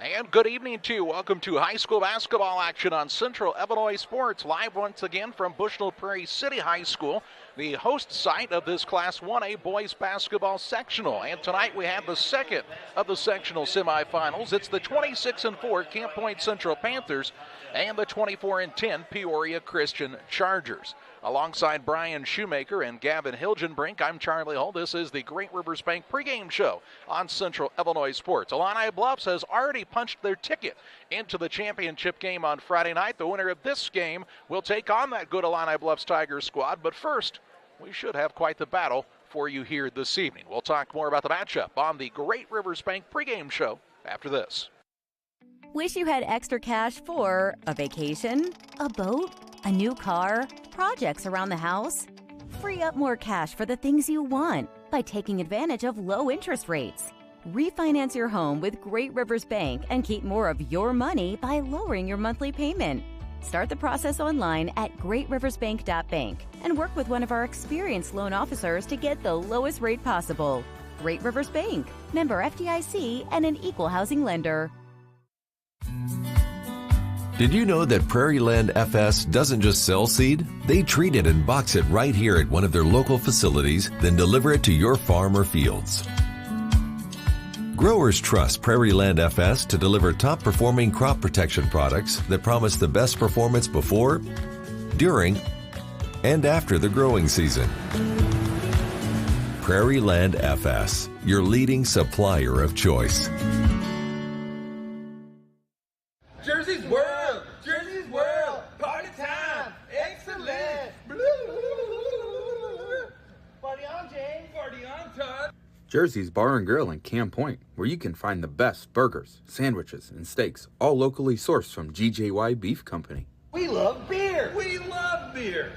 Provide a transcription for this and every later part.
And good evening to you. Welcome to high school basketball action on Central Illinois Sports. Live once again from Bushnell Prairie City High School, the host site of this Class 1A boys basketball sectional. And tonight we have the second of the sectional semifinals. It's the 26-4 Camp Point Central Panthers and the 24-10 Peoria Christian Chargers. Alongside Brian Shoemaker and Gavin Hilgenbrink, I'm Charlie Hull. This is the Great Rivers Bank pregame show on Central Illinois Sports. Illini Bluffs has already punched their ticket into the championship game on Friday night. The winner of this game will take on that good Illini Bluffs Tigers squad. But first, we should have quite the battle for you here this evening. We'll talk more about the matchup on the Great Rivers Bank pregame show after this. Wish you had extra cash for a vacation, a boat, a new car, projects around the house? Free up more cash for the things you want by taking advantage of low interest rates. Refinance your home with Great Rivers Bank and keep more of your money by lowering your monthly payment. Start the process online at greatriversbank.bank and work with one of our experienced loan officers to get the lowest rate possible. Great Rivers Bank, member FDIC, and an equal housing lender. Did you know that Prairie Land FS doesn't just sell seed? They treat it and box it right here at one of their local facilities, then deliver it to your farm or fields. Growers trust Prairie Land FS to deliver top-performing crop protection products that promise the best performance before, during, and after the growing season. Prairie Land FS, your leading supplier of choice. Jersey's World! Jersey's World! Party time! Excellent! Party on, James! Party on, Todd! Jersey's Bar and Grill in Camp Point, where you can find the best burgers, sandwiches, and steaks, all locally sourced from GJY Beef Company. We love beer! We love beer!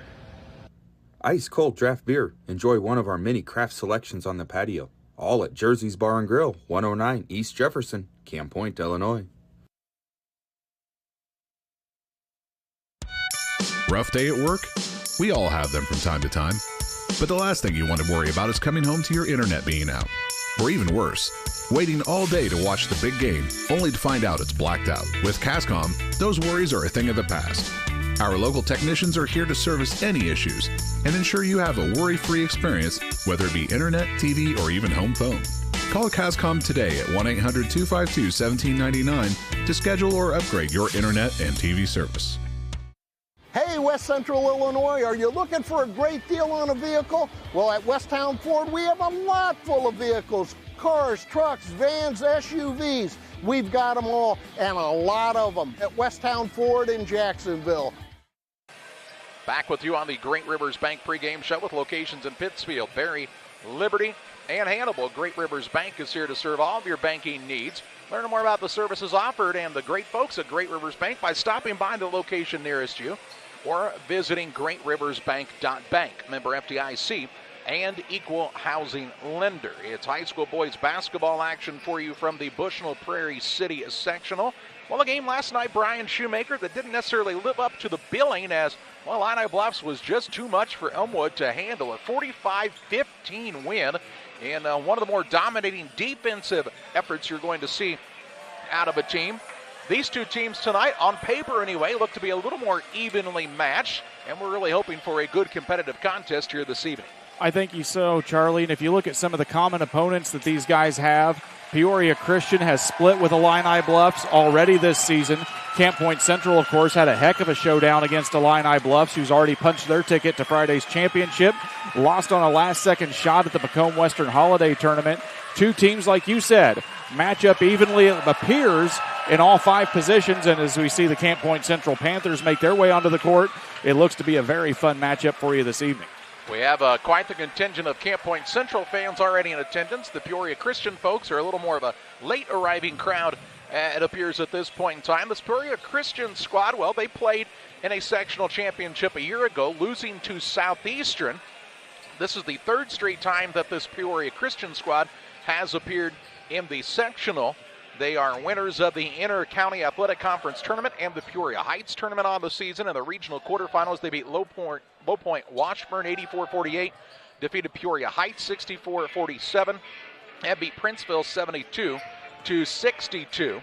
Ice cold draft beer. Enjoy one of our many craft selections on the patio. All at Jersey's Bar and Grill, 109 East Jefferson, Camp Point, Illinois. Rough day at work? We all have them from time to time. But the last thing you want to worry about is coming home to your internet being out. Or even worse, waiting all day to watch the big game, only to find out it's blacked out. With Cascom, those worries are a thing of the past. Our local technicians are here to service any issues and ensure you have a worry-free experience, whether it be internet, TV, or even home phone. Call Cascom today at 1-800-252-1799 to schedule or upgrade your internet and TV service. Hey, West Central Illinois, are you looking for a great deal on a vehicle? Well, at Westtown Ford, we have a lot full of vehicles. Cars, trucks, vans, SUVs. We've got them all, and a lot of them at Westtown Ford in Jacksonville. Back with you on the Great Rivers Bank pregame show with locations in Pittsfield, Berry, Liberty, and Hannibal. Great Rivers Bank is here to serve all of your banking needs. Learn more about the services offered and the great folks at Great Rivers Bank by stopping by the location nearest you or visiting greatriversbank.bank, member FDIC, and equal housing lender. It's high school boys basketball action for you from the Bushnell Prairie City sectional. Well, the game last night, Brian Shoemaker, that didn't necessarily live up to the billing as, well, Illini Bluffs was just too much for Elmwood to handle. A 45-15 win in one of the more dominating defensive efforts you're going to see out of a team. These two teams tonight, on paper anyway, look to be a little more evenly matched, and we're really hoping for a good competitive contest here this evening. I think so, Charlie. And if you look at some of the common opponents that these guys have, Peoria Christian has split with Illini Bluffs already this season. Camp Point Central, of course, had a heck of a showdown against Illini Bluffs, who's already punched their ticket to Friday's championship. Lost on a last-second shot at the Macomb Western Holiday Tournament. Two teams, like you said, match up evenly, it appears, in all five positions. And as we see the Camp Point Central Panthers make their way onto the court, it looks to be a very fun matchup for you this evening. We have quite the contingent of Camp Point Central fans already in attendance. The Peoria Christian folks are a little more of a late arriving crowd, it appears, at this point in time. This Peoria Christian squad, well, they played in a sectional championship a year ago, losing to Southeastern. This is the third straight time that this Peoria Christian squad has appeared in the sectional. They are winners of the Inter-County Athletic Conference Tournament and the Peoria Heights Tournament on the season. In the regional quarterfinals, they beat Low Point Washburn 84-48, defeated Peoria Heights 64-47, and beat Princeville 72-62.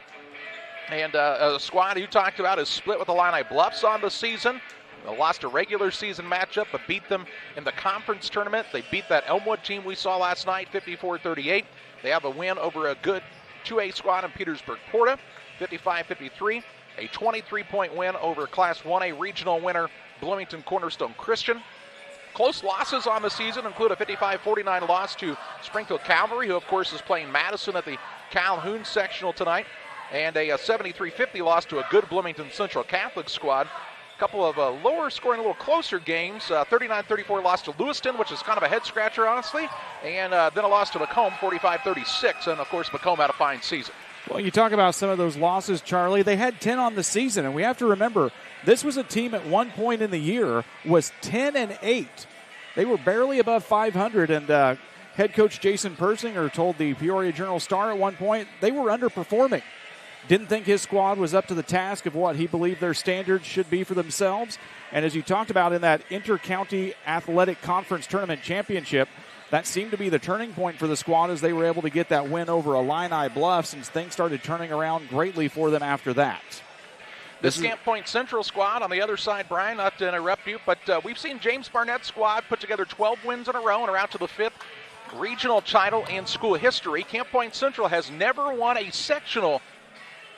And a squad you talked about is split with the Illini Bluffs on the season. They lost a regular season matchup, but beat them in the conference tournament. They beat that Elmwood team we saw last night, 54-38. They have a win over a good 2A squad in Petersburg Porta, 55-53. A 23-point win over Class 1A regional winner Bloomington Cornerstone Christian. Close losses on the season include a 55-49 loss to Springfield Cavalry, who of course is playing Madison at the Calhoun sectional tonight, and a 73-50 loss to a good Bloomington Central Catholic squad. A couple of lower scoring, a little closer games. 39-34 loss to Lewiston, which is kind of a head scratcher, honestly, and then a loss to Macomb, 45-36, and of course Macomb had a fine season. Well, you talk about some of those losses, Charlie. They had 10 on the season, and we have to remember this was a team at one point in the year was 10-8. They were barely above 500, and head coach Jason Persinger told the Peoria Journal-Star at one point they were underperforming. Didn't think his squad was up to the task of what he believed their standards should be for themselves. And as you talked about in that Inter-County Athletic Conference Tournament Championship, that seemed to be the turning point for the squad as they were able to get that win over Illini Bluffs, and things started turning around greatly for them after that. This Camp Point Central squad on the other side, Brian, not to interrupt you, but we've seen James Barnett's squad put together 12 wins in a row and are out to the 5th regional title in school history. Camp Point Central has never won a sectional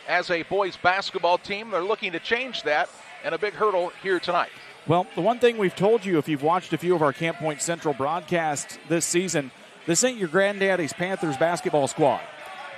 as a boys basketball team. They're looking to change that, and a big hurdle here tonight. Well, the one thing we've told you, if you've watched a few of our Camp Point Central broadcasts this season, this ain't your granddaddy's Panthers basketball squad.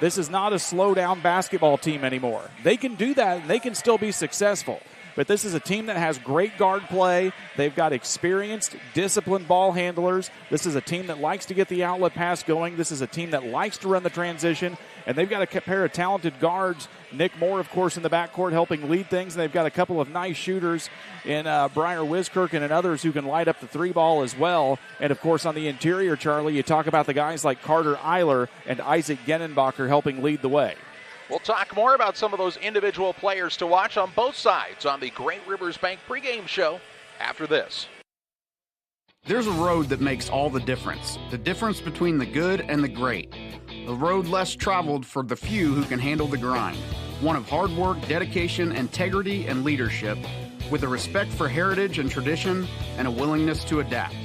This is not a slow-down basketball team anymore. They can do that, and they can still be successful. But this is a team that has great guard play. They've got experienced, disciplined ball handlers. This is a team that likes to get the outlet pass going. This is a team that likes to run the transition. And they've got a pair of talented guards. Nick Moore, of course, in the backcourt helping lead things. And they've got a couple of nice shooters in Briar Wiskirk and others who can light up the three ball as well. And, of course, on the interior, Charlie, you talk about the guys like Carter Eiler and Isaac Genenbacher helping lead the way. We'll talk more about some of those individual players to watch on both sides on the Great Rivers Bank pregame show after this. There's a road that makes all the difference between the good and the great. The road less traveled for the few who can handle the grind. One of hard work, dedication, integrity, and leadership, with a respect for heritage and tradition and a willingness to adapt.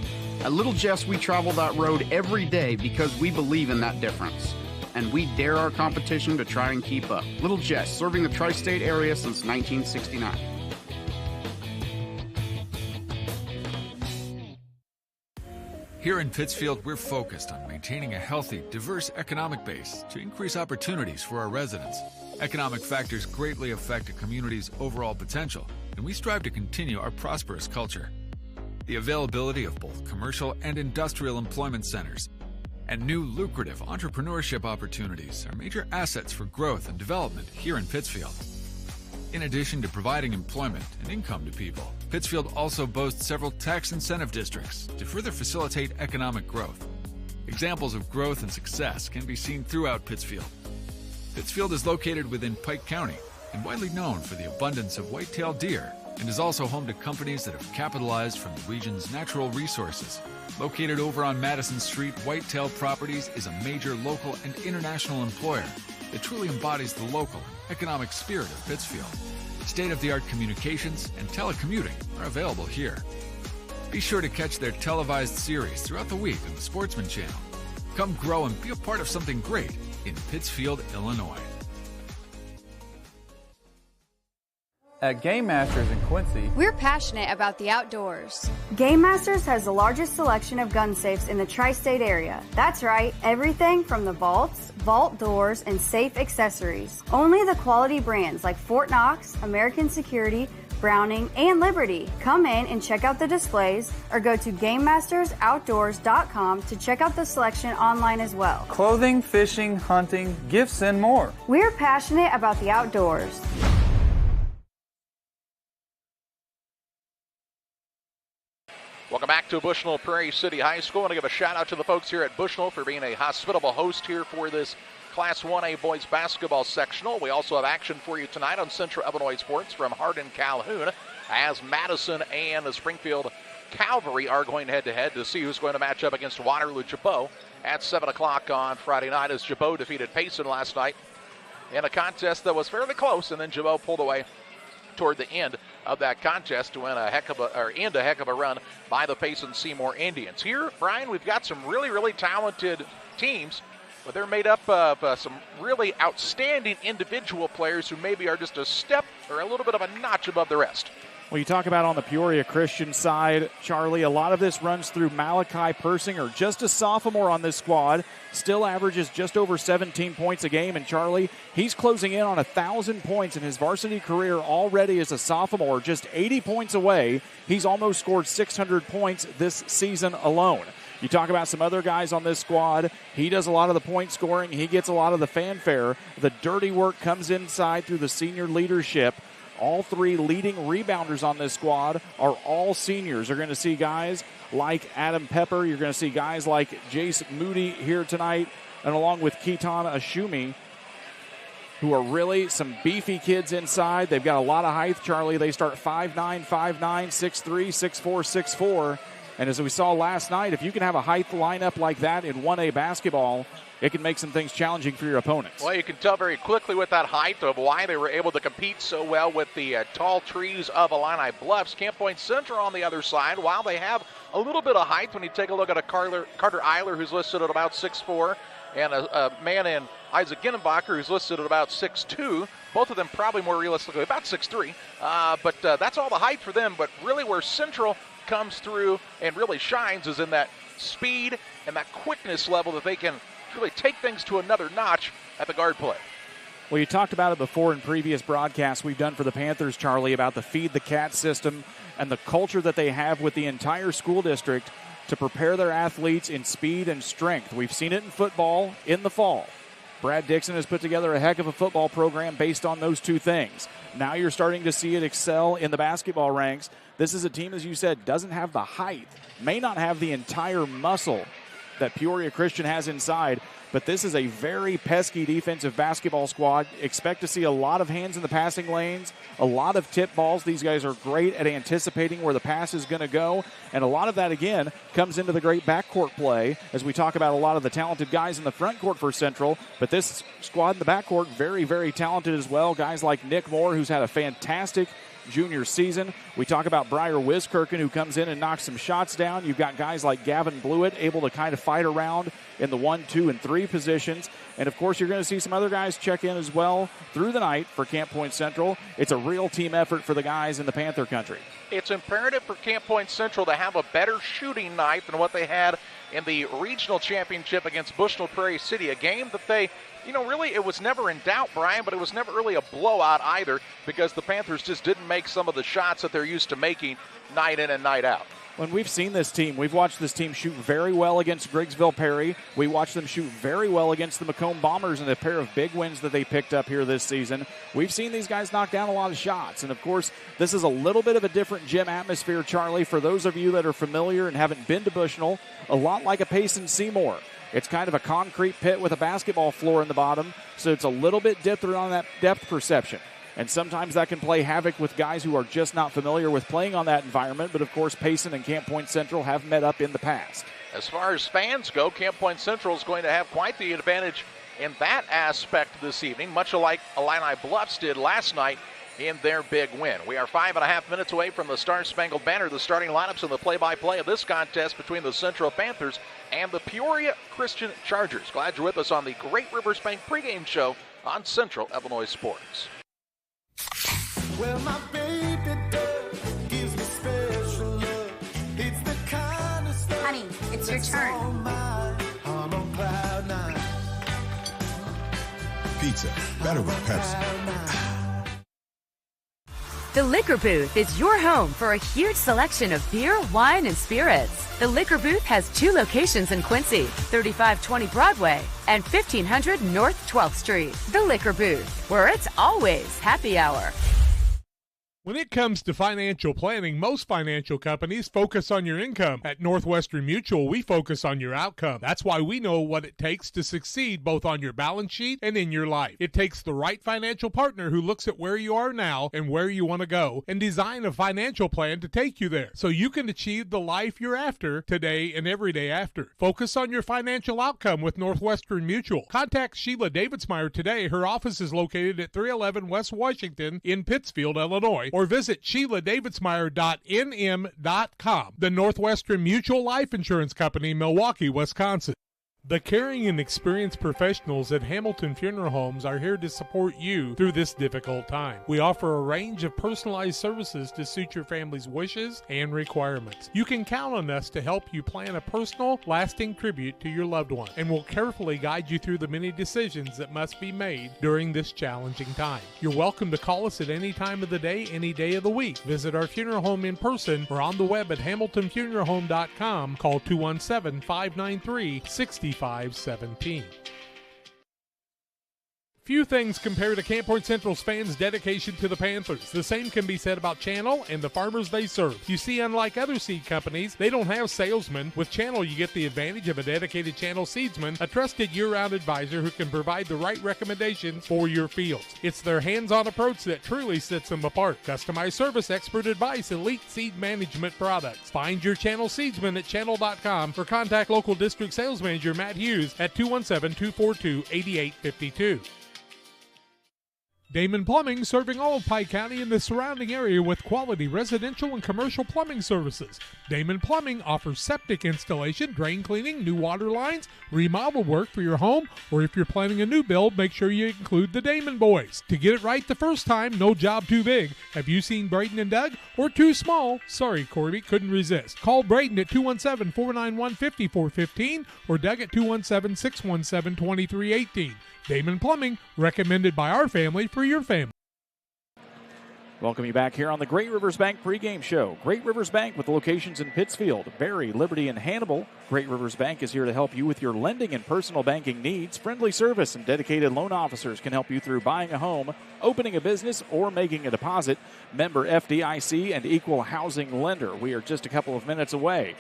At Little Jess, we travel that road every day because we believe in that difference. And we dare our competition to try and keep up. Little Jess, serving the tri-state area since 1969. Here in Pittsfield, we're focused on maintaining a healthy, diverse economic base to increase opportunities for our residents. Economic factors greatly affect a community's overall potential, and we strive to continue our prosperous culture. The availability of both commercial and industrial employment centers and new lucrative entrepreneurship opportunities are major assets for growth and development here in Pittsfield. In addition to providing employment and income to people, Pittsfield also boasts several tax incentive districts to further facilitate economic growth. Examples of growth and success can be seen throughout Pittsfield. Pittsfield is located within Pike County and widely known for the abundance of white-tailed deer, and is also home to companies that have capitalized from the region's natural resources. Located over on Madison Street, Whitetail Properties is a major local and international employer that truly embodies the local economic spirit of Pittsfield. State-of-the-art communications and telecommuting are available here. Be sure to catch their televised series throughout the week on the Sportsman Channel. Come grow and be a part of something great in Pittsfield, Illinois. At Game Masters in Quincy, we're passionate about the outdoors. Game Masters has the largest selection of gun safes in the tri-state area. That's right, everything from the vaults, vault doors, and safe accessories. Only the quality brands like Fort Knox, American Security, Browning, and Liberty. Come in and check out the displays or go to GameMastersOutdoors.com to check out the selection online as well. Clothing, fishing, hunting, gifts, and more. We're passionate about the outdoors. Welcome back to Bushnell Prairie City High School. I want to give a shout out to the folks here at Bushnell for being a hospitable host here for this Class 1A boys basketball sectional. We also have action for you tonight on Central Illinois Sports from Hardin Calhoun as Madison and the Springfield Cavalry are going head-to-head to see who's going to match up against Waterloo Jabot at 7 o'clock on Friday night as Jabot defeated Payson last night in a contest that was fairly close, and then Jabot pulled away toward the end of that contest to end a heck of a run by the Payson-Seymour Indians. Here, Brian, we've got some really, really talented teams, but they're made up of some really outstanding individual players who maybe are just a step or a little bit of a notch above the rest. Well, you talk about on the Peoria Christian side, Charlie, a lot of this runs through Malachi Persinger, just a sophomore on this squad, still averages just over 17 points a game. And Charlie, he's closing in on 1,000 points in his varsity career already as a sophomore, just 80 points away. He's almost scored 600 points this season alone. You talk about some other guys on this squad. He does a lot of the point scoring. He gets a lot of the fanfare. The dirty work comes inside through the senior leadership. All three leading rebounders on this squad are all seniors. You're going to see guys like Adam Pepper. You're going to see guys like Jace Moody here tonight, and along with Keaton Ashumi, who are really some beefy kids inside. They've got a lot of height, Charlie. They start 5'9", 5'9", 6'3", 6'4", 6'4". And as we saw last night, if you can have a height lineup like that in 1A basketball, it can make some things challenging for your opponents. Well, you can tell very quickly with that height of why they were able to compete so well with the tall trees of Illini Bluffs. Camp Point Central on the other side, while they have a little bit of height, when you take a look at a Carter Eiler, who's listed at about 6'4", and a man in Isaac Ginnenbacher, who's listed at about 6'2", both of them probably more realistically about 6'3", but that's all the height for them. But really where Central comes through and really shines is in that speed and that quickness level that they can really take things to another notch at the guard play. Well, you talked about it before in previous broadcasts we've done for the Panthers, Charlie, about the Feed the Cat system and the culture that they have with the entire school district to prepare their athletes in speed and strength. We've seen it in football in the fall. Brad Dixon has put together a heck of a football program based on those two things. Now you're starting to see it excel in the basketball ranks. This is a team, as you said, doesn't have the height, may not have the entire muscle that Peoria Christian has inside, but this is a very pesky defensive basketball squad. Expect to see a lot of hands in the passing lanes, a lot of tip balls. These guys are great at anticipating where the pass is going to go, and a lot of that, again, comes into the great backcourt play as we talk about a lot of the talented guys in the front court for Central, but this squad in the backcourt, very, very talented as well. Guys like Nick Moore, who's had a fantastic junior season. We talk about Briar Wiskirchen, who comes in and knocks some shots down. You've got guys like Gavin Blewett able to kind of fight around in the 1, 2, and 3 positions. And, of course, you're going to see some other guys check in as well through the night for Camp Point Central. It's a real team effort for the guys in the Panther country. It's imperative for Camp Point Central to have a better shooting night than what they had in the regional championship against Bushnell Prairie City, a game that they, really it was never in doubt, Brian, but it was never really a blowout either because the Panthers just didn't make some of the shots that they're used to making night in and night out. When we've seen this team, we've watched this team shoot very well against Griggsville Perry. We watched them shoot very well against the Macomb Bombers in a pair of big wins that they picked up here this season. We've seen these guys knock down a lot of shots. And, of course, this is a little bit of a different gym atmosphere, Charlie. For those of you that are familiar and haven't been to Bushnell, a lot like a Payson-Seymour. It's kind of a concrete pit with a basketball floor in the bottom, so it's a little bit different on that depth perception. And sometimes that can play havoc with guys who are just not familiar with playing on that environment. But, of course, Payson and Camp Point Central have met up in the past. As far as fans go, Camp Point Central is going to have quite the advantage in that aspect this evening, much like Illini Bluffs did last night in their big win. We are 5.5 minutes away from the Star-Spangled Banner, the starting lineups and the play-by-play of this contest between the Central Panthers and the Peoria Christian Chargers. Glad you're with us on the Great Rivers Bank pregame show on Central Illinois Sports. Well, my baby doll gives me special love. It's the kind of stuff. Honey, it's your turn. I'm on cloud 9. Pizza, better with Pepsi. The Liquor Booth is your home for a huge selection of beer, wine, and spirits. The Liquor Booth has 2 locations in Quincy, 3520 Broadway and 1500 North 12th Street. The Liquor Booth, where it's always happy hour. When it comes to financial planning, most financial companies focus on your income. At Northwestern Mutual, we focus on your outcome. That's why we know what it takes to succeed both on your balance sheet and in your life. It takes the right financial partner who looks at where you are now and where you want to go and design a financial plan to take you there so you can achieve the life you're after today and every day after. Focus on your financial outcome with Northwestern Mutual. Contact Sheila Davidsmeyer today. Her office is located at 311 West Washington in Pittsfield, Illinois, or visit SheilaDavidsmeyer.nm.com. The Northwestern Mutual Life Insurance Company, Milwaukee, Wisconsin. The caring and experienced professionals at Hamilton Funeral Homes are here to support you through this difficult time. We offer a range of personalized services to suit your family's wishes and requirements. You can count on us to help you plan a personal, lasting tribute to your loved one, and we'll carefully guide you through the many decisions that must be made during this challenging time. You're welcome to call us at any time of the day, any day of the week. Visit our funeral home in person or on the web at hamiltonfuneralhome.com. Call 217-593-6517. Few things compare to Camp Point Central's fans' dedication to the Panthers. The same can be said about Channel and the farmers they serve. You see, unlike other seed companies, they don't have salesmen. With Channel, you get the advantage of a dedicated Channel seedsman, a trusted year-round advisor who can provide the right recommendations for your fields. It's their hands-on approach that truly sets them apart. Customized service, expert advice, elite seed management products. Find your Channel seedsman at channel.com or contact local district sales manager Matt Hughes at 217-242-8852. Damon Plumbing, serving all of Pike County and the surrounding area with quality residential and commercial plumbing services. Damon Plumbing offers septic installation, drain cleaning, new water lines, remodel work for your home, or if you're planning a new build, make sure you include the Damon boys. To get it right the first time, no job too big. Have you seen Braden and Doug? Or too small? Sorry, Corby, couldn't resist. Call Braden at 217-491-5415 or Doug at 217-617-2318. Damon Plumbing, recommended by our family for your family. Welcome you back here on the Great Rivers Bank pregame show. Great Rivers Bank with locations in Pittsfield, Barry, Liberty, and Hannibal. Great Rivers Bank is here to help you with your lending and personal banking needs. Friendly service and dedicated loan officers can help you through buying a home, opening a business, or making a deposit. Member FDIC and equal housing lender. We are just a couple of minutes away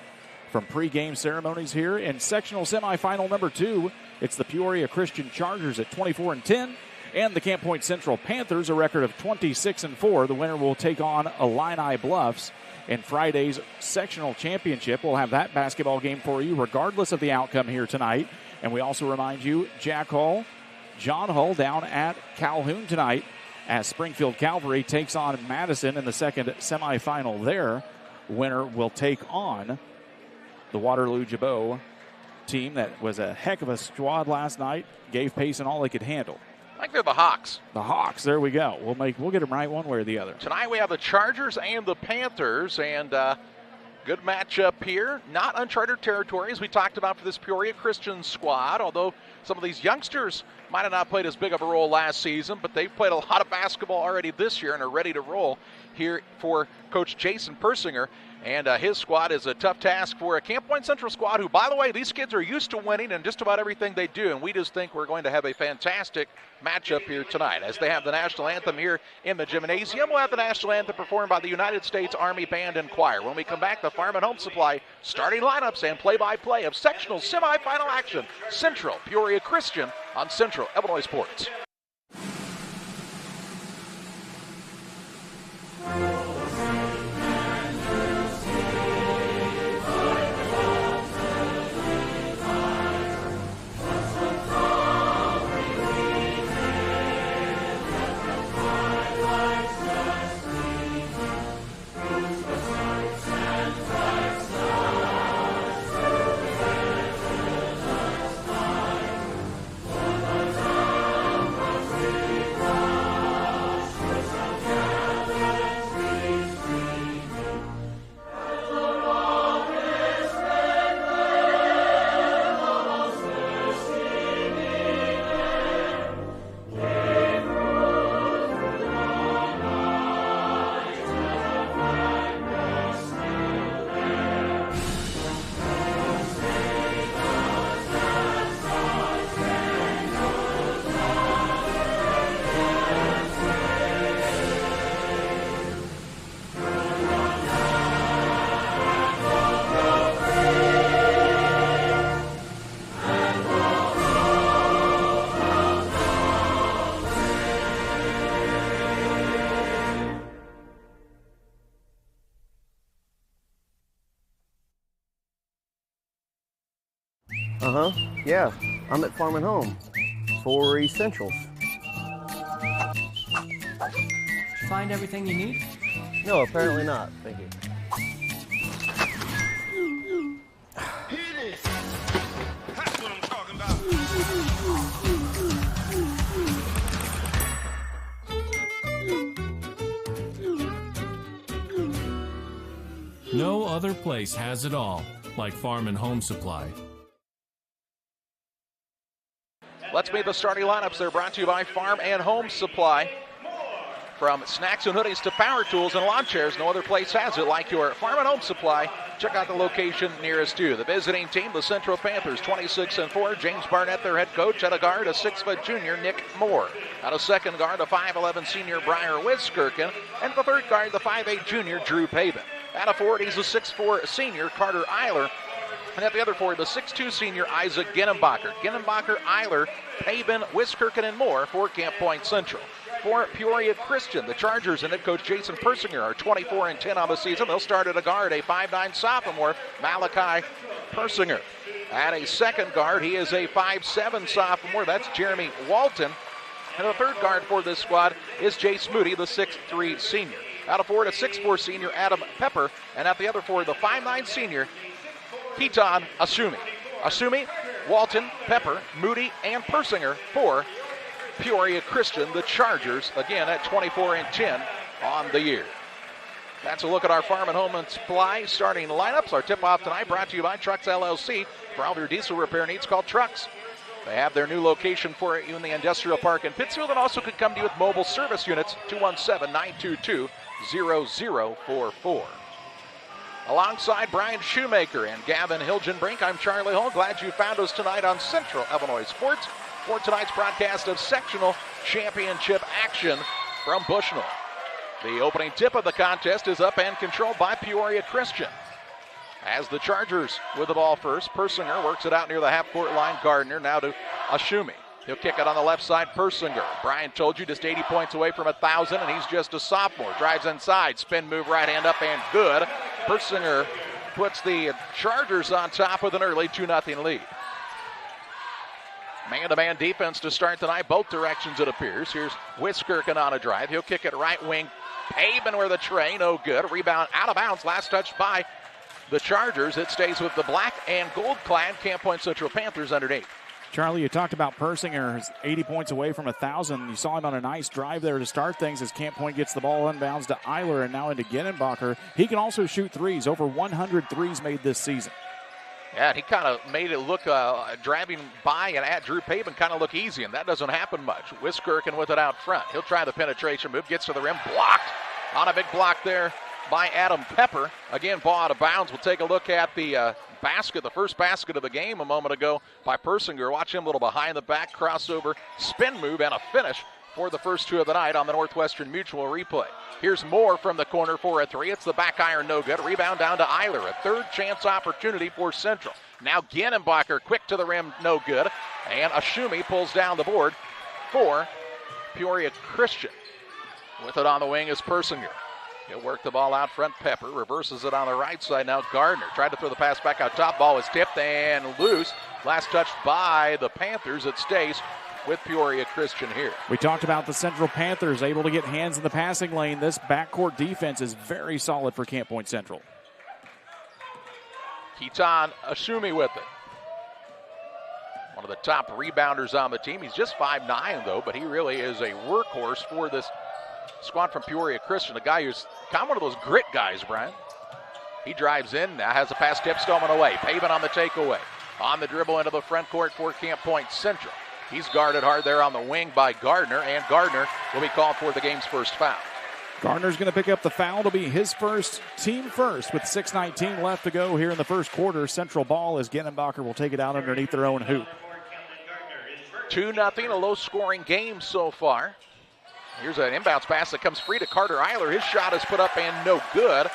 from pregame ceremonies here in sectional semifinal number 2. It's the Peoria Christian Chargers at 24-10, and the Camp Point Central Panthers, a record of 26-4. The winner will take on Illini Bluffs in Friday's sectional championship. We'll have that basketball game for you regardless of the outcome here tonight. And we also remind you, Jack Hall, John Hull down at Calhoun tonight as Springfield Calvary takes on Madison in the second semifinal there. Winner will take on the Waterloo Jabot team that was a heck of a squad last night, gave Payson all they could handle. I think they're the Hawks. The Hawks, there we go. We'll get them right one way or the other. Tonight we have the Chargers and the Panthers, and good matchup here. Not uncharted territory, as we talked about for this Peoria Christian squad, although some of these youngsters might have not played as big of a role last season, but they've played a lot of basketball already this year and are ready to roll here for Coach Jason Persinger. And his squad is a tough task for a Camp Point Central squad who, by the way, these kids are used to winning in just about everything they do. And we just think we're going to have a fantastic matchup here tonight. As they have the national anthem here in the gymnasium, we'll have the national anthem performed by the United States Army Band and Choir. When we come back, the Farm and Home Supply starting lineups and play-by-play of sectional semifinal action. Central Peoria Christian on Central Illinois Sports. Yeah, I'm at Farm and Home for essentials. Did you find everything you need? No, apparently not. Thank you. That's what I'm talking about. No other place has it all like Farm and Home Supply. Let's meet the starting lineups. They're brought to you by Farm and Home Supply. From snacks and hoodies to power tools and lawn chairs, no other place has it like your Farm and Home Supply. Check out the location nearest you. The visiting team, the Central Panthers, 26-4. James Barnett, their head coach. At a guard, a 6-foot junior, Nick Moore. At a second guard, a 5'11 senior, Briar Wiskirkin. And the third guard, the 5'8 junior, Drew Pabin. At a forward, he's a 6'4 senior, Carter Eiler. And at the other forward, the 6'2 senior, Isaac Ginnenbacher. Ginnenbacher, Eiler, Pabin, Wiskirkin, and more for Camp Point Central. For Peoria Christian, the Chargers and head coach Jason Persinger are 24-10 on the season. They'll start at a guard, a 5'9 sophomore, Malachi Persinger. At a second guard, he is a 5'7 sophomore. That's Jeremy Walton. And the third guard for this squad is Jace Moody, the 6'3 senior. Out of forward, a 6'4 senior, Adam Pepper. And at the other forward, the 5'9 senior, Keaton Asumi. Asumi, Walton, Pepper, Moody, and Persinger for Peoria Christian, the Chargers, again at 24-10 on the year. That's a look at our Farm and Home and Supply starting lineups. Our tip-off tonight brought to you by Trucks LLC. For all of your diesel repair needs, call Trucks. They have their new location for you in the Industrial Park in Pittsfield, and also could come to you with mobile service units, 217-922-0044. Alongside Brian Shoemaker and Gavin Hilgenbrink, I'm Charlie Hull. Glad you found us tonight on Central Illinois Sports for tonight's broadcast of sectional championship action from Bushnell. The opening tip of the contest is up and controlled by Peoria Christian. As the Chargers with the ball first, Persinger works it out near the half-court line. Gardner now to Ashumi. He'll kick it on the left side, Persinger. Brian told you just 80 points away from 1,000, and he's just a sophomore. Drives inside, spin move, right hand up and good. Persinger puts the Chargers on top with an early 2-0 lead. Man-to-man defense to start tonight, both directions it appears. Here's Wiskirkin on a drive. He'll kick it right wing, Pavin with a tray, no good. Rebound out of bounds, last touch by the Chargers. It stays with the black and gold-clad Camp Point Central Panthers underneath. Charlie, you talked about Persinger, 80 points away from 1,000. You saw him on a nice drive there to start things as Camp Point gets the ball inbounds to Eiler and now into Ginnenbacher. He can also shoot threes, over 100 threes made this season. Yeah, he kind of made it look, driving by and at Drew Pavin kind of look easy, and that doesn't happen much. Wiskirkin with it out front. He'll try the penetration move, gets to the rim, blocked on a big block there by Adam Pepper. Again, ball out of bounds. We'll take a look at the basket, the first basket of the game a moment ago by Persinger. Watch him, a little behind the back crossover, spin move, and a finish for the first two of the night on the Northwestern Mutual replay. Here's Moore from the corner for a three. It's the back iron, no good. Rebound down to Eiler. A third chance opportunity for Central. Now Ginnenbacher, quick to the rim, no good. And Ashumi pulls down the board for Peoria Christian. With it on the wing is Persinger. He'll work the ball out front. Pepper reverses it on the right side. Now Gardner tried to throw the pass back out top. Ball is tipped and loose. Last touch by the Panthers. It stays with Peoria Christian here. We talked about the Central Panthers able to get hands in the passing lane. This backcourt defense is very solid for Camp Point Central. Keaton Ashumi with it. One of the top rebounders on the team. He's just 5'9", though, but he really is a workhorse for this squad from Peoria Christian. A guy who's kind of one of those grit guys, Brian. He drives in, now has a pass tip, stolen away. Pavin on the takeaway. On the dribble into the front court for Camp Point Central. He's guarded hard there on the wing by Gardner, and Gardner will be called for the game's first foul. Gardner's going to pick up the foul. It'll be his first, team first, with 6:19 left to go here in the first quarter. Central ball as Ginnenbacher will take it out underneath their own hoop. 2-0, a low-scoring game so far. Here's an inbounds pass that comes free to Carter Eiler. His shot is put up and no good.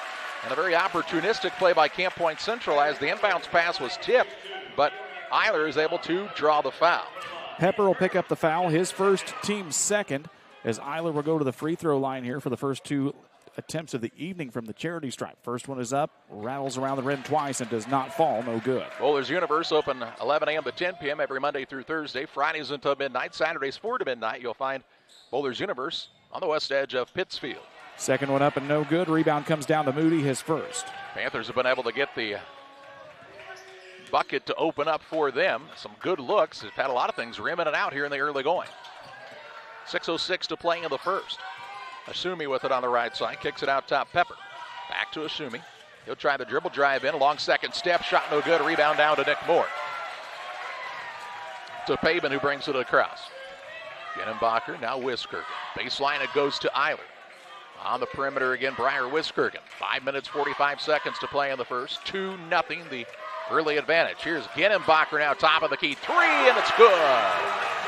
And a very opportunistic play by Camp Point Central as the inbounds pass was tipped, but Eiler is able to draw the foul. Pepper will pick up the foul, his first, team second, as Eiler will go to the free throw line here for the first two attempts of the evening from the charity stripe. First one is up, rattles around the rim twice and does not fall. No good. Bowlers Universe open 11 a.m. to 10 p.m. every Monday through Thursday. Fridays until midnight. Saturdays 4 to midnight. You'll find Bowlers Universe on the west edge of Pittsfield. Second one up and no good. Rebound comes down to Moody, his first. Panthers have been able to get the bucket to open up for them. Some good looks. They've had a lot of things rim in and out here in the early going. 6:06 to play in the first. Ashumi with it on the right side. Kicks it out top. Pepper. Back to Ashumi. He'll try the dribble drive in. Long second step. Shot no good. Rebound down to Nick Moore. To Pabin, who brings it across. Genenbacher, now Wiskirchen. Baseline, it goes to Eiler. On the perimeter again, Breyer Wiskirchen. 5 minutes, 45 seconds to play in the first. 2-0, the early advantage. Here's Genenbacher now, top of the key. 3, and it's good.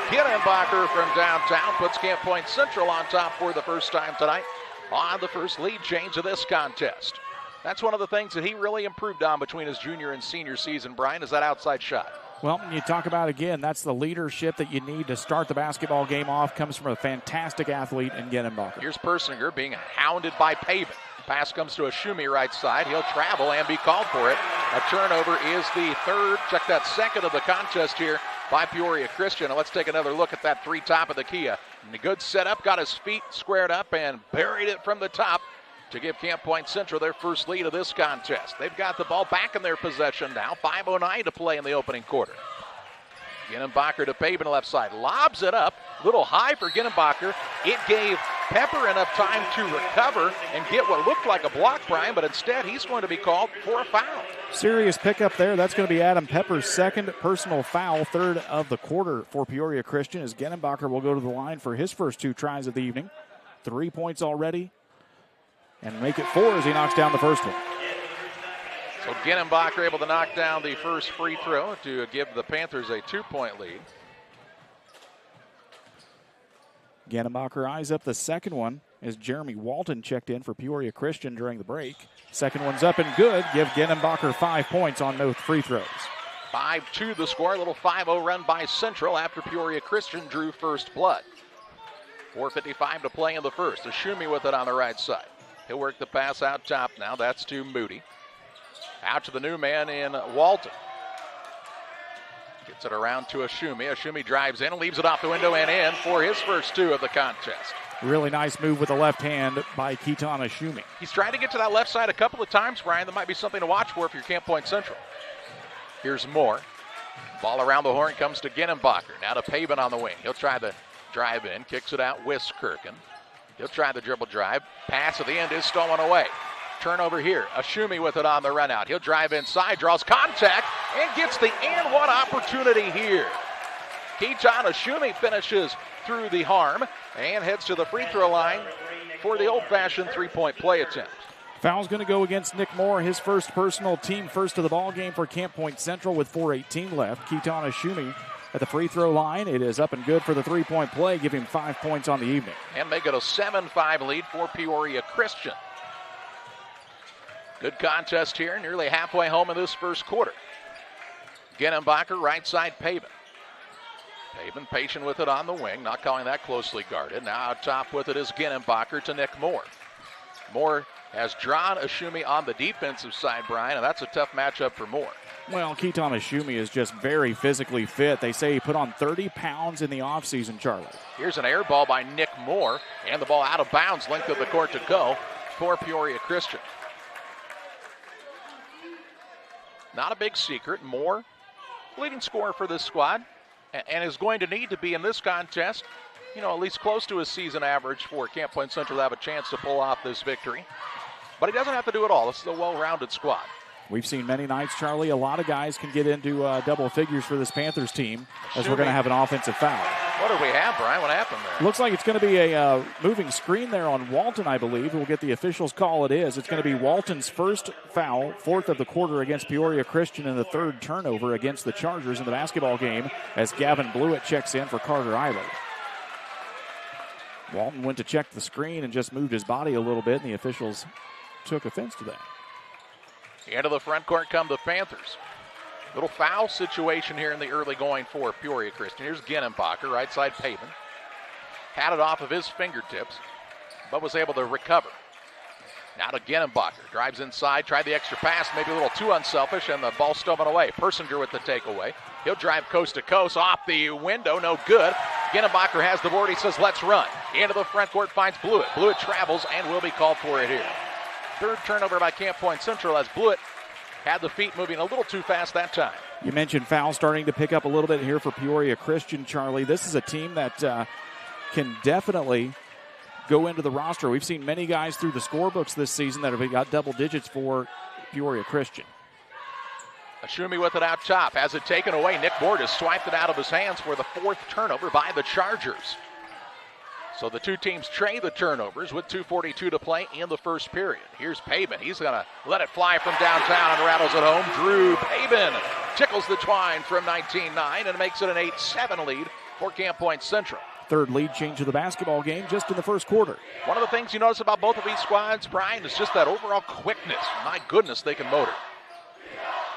Genenbacher from downtown puts Camp Point Central on top for the first time tonight on the first lead change of this contest. That's one of the things that he really improved on between his junior and senior season, Brian, is that outside shot. Well, you talk about, again, that's the leadership that you need to start the basketball game off. Comes from a fantastic athlete in Genenbacher. Here's Persinger being hounded by Pabin. Pass comes to Ashumi right side. He'll travel and be called for it. A turnover is the third, check that, second of the contest here by Peoria Christian. And let's take another look at that 3 top of the key. A good setup, got his feet squared up and buried it from the top to give Camp Point Central their first lead of this contest. They've got the ball back in their possession now. 5:09 to play in the opening quarter. Genenbacher to Pabin left side. Lobs it up. Little high for Genenbacher. It gave Pepper enough time to recover and get what looked like a block, Brian, but instead he's going to be called for a foul. Serious pickup there. That's going to be Adam Pepper's second personal foul, third of the quarter for Peoria Christian, as Genenbacher will go to the line for his first 2 tries of the evening. 3 points already, and make it 4 as he knocks down the first one. So Genenbacher able to knock down the first free throw to give the Panthers a 2-point lead. Genenbacher eyes up the second one as Jeremy Walton checked in for Peoria Christian during the break. Second one's up and good. Give Genenbacher 5 points on no free throws. 5-2 the score. A little 5-0 run by Central after Peoria Christian drew first blood. 4:55 to play in the first. Ashumi with it on the right side. He'll work the pass out top now. That's to Moody. Out to the new man in Walton. Gets it around to Ashumi. Ashumi drives in and leaves it off the window and in for his first 2 of the contest. Really nice move with the left hand by Keaton Ashumi. He's trying to get to that left side a couple of times, Brian. That might be something to watch for if you're Camp Point Central. Here's Moore. Ball around the horn comes to Genenbacher. Now to Pabin on the wing. He'll try the drive in. Kicks it out Wiskirchen. He'll try the dribble drive. Pass at the end is stolen away. Turnover here. Ashumi with it on the run out. He'll drive inside, draws contact, and gets the and one opportunity here. Keaton Ashumi finishes through the harm and heads to the free throw line for the old-fashioned 3-point play attempt. Foul's going to go against Nick Moore, his first personal, team first of the ball game for Camp Point Central with 4:18 left. Keaton Ashumi at the free throw line. It is up and good for the 3-point play, give him 5 points on the evening. And make it a 7-5 lead for Peoria Christian. Good contest here, nearly halfway home in this first quarter. Genenbacher, right side, Pabin. Pabin patient with it on the wing, not calling that closely guarded. Now out top with it is Genenbacher to Nick Moore. Moore has drawn Ashumi on the defensive side, Brian, and that's a tough matchup for Moore. Well, Keaton Ashumi is just very physically fit. They say he put on 30 pounds in the offseason, Charlie. Here's an air ball by Nick Moore, and the ball out of bounds, length of the court to go for Peoria Christian. Not a big secret. Moore, leading scorer for this squad, and is going to need to be in this contest, at least close to his season average for Camp Point Central to have a chance to pull off this victory. But he doesn't have to do it all. This is a well-rounded squad. We've seen many nights, Charlie, a lot of guys can get into double figures for this Panthers team as we're going to have an offensive foul. What do we have, Brian? What happened there? Looks like it's going to be a moving screen there on Walton, I believe. We'll get the officials' call. It is. It's going to be Walton's first foul, 4th of the quarter against Peoria Christian, and the 3rd turnover against the Chargers in the basketball game as Gavin Blewett checks in for Carter Eiler. Walton went to check the screen and just moved his body a little bit, and the officials took offense to that. Into the front court come the Panthers. Little foul situation here in the early going for Peoria Christian. Here's Genenbacher, right side Pabin. Had it off of his fingertips, but was able to recover. Now to Genenbacher. Drives inside, tried the extra pass, maybe a little too unselfish, and the ball stolen away. Persinger with the takeaway. He'll drive coast to coast, off the window, no good. Genenbacher has the board, he says, let's run. Into the front court, finds Blewett. Blewett travels and will be called for it here. Third turnover by Camp Point Central as Blewett had the feet moving a little too fast that time. You mentioned fouls starting to pick up a little bit here for Peoria Christian, Charlie. This is a team that can definitely go into the roster. We've seen many guys through the scorebooks this season that have got double digits for Peoria Christian. Ashumi with it out top, has it taken away. Nick Moore just swiped it out of his hands for the fourth turnover by the Chargers. So the two teams trade the turnovers with 2:42 to play in the first period. Here's Pavin. He's going to let it fly from downtown and rattles it home. Drew Pavin tickles the twine from 19-9 and makes it an 8-7 lead for Camp Point Central. Third lead change of the basketball game just in the first quarter. One of the things you notice about both of these squads, Brian, is just that overall quickness. My goodness, they can motor.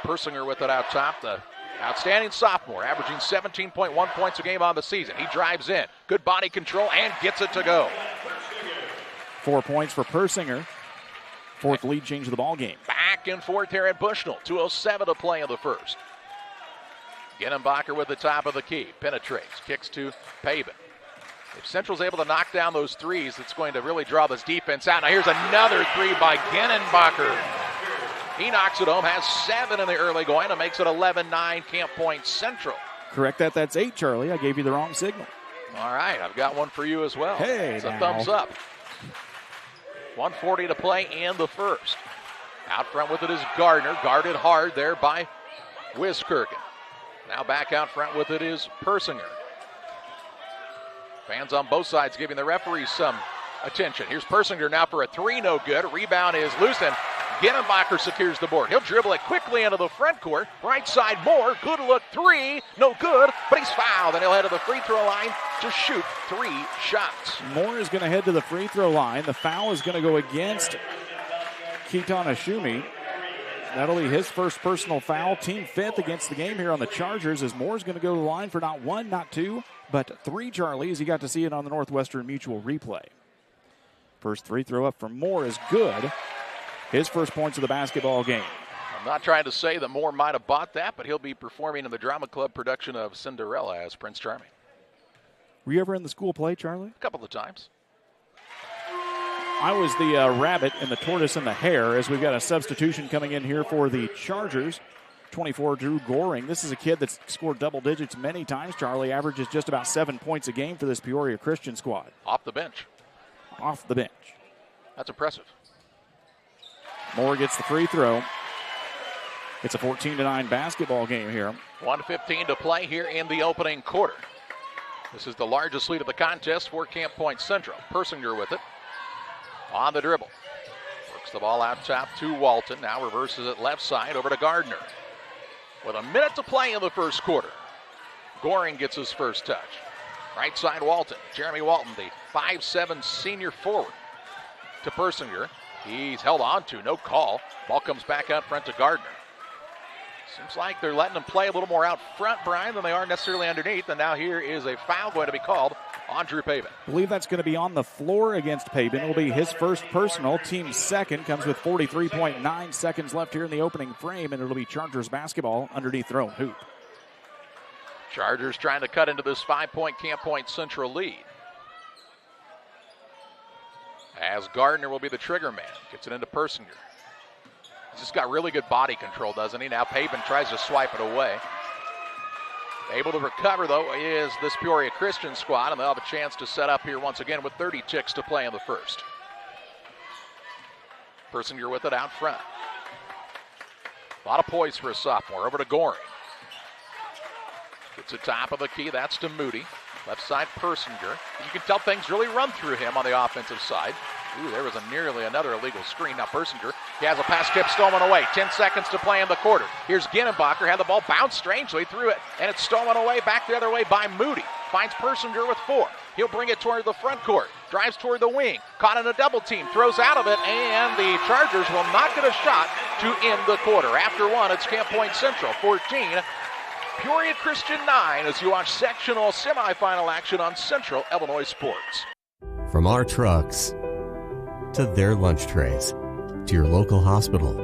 Persinger with it out top, the outstanding sophomore, averaging 17.1 points a game on the season. He drives in, good body control, and gets it to go. 4 points for Persinger. Fourth lead change of the ball game. Back and forth here at Bushnell. 2:07 to play in the first. Genenbacher with the top of the key. Penetrates, kicks to Pavin. If Central's able to knock down those threes, it's going to really draw this defense out. Now here's another three by Genenbacher. He knocks it home, has 7 in the early going, and makes it 11-9 Camp Point Central. Correct that, that's 8, Charlie. I gave you the wrong signal. All right, I've got one for you as well. Hey, it's a thumbs up. 1:40 to play in the first. Out front with it is Gardner, guarded hard there by Wiskirchen. Now back out front with it is Persinger. Fans on both sides giving the referees some attention. Here's Persinger now for a three, no good. Rebound is loose, and Genenbacher secures the board. He'll dribble it quickly into the front court. Right side, Moore, good look, three, no good, but he's fouled, and he'll head to the free throw line to shoot 3 shots. Moore is going to head to the free throw line. The foul is going to go against Keaton Ashumi. That'll be his first personal foul, team 5th against the game here on the Chargers, as Moore's going to go to the line for not 1, not 2, but 3, Charlie, as you got to see it on the Northwestern Mutual replay. First free throw up for Moore is good. His first points of the basketball game. I'm not trying to say that Moore might have bought that, but he'll be performing in the Drama Club production of Cinderella as Prince Charming. Were you ever in the school play, Charlie? A couple of times. I was the rabbit and the tortoise and the hare, as we've got a substitution coming in here for the Chargers. 24, Drew Goring. This is a kid that's scored double digits many times. Charlie averages just about 7 points a game for this Peoria Christian squad. Off the bench. Off the bench. That's impressive. Moore gets the free throw. It's a 14-9 basketball game here. 1:15 to play here in the opening quarter. This is the largest lead of the contest for Camp Point Central. Persinger with it. On the dribble. Works the ball out top to Walton. Now reverses it left side over to Gardner. With a minute to play in the first quarter. Goring gets his first touch. Right side Walton. Jeremy Walton, the 5'7" senior forward. To Persinger. He's held on to, no call. Ball comes back out front to Gardner. Seems like they're letting him play a little more out front, Brian, than they are necessarily underneath. And now here is a foul going to be called on Drew Pavin. I believe that's going to be on the floor against Pavin. It'll be his first personal. Team second, comes with 43.9 seconds left here in the opening frame, and it'll be Chargers basketball underneath their own hoop. Chargers trying to cut into this 5-point Camp Point Central lead. As Gardner will be the trigger man. Gets it into Persinger. He's just got really good body control, doesn't he? Now Pavin tries to swipe it away. Able to recover, though, is this Peoria Christian squad, and they'll have a chance to set up here once again with 30 ticks to play in the first. Persinger with it out front. A lot of poise for a sophomore. Over to Goring. Gets the top of the key. That's to Moody. Left side, Persinger. You can tell things really run through him on the offensive side. Ooh, there was nearly another illegal screen. Now Persinger, he has a pass tip stolen away. 10 seconds to play in the quarter. Here's Genenbacher, had the ball bounce strangely through it, and it's stolen away back the other way by Moody. Finds Persinger with 4. He'll bring it toward the front court. Drives toward the wing. Caught in a double team. Throws out of it, and the Chargers will not get a shot to end the quarter. After 1, it's Camp Point Central 14. Peoria Christian 9 as you watch sectional semifinal action on Central Illinois Sports. From our trucks to their lunch trays, to your local hospital,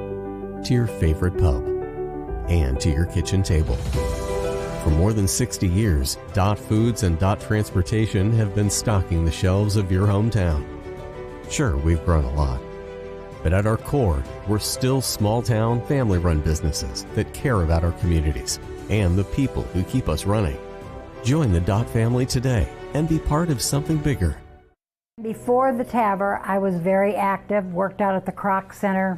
to your favorite pub, and to your kitchen table. For more than 60 years, Dot Foods and Dot Transportation have been stocking the shelves of your hometown. Sure, we've grown a lot, but at our core, we're still small-town, family-run businesses that care about our communities and the people who keep us running. Join the Dot family today and be part of something bigger. Before the TAVR, I was very active, worked out at the Croc Center.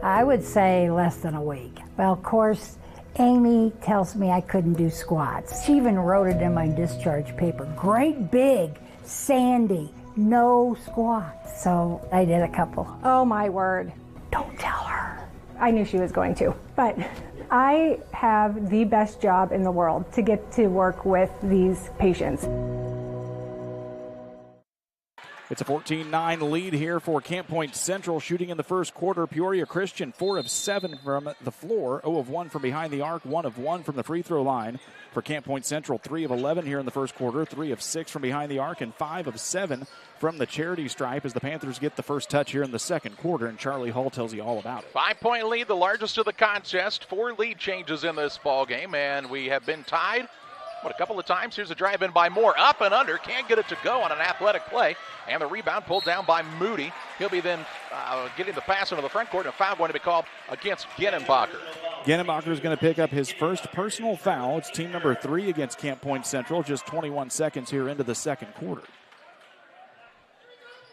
I would say less than a week. Well, of course, Amy tells me I couldn't do squats. She even wrote it in my discharge paper. Great big, Sandy, no squats. So I did a couple. Oh my word. Don't tell her. I knew she was going to, but I have the best job in the world to get to work with these patients. It's a 14-9 lead here for Camp Point Central. Shooting in the first quarter, Peoria Christian 4 of 7 from the floor, 0 of 1 from behind the arc, 1 of 1 from the free throw line. For Camp Point Central, 3 of 11 here in the first quarter, 3 of 6 from behind the arc, and 5 of 7 from the charity stripe as the Panthers get the first touch here in the second quarter, and Charlie Hall tells you all about it. 5-point lead, the largest of the contest. 4 lead changes in this ball game, and we have been tied a couple of times. Here's a drive in by Moore, up and under, can't get it to go on an athletic play, and the rebound pulled down by Moody. He'll be then getting the pass into the front court, and a foul going to be called against Ginnenbacher. Ginnenbacher is going to pick up his first personal foul. It's team number 3 against Camp Point Central, just 21 seconds here into the second quarter.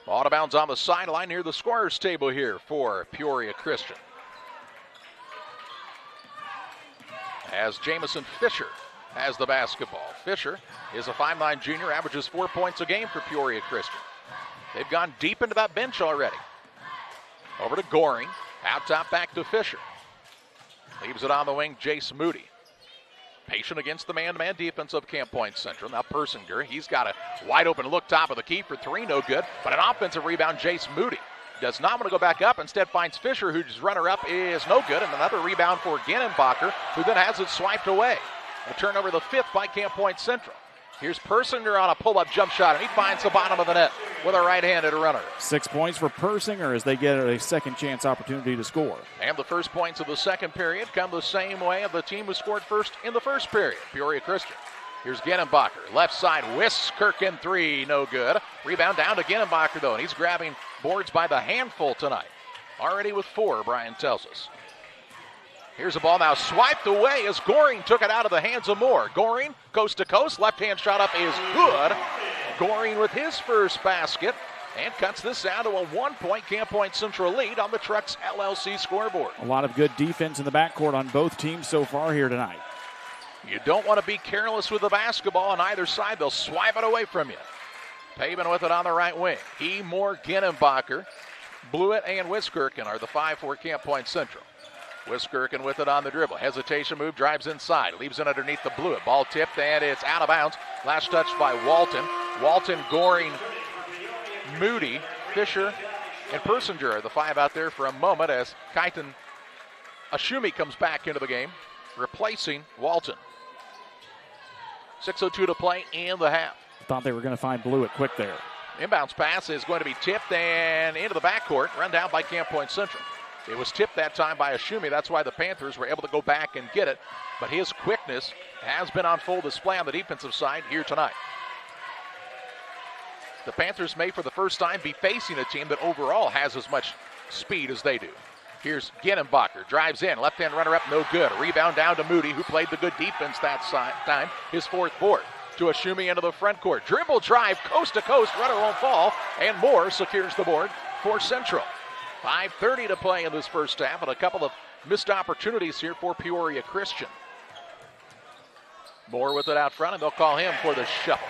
Out of bounds on the sideline near the scorer's table here for Peoria Christian. As Jamison Fisher has the basketball. Fisher is a 5'9" junior, averages 4 points a game for Peoria Christian. They've gone deep into that bench already. Over to Goring, out top back to Fisher. Leaves it on the wing, Jace Moody. Patient against the man-to-man defense of Camp Point Central. Now Persinger, he's got a wide open look top of the key for 3, no good. But an offensive rebound, Jace Moody. Does not want to go back up, instead finds Fisher, whose runner-up is no good. And another rebound for Ginnenbacher, who then has it swiped away. A turnover, the 5th by Camp Point Central. Here's Persinger on a pull-up jump shot, and he finds the bottom of the net with a right-handed runner. 6 points for Persinger as they get a second chance opportunity to score. And the first points of the second period come the same way of the team who scored first in the first period, Peoria Christian. Here's Ginnenbacher, left side, Wiskirk 3, no good. Rebound down to Ginnenbacher, though, and he's grabbing boards by the handful tonight. Already with 4, Brian tells us. Here's a ball now swiped away as Goring took it out of the hands of Moore. Goring, coast to coast, left-hand shot up is good. Goring with his first basket and cuts this down to a 1-point Camp Point Central lead on the Trucks LLC scoreboard. A lot of good defense in the backcourt on both teams so far here tonight. You don't want to be careless with the basketball on either side. They'll swipe it away from you. Pavin with it on the right wing. He, Moore, Ginnenbacher, Blewett, and Wiskirk are the 5 for Camp Point Central. Wiskirk with it on the dribble. Hesitation move, drives inside. Leaves it underneath the Blewett. Ball tipped, and it's out of bounds. Last touch by Walton. Walton, Goring, Moody, Fisher, and Persinger are the 5 out there for a moment as Kaitan Ashumi comes back into the game, replacing Walton. 6:02 to play in the half. Thought they were going to find Blewett quick there. Inbounds pass is going to be tipped and into the backcourt, run down by Camp Point Central. It was tipped that time by Ashumi. That's why the Panthers were able to go back and get it. But his quickness has been on full display on the defensive side here tonight. The Panthers may, for the first time, be facing a team that overall has as much speed as they do. Here's Ginnenbacher, drives in, left-hand runner-up, no good. Rebound down to Moody, who played the good defense that time, his 4th board. To Ashumi into the front court. Dribble drive, coast to coast, runner won't fall, and Moore secures the board for Central. 5:30 to play in this first half, and a couple of missed opportunities here for Peoria Christian. Moore with it out front, and they'll call him for the shuffle.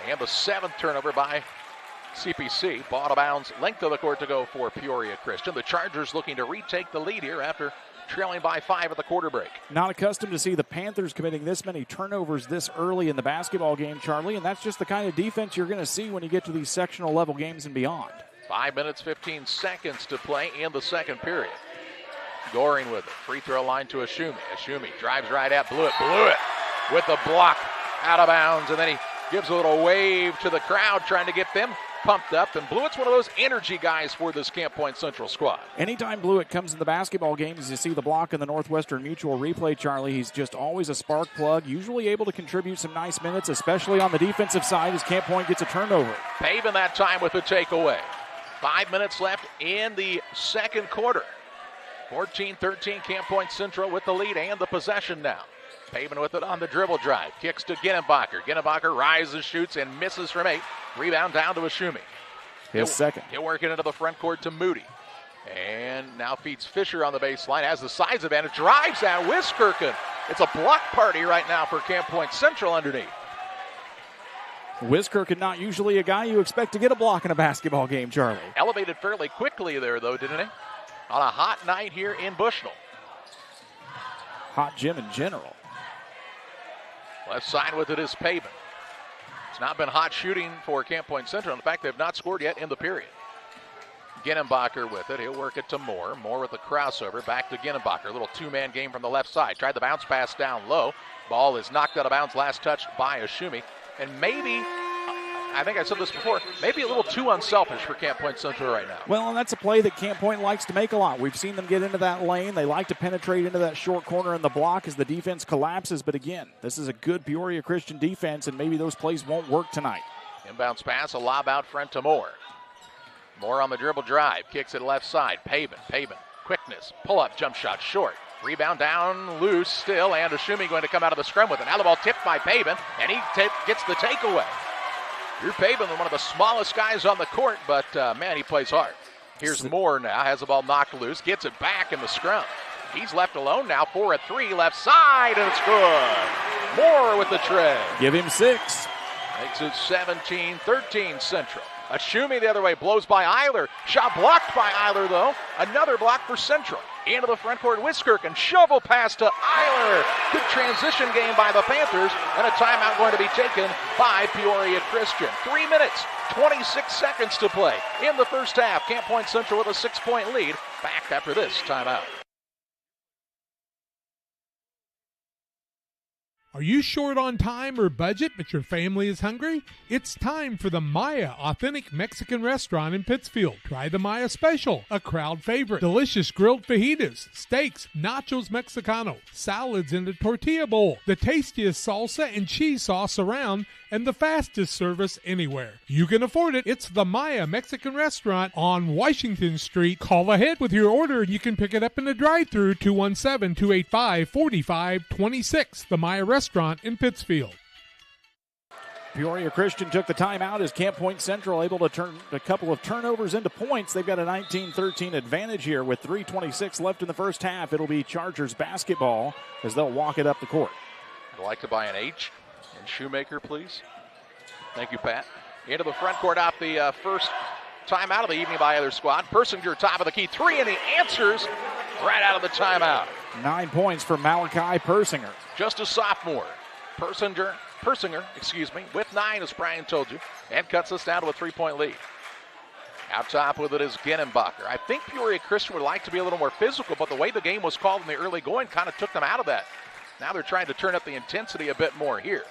And the 7th turnover by CPC. Ball out of bounds, length of the court to go for Peoria Christian. The Chargers looking to retake the lead here after trailing by 5 at the quarter break. Not accustomed to see the Panthers committing this many turnovers this early in the basketball game, Charlie, and that's just the kind of defense you're going to see when you get to these sectional level games and beyond. 5 minutes, 15 seconds to play in the second period. Goring with it. Free throw line to Ashumi. Ashumi drives right at Blewett. Blewett with the block out of bounds, and then he gives a little wave to the crowd trying to get them pumped up, and Blewett's one of those energy guys for this Camp Point Central squad. Anytime Blewett comes in the basketball games, you see the block in the Northwestern Mutual replay, Charlie. He's just always a spark plug, usually able to contribute some nice minutes, especially on the defensive side as Camp Point gets a turnover. Pavin that time with a takeaway. 5 minutes left in the second quarter. 14-13, Camp Point Central with the lead and the possession now. Pavin with it on the dribble drive. Kicks to Ginenbacher. Ginenbacher rises, shoots, and misses from 8. Rebound down to Ashumi. His second. He'll work it into the front court to Moody. And now feeds Fisher on the baseline. Has the size advantage. Drives at Wiskirchen. It's a block party right now for Camp Point Central underneath. Wiskirchen not usually a guy you expect to get a block in a basketball game, Charlie. Elevated fairly quickly there, though, didn't he? On a hot night here in Bushnell. Hot gym in general. Left side with it is Pavin. It's not been hot shooting for Camp Point Central. In fact, they've not scored yet in the period. Ginenbacher with it. He'll work it to Moore. Moore with the crossover. Back to Ginenbacher. A little two-man game from the left side. Tried the bounce pass down low. Ball is knocked out of bounds. Last touch by Ashumi. And maybe, I think I said this before, maybe a little too unselfish for Camp Point Central right now. Well, and that's a play that Camp Point likes to make a lot. We've seen them get into that lane. They like to penetrate into that short corner in the block as the defense collapses. But again, this is a good Peoria Christian defense, and maybe those plays won't work tonight. Inbounds pass, a lob out front to Moore. Moore on the dribble drive, kicks it left side. Pavin, quickness, pull-up, jump shot, short. Rebound down, loose still, and Ashumi going to come out of the scrum with it. Now the ball tipped by Pavin, and he gets the takeaway. Drew Pavin, one of the smallest guys on the court, but man, he plays hard. Here's Moore now, has the ball knocked loose, gets it back in the scrum. He's left alone now, 4 at 3, left side, and it's good. Moore with the tray. Give him 6. Makes it 17-13 Central. Ashumi the other way, blows by Eiler. Shot blocked by Eiler, though. Another block for Central. Into the front court, Wiskirchen. Shovel pass to Eiler. Good transition game by the Panthers. And a timeout going to be taken by Peoria Christian. 3 minutes, 26 seconds to play in the first half. Camp Point Central with a 6-point lead. Back after this timeout. Are you short on time or budget, but your family is hungry? It's time for the Maya Authentic Mexican Restaurant in Pittsfield. Try the Maya Special, a crowd favorite. Delicious grilled fajitas, steaks, nachos Mexicano, salads in a tortilla bowl, the tastiest salsa and cheese sauce around, and the fastest service anywhere. You can afford it. It's the Maya Mexican Restaurant on Washington Street. Call ahead with your order and you can pick it up in the drive-thru, 217-285-4526. The Maya Restaurant in Pittsfield. Peoria Christian took the timeout as Camp Point Central able to turn a couple of turnovers into points. They've got a 19-13 advantage here with 3:26 left in the first half. It'll be Chargers basketball as they'll walk it up the court. I'd like to buy an H in Shoemaker, please. Thank you, Pat. Into the front court off the first timeout of the evening by either squad. Persinger, top of the key, 3, and he answers right out of the timeout. 9 points for Malachi Persinger. Just a sophomore. Persinger, with 9, as Brian told you, and cuts us down to a 3-point lead. Out top with it is Ginenbacher. I think Peoria Christian would like to be a little more physical, but the way the game was called in the early going kind of took them out of that. Now they're trying to turn up the intensity a bit more here.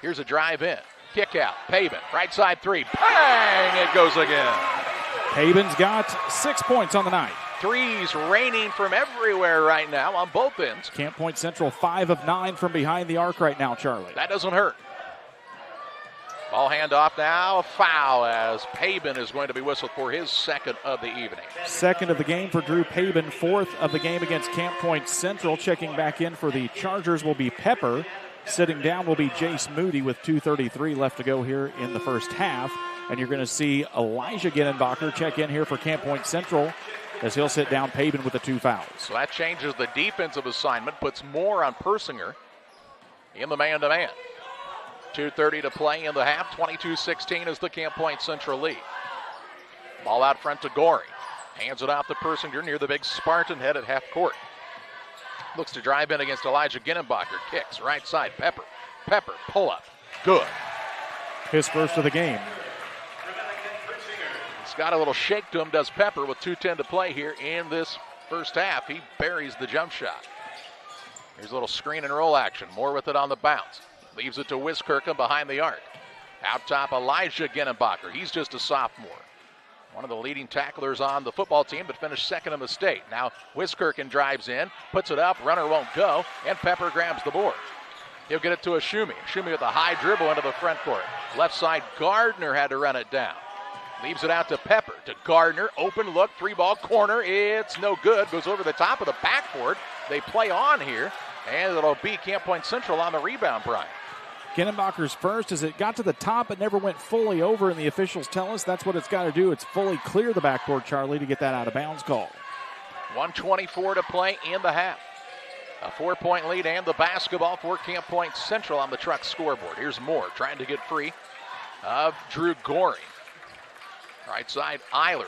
Here's a drive in. Kick out. Pavin, right side 3. Bang! It goes again. Pavin's got 6 points on the night. Threes raining from everywhere right now on both ends. Camp Point Central 5 of 9 from behind the arc right now, Charlie. That doesn't hurt. Ball handoff now, a foul as Pavin is going to be whistled for his second of the evening. Second of the game for Drew Pavin, 4th of the game against Camp Point Central. Checking back in for the Chargers will be Pepper. Sitting down will be Jace Moody with 2:33 left to go here in the first half. And you're going to see Elijah Ginenbacher check in here for Camp Point Central as he'll sit down Pavin with the 2 fouls. So that changes the defensive assignment, puts more on Persinger in the man-to-man. 2:30 to play in the half. 22-16 is the Camp Point Central lead. Ball out front to Gorey. Hands it off to Persinger near the big Spartan head at half court. Looks to drive in against Elijah Ginenbacher. Kicks right side. Pepper, pull up. Good. His first of the game. He's got a little shake to him, does Pepper, with 2:10 to play here in this first half. He buries the jump shot. Here's a little screen and roll action. Moore with it on the bounce. Leaves it to Wiskirchen behind the arc. Out top, Elijah Ginenbacher. He's just a sophomore. One of the leading tacklers on the football team, but finished second in the state. Now Wiskirchen drives in, puts it up, runner won't go, and Pepper grabs the board. He'll get it to Ashumi. Ashumi with a high dribble into the front court. Left side, Gardner had to run it down. Leaves it out to Pepper, to Gardner. Open look, 3-ball corner. It's no good. Goes over the top of the backboard. They play on here, and it'll be Camp Point Central on the rebound, Brian. Ginenbacher's first as it got to the top. It never went fully over, and the officials tell us that's what it's got to do. It's fully clear the backboard, Charlie, to get that out of bounds call. 1:24 to play in the half. A 4-point lead and the basketball for Camp Point Central on the Truck scoreboard. Here's Moore trying to get free of Drew Goring. Right side, Eiler.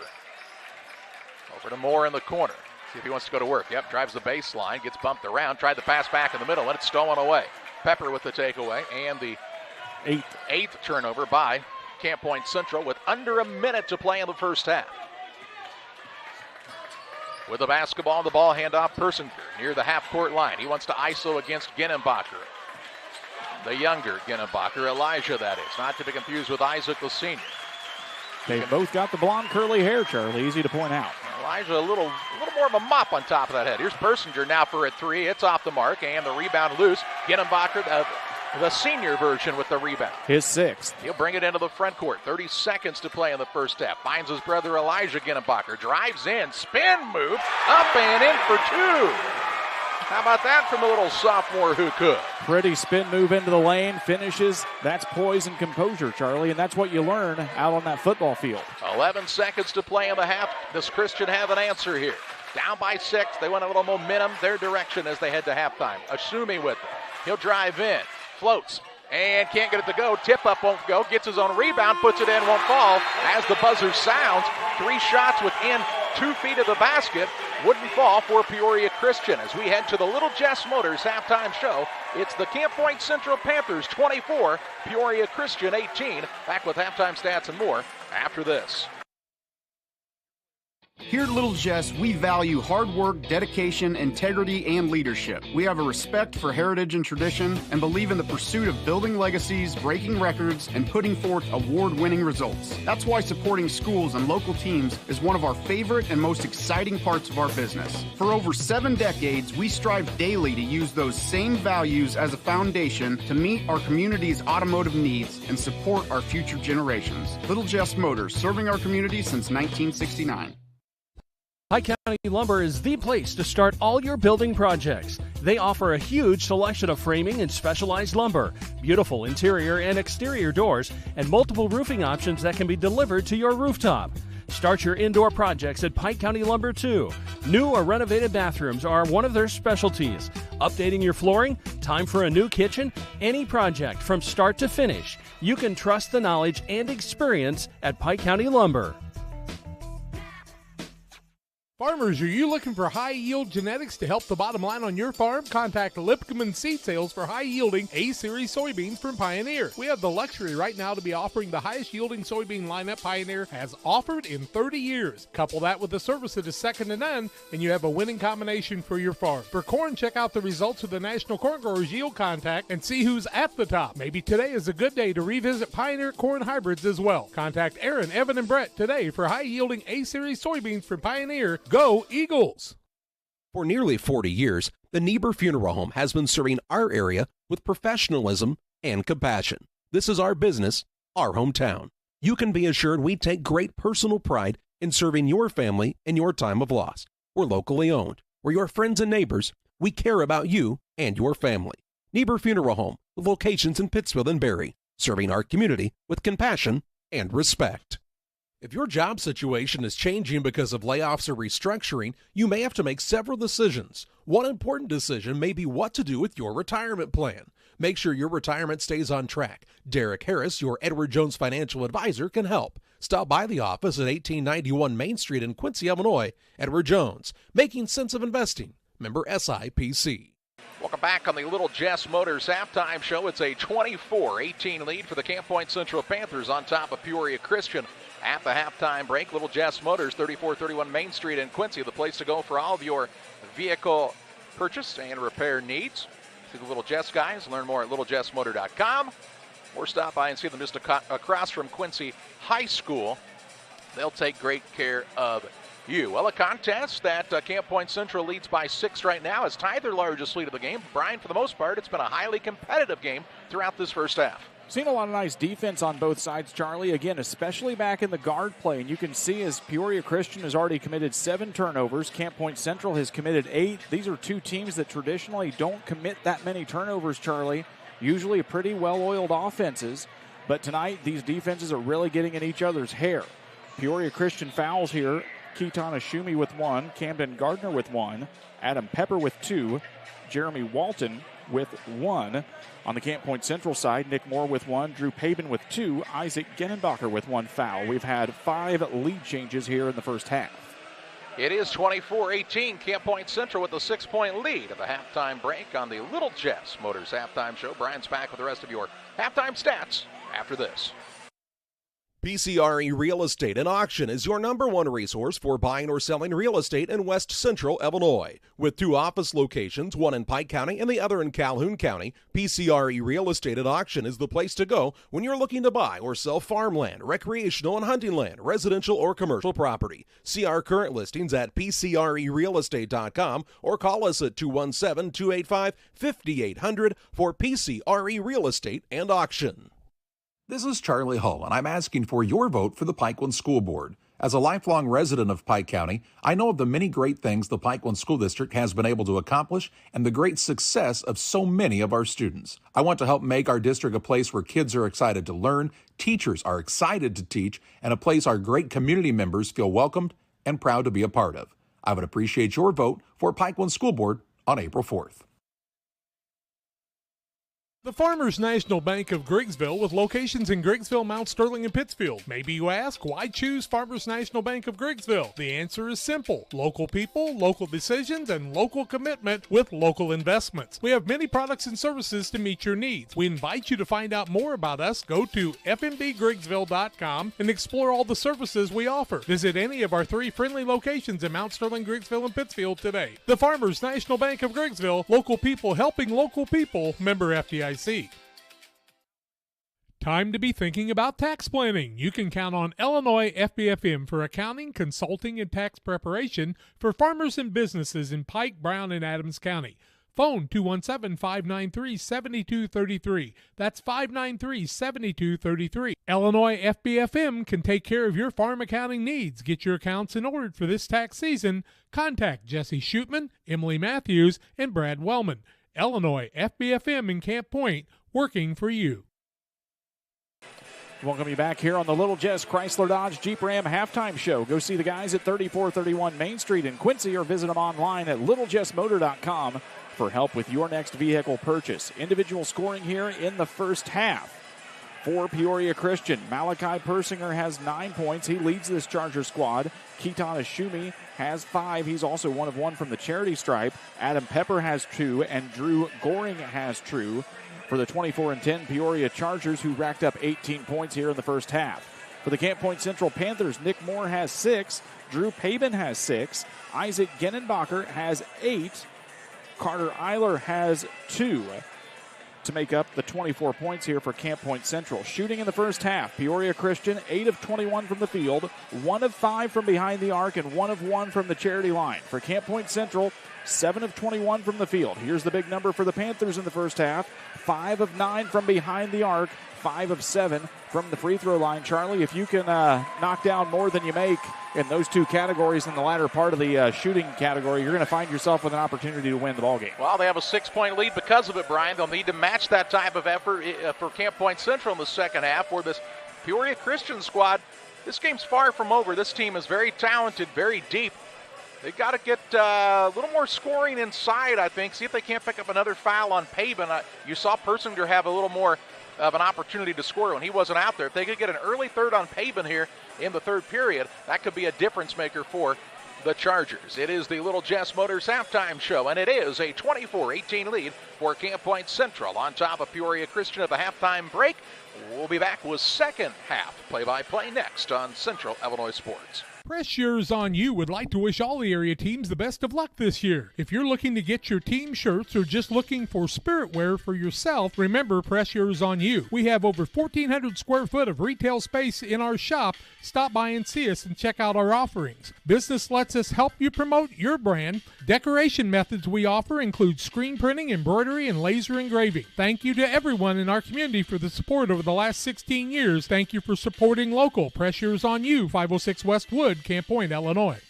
Over to Moore in the corner. See if he wants to go to work. Yep, drives the baseline, gets bumped around, tried the pass back in the middle, and it's stolen away. Pepper with the takeaway, and the eighth turnover by Camp Point Central with under a minute to play in the first half. With the basketball, the ball handoff, Persinger near the half-court line. He wants to ISO against Ginenbacher. The younger Ginenbacher, Elijah that is, not to be confused with Isaac the senior. They both got the blonde curly hair, Charlie, easy to point out. Elijah a little more of a mop on top of that head. Here's Persinger now for a three. It's off the mark, and the rebound loose. Ginenbacher, the senior version with the rebound. His sixth. He'll bring it into the front court. 30 seconds to play in the first half. Finds his brother Elijah Ginenbacher. Drives in. Spin move. Up and in for two. How about that from the little sophomore who could? Pretty spin move into the lane. Finishes. That's poise and composure, Charlie, and that's what you learn out on that football field. 11 seconds to play in the half. Does Christian have an answer here? Down by 6. They want a little momentum their direction as they head to halftime. Ashumi with it. He'll drive in. Floats. And can't get it to go. Tip up won't go. Gets his own rebound. Puts it in. Won't fall. As the buzzer sounds, 3 shots within 2 feet of the basket. Wouldn't fall for Peoria Christian. As we head to the Little Jess Motors halftime show, it's the Camp Point Central Panthers 24, Peoria Christian 18. Back with halftime stats and more after this. Here at Little Jess, we value hard work, dedication, integrity, and leadership. We have a respect for heritage and tradition and believe in the pursuit of building legacies, breaking records, and putting forth award-winning results. That's why supporting schools and local teams is one of our favorite and most exciting parts of our business. For over 7 decades, we strive daily to use those same values as a foundation to meet our community's automotive needs and support our future generations. Little Jess Motors, serving our community since 1969. Pike County Lumber is the place to start all your building projects. They offer a huge selection of framing and specialized lumber, beautiful interior and exterior doors, and multiple roofing options that can be delivered to your rooftop. Start your indoor projects at Pike County Lumber too. New or renovated bathrooms are one of their specialties. Updating your flooring? Time for a new kitchen? Any project from start to finish. You can trust the knowledge and experience at Pike County Lumber. Farmers, are you looking for high-yield genetics to help the bottom line on your farm? Contact Lipcomb Seed Sales for high-yielding A-Series soybeans from Pioneer. We have the luxury right now to be offering the highest-yielding soybean lineup Pioneer has offered in 30 years. Couple that with the service that is second to none, and you have a winning combination for your farm. For corn, check out the results of the National Corn Growers Yield Contact and see who's at the top. Maybe today is a good day to revisit Pioneer corn hybrids as well. Contact Aaron, Evan, and Brett today for high-yielding A-Series soybeans from Pioneer. Go Eagles! For nearly 40 years, the Niebuhr Funeral Home has been serving our area with professionalism and compassion. This is our business, our hometown. You can be assured we take great personal pride in serving your family in your time of loss. We're locally owned. We're your friends and neighbors. We care about you and your family. Niebuhr Funeral Home, with locations in Pittsfield and Barry, serving our community with compassion and respect. If your job situation is changing because of layoffs or restructuring, you may have to make several decisions. One important decision may be what to do with your retirement plan. Make sure your retirement stays on track. Derek Harris, your Edward Jones financial advisor, can help. Stop by the office at 1891 Main Street in Quincy, Illinois. Edward Jones, making sense of investing. Member SIPC. Welcome back on the Little Jess Motors halftime show. It's a 24-18 lead for the Camp Point Central Panthers on top of Peoria Christian. At the halftime break, Little Jess Motors, 3431 Main Street in Quincy, the place to go for all of your vehicle purchase and repair needs. See the Little Jess guys. Learn more at littlejessmotor.com. or stop by and see them just across from Quincy High School. They'll take great care of you. Well, a contest that Camp Point Central leads by 6 right now has tied their largest lead of the game. Brian, for the most part, it's been a highly competitive game throughout this first half. Seen a lot of nice defense on both sides, Charlie. Again, especially back in the guard play. And you can see as Peoria Christian has already committed 7 turnovers. Camp Point Central has committed 8. These are two teams that traditionally don't commit that many turnovers, Charlie. Usually pretty well-oiled offenses. But tonight, these defenses are really getting in each other's hair. Peoria Christian fouls here. Keaton Ashumi with 1. Camden Gardner with 1. Adam Pepper with 2. Jeremy Walton with 1. On the Camp Point Central side, Nick Moore with 1, Drew Pabin with 2, Isaac Genenbacher with 1 foul. We've had 5 lead changes here in the first half. It is 24-18, Camp Point Central with a 6-point lead at the halftime break on the Little Jess Motors halftime show. Brian's back with the rest of your halftime stats after this. PCRE Real Estate and Auction is your #1 resource for buying or selling real estate in West Central Illinois. With 2 office locations, one in Pike County and the other in Calhoun County, PCRE Real Estate and Auction is the place to go when you're looking to buy or sell farmland, recreational and hunting land, residential or commercial property. See our current listings at PCRERealestate.com or call us at 217-285-5800 for PCRE Real Estate and Auction. This is Charlie Hull, and I'm asking for your vote for the Pikeland School Board. As a lifelong resident of Pike County, I know of the many great things the Pikeland School District has been able to accomplish and the great success of so many of our students. I want to help make our district a place where kids are excited to learn, teachers are excited to teach, and a place our great community members feel welcomed and proud to be a part of. I would appreciate your vote for Pikeland School Board on April 4th. The Farmers National Bank of Griggsville with locations in Griggsville, Mount Sterling, and Pittsfield. Maybe you ask, why choose Farmers National Bank of Griggsville? The answer is simple. Local people, local decisions, and local commitment with local investments. We have many products and services to meet your needs. We invite you to find out more about us. Go to fmbgriggsville.com and explore all the services we offer. Visit any of our 3 friendly locations in Mount Sterling, Griggsville, and Pittsfield today. The Farmers National Bank of Griggsville, local people helping local people, member FDIC. Time to be thinking about tax planning. You can count on Illinois FBFM for accounting, consulting, and tax preparation for farmers and businesses in Pike, Brown, and Adams County. Phone 217-593-7233. That's 593-7233. Illinois FBFM can take care of your farm accounting needs. Get your accounts in order for this tax season. Contact Jesse Shootman, Emily Matthews, and Brad Wellman. Illinois FBFM in Camp Point, working for you. Welcome you back here on the Little Jess Chrysler Dodge Jeep Ram halftime show. Go see the guys at 3431 Main Street in Quincy or visit them online at littlejessmotor.com for help with your next vehicle purchase. Individual scoring here in the first half. For Peoria Christian, Malachi Persinger has 9 points. He leads this Charger squad. Keaton Ashumi has 5. He's also 1 of 1 from the charity stripe. Adam Pepper has 2, and Drew Goring has 2 for the 24-10 Peoria Chargers, who racked up 18 points here in the first half. For the Camp Point Central Panthers, Nick Moore has 6. Drew Pabin has 6. Isaac Genenbacher has 8. Carter Eiler has 2. To make up the 24 points here for Camp Point Central. Shooting in the first half, Peoria Christian, 8 of 21 from the field, 1 of 5 from behind the arc, and 1 of 1 from the charity line. For Camp Point Central, 7 of 21 from the field. Here's the big number for the Panthers in the first half, 5 of 9 from behind the arc, 5 of 7 from the free throw line. Charlie, if you can knock down more than you make in those 2 categories in the latter part of the shooting category, you're going to find yourself with an opportunity to win the ballgame. Well, they have a 6-point lead because of it, Brian. They'll need to match that type of effort for Camp Point Central in the second half, where this Peoria Christian squad, this game's far from over. This team is very talented, very deep. They've got to get a little more scoring inside, I think. See if they can't pick up another foul on Pabin. You saw Persinger have a little more of an opportunity to score when he wasn't out there. If they could get an early third on Pabin here in the third period, that could be a difference maker for the Chargers. It is the Little Jess Motors halftime show, and it is a 24-18 lead for Camp Point Central on top of Peoria Christian at the halftime break. We'll be back with second half play-by-play next on Central Illinois Sports. Press Yours on You would like to wish all the area teams the best of luck this year. If you're looking to get your team shirts or just looking for spirit wear for yourself, remember Press Yours on You. We have over 1,400 square foot of retail space in our shop. Stop by and see us and check out our offerings. Business lets us help you promote your brand. Decoration methods we offer include screen printing, embroidery, and laser engraving. Thank you to everyone in our community for the support over the last 16 years. Thank you for supporting local. Press Yours on You, 506 West Wood, Camp Point, Illinois.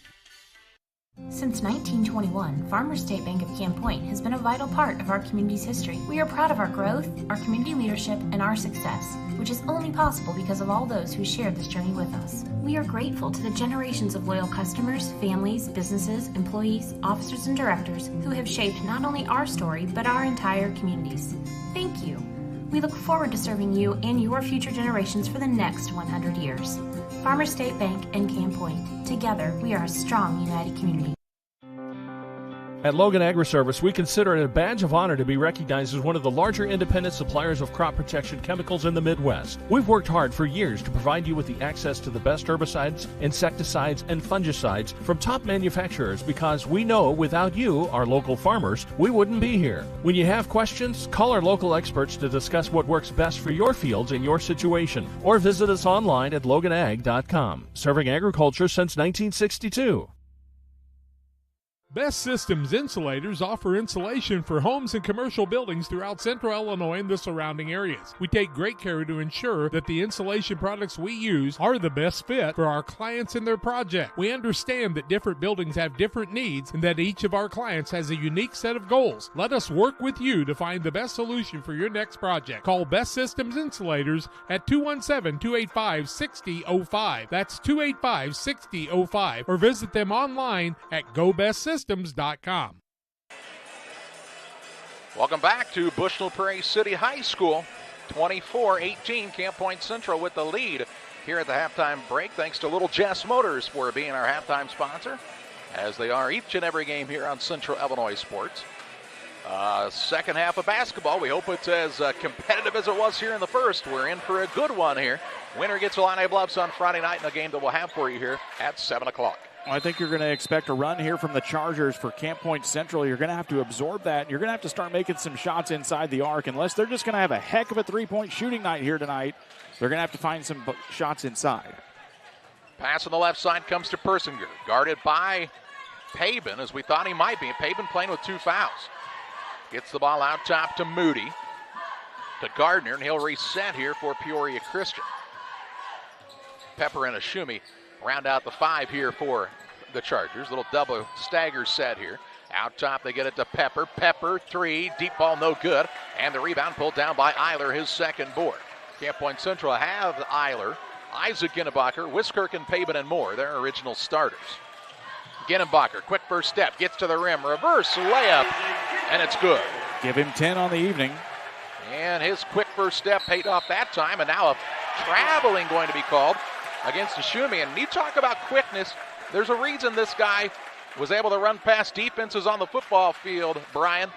Since 1921, Farmers State Bank of Camp Point has been a vital part of our community's history. We are proud of our growth, our community leadership, and our success, which is only possible because of all those who shared this journey with us. We are grateful to the generations of loyal customers, families, businesses, employees, officers, and directors who have shaped not only our story, but our entire communities. Thank you. We look forward to serving you and your future generations for the next 100 years. Farmers State Bank and Camp Point. Together, we are a strong, united community. At Logan Agri-Service, we consider it a badge of honor to be recognized as one of the larger independent suppliers of crop protection chemicals in the Midwest. We've worked hard for years to provide you with the access to the best herbicides, insecticides, and fungicides from top manufacturers because we know without you, our local farmers, we wouldn't be here. When you have questions, call our local experts to discuss what works best for your fields and your situation, or visit us online at loganag.com. Serving agriculture since 1962. Best Systems Insulators offer insulation for homes and commercial buildings throughout central Illinois and the surrounding areas. We take great care to ensure that the insulation products we use are the best fit for our clients and their project. We understand that different buildings have different needs and that each of our clients has a unique set of goals. Let us work with you to find the best solution for your next project. Call Best Systems Insulators at 217-285-6005. That's 285-6005. Or visit them online at GoBestSystems.com. Welcome back to Bushnell Prairie City High School. 24-18, Camp Point Central with the lead here at the halftime break. Thanks to Little Jess Motors for being our halftime sponsor, as they are each and every game here on Central Illinois Sports. Second half of basketball. We hope it's as competitive as it was here in the first. We're in for a good one here. Winner gets Illini Bluffs on Friday night in a game that we'll have for you here at 7 o'clock. I think you're going to expect a run here from the Chargers for Camp Point Central. You're going to have to absorb that, and you're going to have to start making some shots inside the arc. Unless they're just going to have a heck of a three-point shooting night here tonight, they're going to have to find some shots inside. Pass on the left side comes to Persinger, guarded by Paben, as we thought he might be. Paben playing with 2 fouls. Gets the ball out top to Moody, to Gardner, and he'll reset here for Peoria Christian. Pepper and Ashumi round out the 5 here for the Chargers. Little double stagger set here. Out top, they get it to Pepper. Pepper, 3, deep ball, no good. And the rebound pulled down by Eiler, his second board. Camp Point Central have Eiler, Isaac Ginnebacher, Wiskirk, Paben, and Moore, their original starters. Ginnebacher, quick first step, gets to the rim, reverse layup, and it's good. Give him 10 on the evening. And his quick first step paid off that time, and now a traveling going to be called against Ashumi. And you talk about quickness, there's a reason this guy was able to run past defenses on the football field, Brian.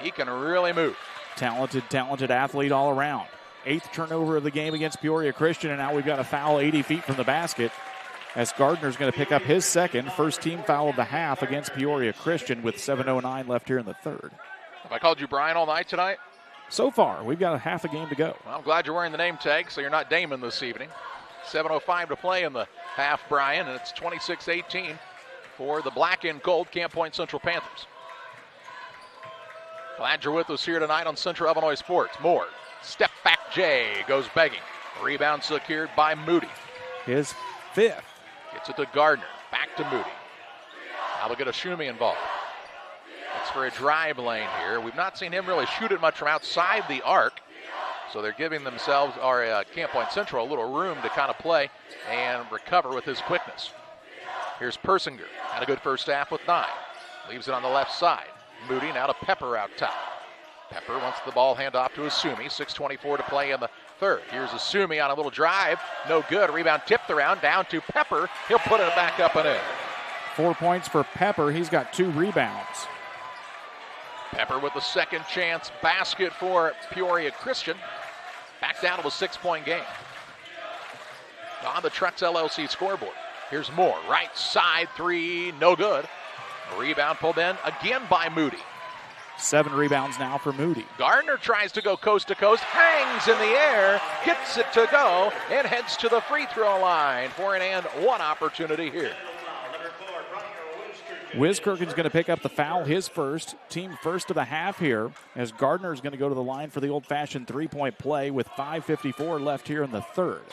He can really move. Talented athlete all around. 8th turnover of the game against Peoria Christian, and now we've got a foul 80 feet from the basket as Gardner's going to pick up his second. First team foul of the half against Peoria Christian with 7:09 left here in the third. Have I called you Brian all night tonight? So far, we've got a half a game to go. Well, I'm glad you're wearing the name tag, so you're not Damon this evening. 7:05 to play in the half, Brian, and it's 26-18 for the black and gold Camp Point Central Panthers. Glad you're with us here tonight on Central Illinois Sports. Moore, step back Jay, goes begging. Rebound secured by Moody. His 5th. Gets it to Gardner, back to Moody. Now they'll get Ashumi involved. Looks for a drive lane here. We've not seen him really shoot it much from outside the arc. So they're giving themselves, or Camp Point Central, a little room to kind of play and recover with his quickness. Here's Persinger. Had a good first half with 9. Leaves it on the left side. Moody now to Pepper out top. Pepper wants the ball handoff to Asumi. 6:24 to play in the third. Here's Asumi on a little drive. No good. Rebound tipped around. Down to Pepper. He'll put it back up and in. 4 points for Pepper. He's got 2 rebounds. Pepper with the second chance basket for Peoria Christian. Back down to a 6-point game. On the Trucks LLC scoreboard. Here's Moore, right side three, no good. A rebound pulled in again by Moody. 7 rebounds now for Moody. Gardner tries to go coast to coast, hangs in the air, gets it to go, and heads to the free throw line for an and one opportunity here. Wiskirken's going to pick up the foul, his first, team first of the half here, as Gardner is going to go to the line for the old-fashioned three-point play with 5:54 left here in the third.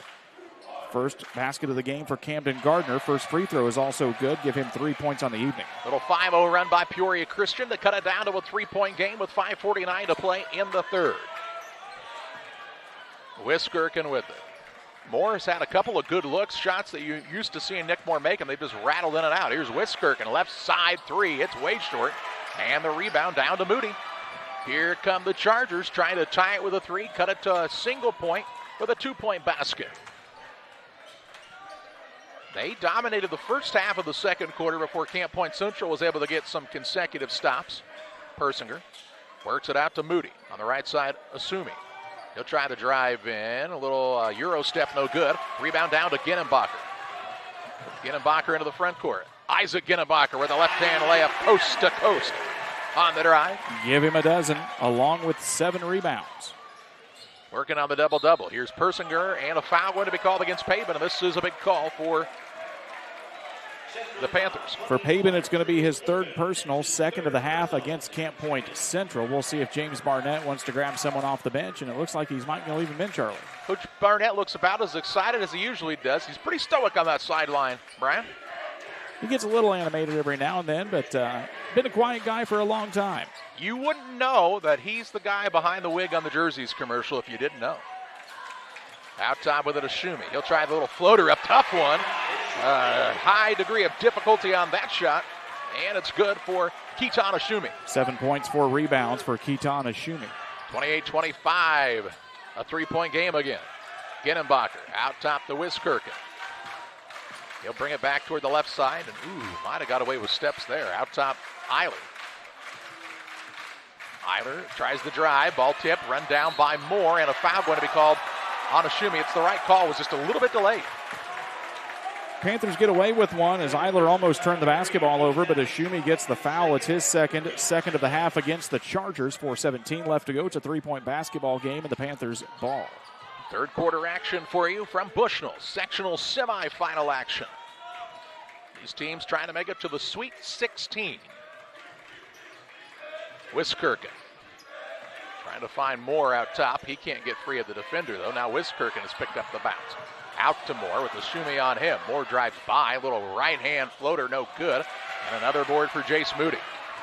First basket of the game for Camden Gardner. First free throw is also good. Give him 3 points on the evening. Little 5-0 run by Peoria Christian to cut it down to a three-point game with 5:49 to play in the third. Wiskirken with it. Moore has had a couple of good looks, shots that you used to seeing Nick Moore make, and they've just rattled in and out. Here's Wiskirken, left side three. It's way short, and the rebound down to Moody. Here come the Chargers trying to tie it with a three, cut it to a single point with a 2-point basket. They dominated the first half of the second quarter before Camp Point Central was able to get some consecutive stops. Persinger works it out to Moody on the right side, Asumi. He'll try to drive in. A little Euro step, no good. Rebound down to Ginnenbacher. Ginnenbacher into the front court. Isaac Ginnenbacher with a left-hand layup coast to coast on the drive. Give him a dozen, along with 7 rebounds. Working on the double-double. Here's Persinger, and a foul going to be called against Pabin, and this is a big call for the Panthers. For Pabin, it's going to be his third personal, second of the half against Camp Point Central. We'll see if James Barnett wants to grab someone off the bench, and it looks like he's might leave him in, Charlie. Coach Barnett looks about as excited as he usually does. He's pretty stoic on that sideline, Brian. He gets a little animated every now and then, but been a quiet guy for a long time. You wouldn't know that he's the guy behind the wig on the jerseys commercial if you didn't know. Out top with it, Ashumi. He'll try the little floater up, tough one. High degree of difficulty on that shot, and it's good for Keaton Ashumi. 7 points, 4 rebounds for Keaton Ashumi. 28-25, a three-point game again. Ginnenbacher out top to Wiskirken. He'll bring it back toward the left side, and might have got away with steps there. Out top, Eiler. Eiler tries the drive, ball tip, run down by Moore, and a foul going to be called on Ashumi. It's the right call, was just a little bit delayed. Panthers get away with one as Eiler almost turned the basketball over, but Ashumi gets the foul. It's his second of the half against the Chargers. 4:17 left to go. It's a three-point basketball game, and the Panthers ball. Third quarter action for you from Bushnell. Sectional semifinal action. These teams trying to make it to the Sweet 16. Wiskirken trying to find Moore out top. He can't get free of the defender, though. Now Wiskirken has picked up the bounce. Out to Moore with the Ashumi on him. Moore drives by. Little right-hand floater, no good. And another board for Jace Moody.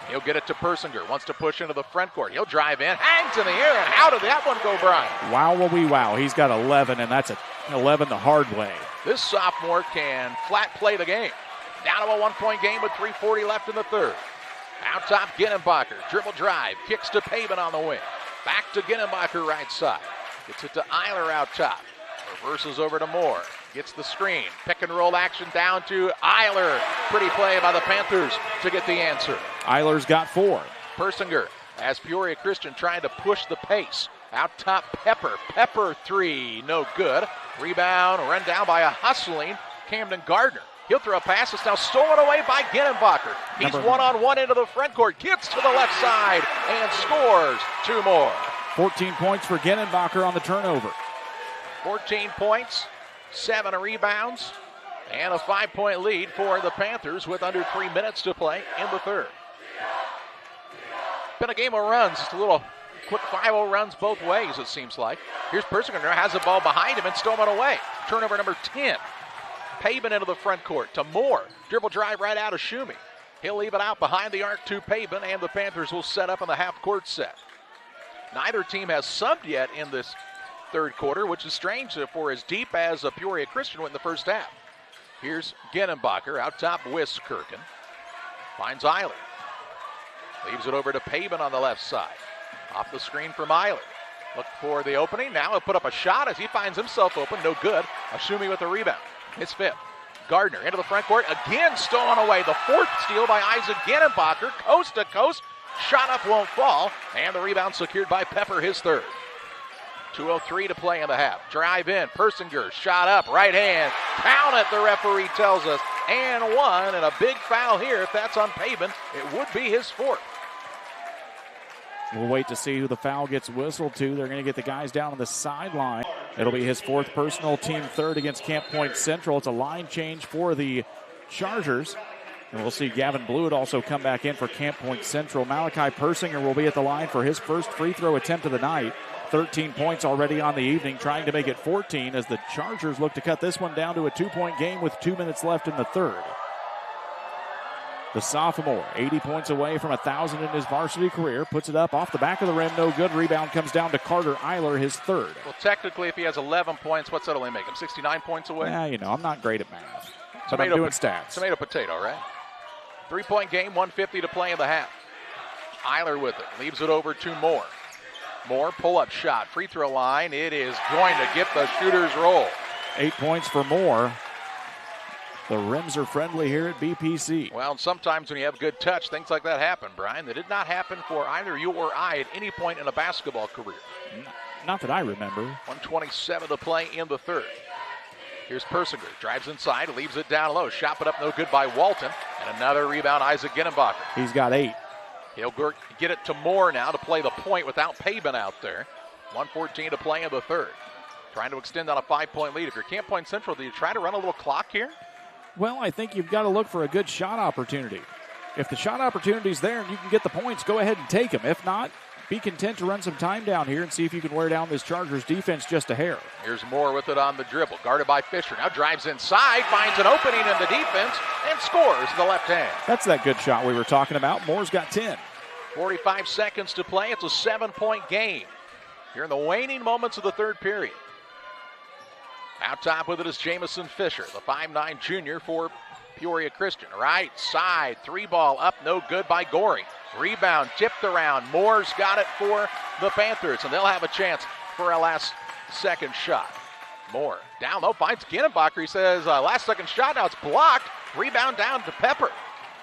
He'll get it to Persinger. Wants to push into the front court. He'll drive in. Hangs in the air. And how did that one go, Brian? Wow. He's got 11, and that's 11 the hard way. This sophomore can flat play the game. Down to a one-point game with 3:40 left in the third. Out top, Ginnenbacher. Dribble drive. Kicks to Pabin on the wing. Back to Ginnenbacher right side. Gets it to Eiler out top. Reverses over to Moore. Gets the screen. Pick and roll action down to Eiler. Pretty play by the Panthers to get the answer. Eiler's got 4. Persinger as Peoria Christian trying to push the pace. Out top, Pepper. Pepper three. No good. Rebound run down by a hustling Camden Gardner. He'll throw a pass. It's now stolen away by Ginnenbacher. He's one-on-one into the front court. Gets to the left side and scores 2 more. 14 points for Ginnenbacher on the turnover. 14 points, 7 rebounds, and a 5-point lead for the Panthers with under 3 minutes to play in the third. Been a game of runs, just a little quick 5-0 runs both ways, it seems like. Here's Persinger, has the ball behind him and stolen away. Turnover number 10. Pabin into the front court to Moore. Dribble drive right out of Ashumi. He'll leave it out behind the arc to Pabin, and the Panthers will set up in the half-court set. Neither team has subbed yet in this third quarter, which is strange for as deep as Peoria Christian went in the first half. Here's Ginnenbacher out top, Wiskirken. Finds Eiler. Leaves it over to Pabin on the left side. Off the screen from Eiler. Look for the opening. Now he'll put up a shot as he finds himself open. No good. Ashumi with the rebound. His fifth. Gardner into the front court. Again stolen away. The fourth steal by Isaac Ginnenbacher. Coast to coast. Shot up won't fall. And the rebound secured by Pepper, his third. 2:03 to play in the half. Drive in. Persinger. Shot up. Right hand. Count it, the referee tells us. And one, and a big foul here. If that's on pavement, it would be his fourth. We'll wait to see who the foul gets whistled to. They're going to get the guys down on the sideline. It'll be his fourth personal, team third against Camp Point Central. It's a line change for the Chargers. And we'll see Gavin Blewett also come back in for Camp Point Central. Malachi Persinger will be at the line for his first free throw attempt of the night. 13 points already on the evening, trying to make it 14 as the Chargers look to cut this one down to a 2-point game with 2 minutes left in the third. The sophomore, 80 points away from 1,000 in his varsity career, puts it up off the back of the rim, no good. Rebound comes down to Carter Eiler, his third. Well, technically, if he has 11 points, what's that only make him? 69 points away? Yeah, I'm not great at math. But I'm doing stats. Tomato, potato, right? 3-point game, 1:50 to play in the half. Eiler with it, leaves it over to Moore. Moore, pull-up shot, free throw line. It is going to get the shooter's roll. 8 points for Moore. The rims are friendly here at BPC. Well, sometimes when you have good touch, things like that happen, Brian. That did not happen for either you or I at any point in a basketball career. Not that I remember. 1:27 to play in the third. Here's Persinger, drives inside, leaves it down low. Shot put up no good by Walton. And another rebound, Isaac Ginenbacher. He's got 8. He'll get it to Moore now to play the point without Pavin out there. 1:14 to play in the third. Trying to extend on a 5-point lead. If you're Camp Point Central, do you try to run a little clock here? Well, I think you've got to look for a good shot opportunity. If the shot opportunity's there and you can get the points, go ahead and take them. If not, be content to run some time down here and see if you can wear down this Chargers defense just a hair. Here's Moore with it on the dribble, guarded by Fisher. Now drives inside, finds an opening in the defense, and scores the left hand. That's that good shot we were talking about. Moore's got 10. 45 seconds to play. It's a 7-point game here in the waning moments of the third period. Out top with it is Jamison Fisher, the 5'9 junior for Peoria Christian. Right side, 3-ball up, no good by Goring. Rebound tipped around. Moore's got it for the Panthers, and they'll have a chance for a last-second shot. Moore down low, finds Ginenbacher. He says, last-second shot, now it's blocked. Rebound down to Pepper.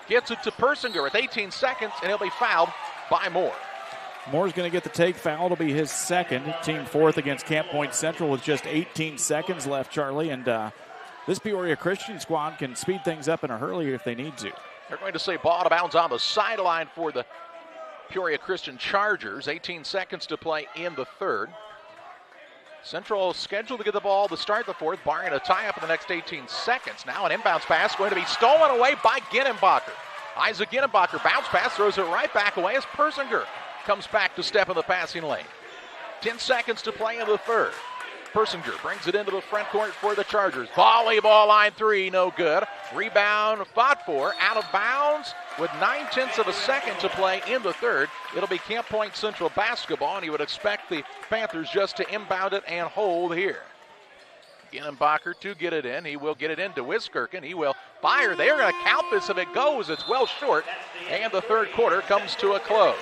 Gets it to Persinger with 18 seconds, and he'll be fouled by Moore. Moore's going to get the take foul. It'll be his second. Team fourth against Camp Point Central with just 18 seconds left, Charlie. And this Peoria Christian squad can speed things up in a hurry if they need to. They're going to say ball out of bounds on the sideline for the Peoria Christian Chargers. 18 seconds to play in the third. Central scheduled to get the ball to start the fourth, barring a tie-up in the next 18 seconds. Now an inbounds pass going to be stolen away by Ginenbacher. Isaac Ginenbacher, bounce pass, throws it right back away as Persinger comes back to step in the passing lane. 10 seconds to play in the third. Persinger brings it into the front court for the Chargers. Volleyball line 3, no good. Rebound fought for, out of bounds with 9/10 of a second to play in the third. It'll be Camp Point Central basketball, and you would expect the Panthers just to inbound it and hold here. Ginenbacher to get it in. He will get it into Wiskirchen. He will fire. They're going to count this if it goes. It's well short, and the third quarter comes to a close.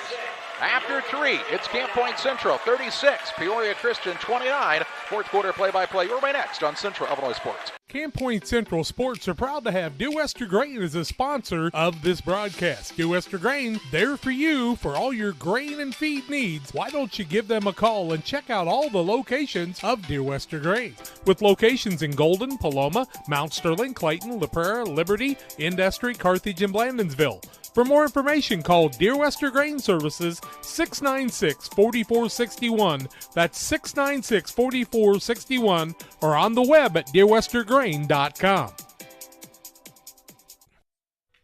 After 3, it's Camp Point Central 36, Peoria Christian 29. Fourth quarter play-by-play. Your way next on Central Illinois Sports. Camp Point Central Sports are proud to have Dear Wester Grain as a sponsor of this broadcast. Dear Wester Grain, there for you for all your grain and feed needs. Why don't you give them a call and check out all the locations of Dear Wester Grain? With locations in Golden, Paloma, Mount Sterling, Clayton, La Prairie, Liberty, Industry, Carthage, and Blandonsville. For more information, call Dear Wester Grain Services 696-4461. That's 696-4461, or on the web at dearwestergrain.com.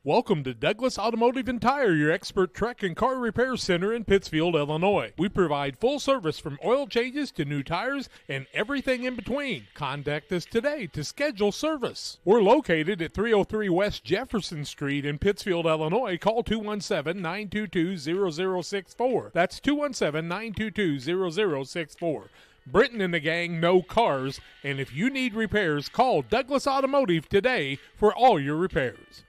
Welcome to Douglas Automotive and Tire, your expert truck and car repair center in Pittsfield, Illinois. We provide full service from oil changes to new tires and everything in between. Contact us today to schedule service. We're located at 303 West Jefferson Street in Pittsfield, Illinois. Call 217-922-0064. That's 217-922-0064. Britton and the gang know cars, and if you need repairs, call Douglas Automotive today for all your repairs.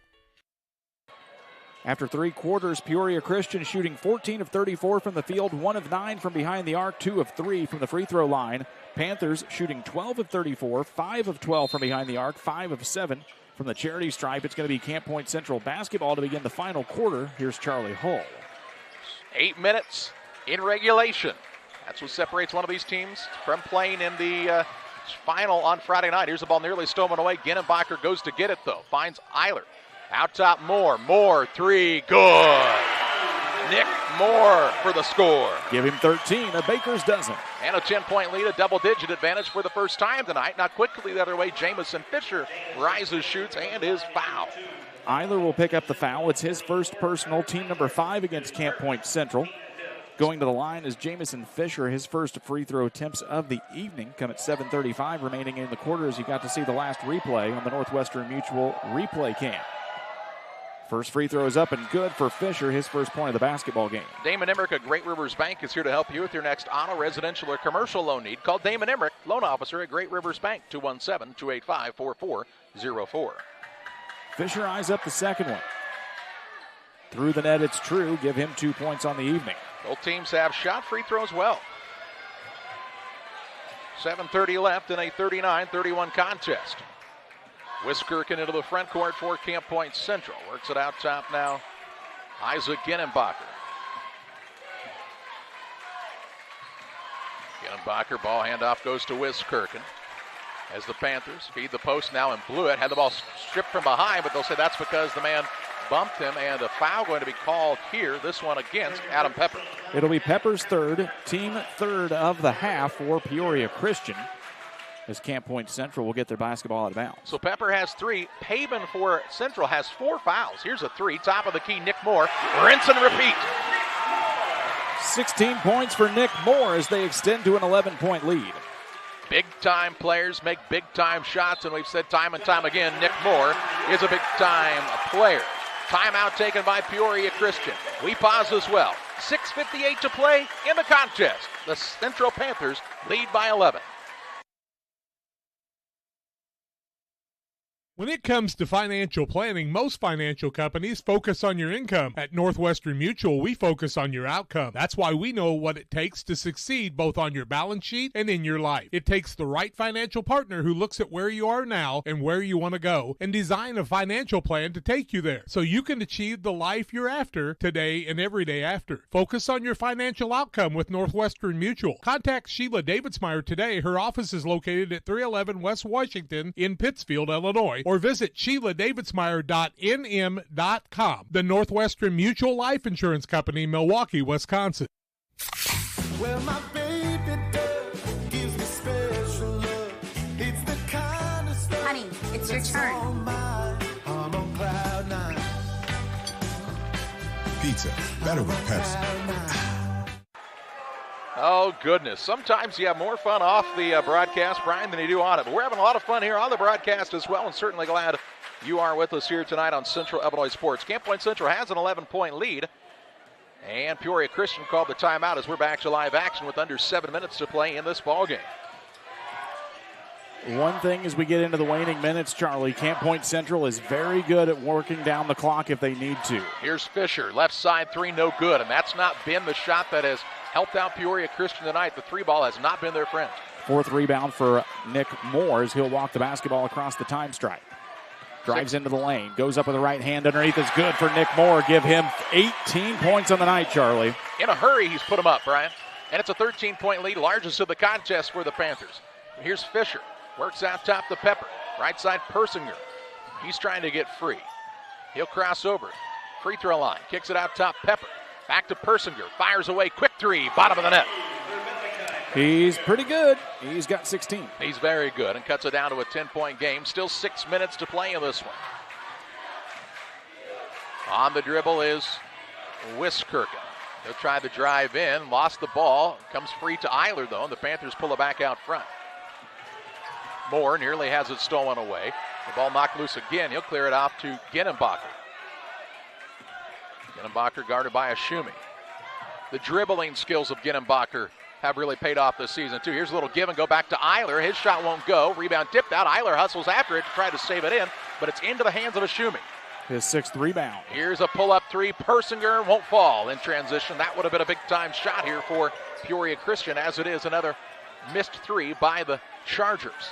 After 3 quarters, Peoria Christian shooting 14 of 34 from the field, 1 of 9 from behind the arc, 2 of 3 from the free throw line. Panthers shooting 12 of 34, 5 of 12 from behind the arc, 5 of 7 from the charity stripe. It's going to be Camp Point Central basketball to begin the final quarter. Here's Charlie Hull. 8 minutes in regulation. That's what separates one of these teams from playing in the final on Friday night. Here's the ball nearly stolen away. Ginnenbacher goes to get it, though. Finds Eiler. Out top, Moore. Moore, three, good. Nick Moore for the score. Give him 13, a Baker's dozen. And a 10-point lead, a double-digit advantage for the first time tonight. Now quickly the other way, Jamison Fisher rises, shoots, and is fouled. Eiler will pick up the foul. It's his first personal, team number 5 against Camp Point Central. Going to the line is Jamison Fisher. His first free throw attempts of the evening come at 7:35 remaining in the quarter as you got to see the last replay on the Northwestern Mutual replay cam. First free throw is up and good for Fisher, his first point of the basketball game. Damon Emmerich at Great Rivers Bank is here to help you with your next auto, residential, or commercial loan need. Call Damon Emmerich, loan officer at Great Rivers Bank, 217-285-4404. Fisher eyes up the second one. Through the net, it's true. Give him 2 points on the evening. Both teams have shot free throws well. 7:30 left in a 39-31 contest. Wiskirchen into the front court for Camp Point Central. Works it out top now. Isaac Ginnenbacher. Ginnenbacher, ball handoff goes to Wiskirchen. As the Panthers feed the post now and blew it. Had the ball stripped from behind, but they'll say that's because the man bumped him, and a foul going to be called here. This one against Adam Pepper. It'll be Pepper's third, team third of the half for Peoria Christian, as Camp Point Central will get their basketball out of bounds. So Pepper has 3. Paven for Central has 4 fouls. Here's a 3. Top of the key, Nick Moore. Rinse and repeat. 16 points for Nick Moore as they extend to an 11-point lead. Big-time players make big-time shots, and we've said time and time again, Nick Moore is a big-time player. Timeout taken by Peoria Christian. We pause as well. 6:58 to play in the contest. The Central Panthers lead by 11. When it comes to financial planning, most financial companies focus on your income. At Northwestern Mutual, we focus on your outcome. That's why we know what it takes to succeed both on your balance sheet and in your life. It takes the right financial partner who looks at where you are now and where you want to go and design a financial plan to take you there so you can achieve the life you're after today and every day after. Focus on your financial outcome with Northwestern Mutual. Contact Sheila Davidsmeyer today. Her office is located at 311 West Washington in Pittsfield, Illinois, or visit SheilaDavidsmeyer.nm.com. The Northwestern Mutual Life Insurance Company, Milwaukee, Wisconsin. Well, my baby does gives me special love. It's the kind of stuff. Honey, it's your turn. I'm on cloud 9. Pizza, better with Pepsi. Oh, goodness. Sometimes you have more fun off the broadcast, Brian, than you do on it. But we're having a lot of fun here on the broadcast as well, and certainly glad you are with us here tonight on Central Illinois Sports. Camp Point Central has an 11-point lead, and Peoria Christian called the timeout as we're back to live action with under 7 minutes to play in this ballgame. One thing as we get into the waning minutes, Charlie, Camp Point Central is very good at working down the clock if they need to. Here's Fisher, left side 3, no good, and that's not been the shot that has helped out Peoria Christian tonight. The 3 ball has not been their friend. 4th rebound for Nick Moore as he'll walk the basketball across the time stripe. Drives into the lane, goes up with the right hand underneath is good for Nick Moore. Give him 18 points on the night, Charlie. In a hurry, he's put him up, Brian. And it's a 13-point lead, largest of the contest for the Panthers. Here's Fisher, works out top to Pepper. Right side, Persinger. He's trying to get free. He'll cross over. Free throw line, kicks it out top, Pepper. Back to Persinger, fires away, quick 3, bottom of the net. He's pretty good. He's got 16. He's very good and cuts it down to a 10-point game. Still 6 minutes to play in this one. On the dribble is Wiskirchen. He'll try the drive in, lost the ball, comes free to Eiler though, and the Panthers pull it back out front. Moore nearly has it stolen away. The ball knocked loose again. He'll clear it off to Ginnenbacher. Ginnenbacher guarded by Ashumi. The dribbling skills of Ginnenbacher have really paid off this season, too. Here's a little give and go back to Eiler. His shot won't go. Rebound tipped out. Eiler hustles after it to try to save it in, but it's into the hands of Ashumi. His 6th rebound. Here's a pull-up 3. Persinger won't fall in transition. That would have been a big-time shot here for Peoria Christian, as it is another missed 3 by the Chargers.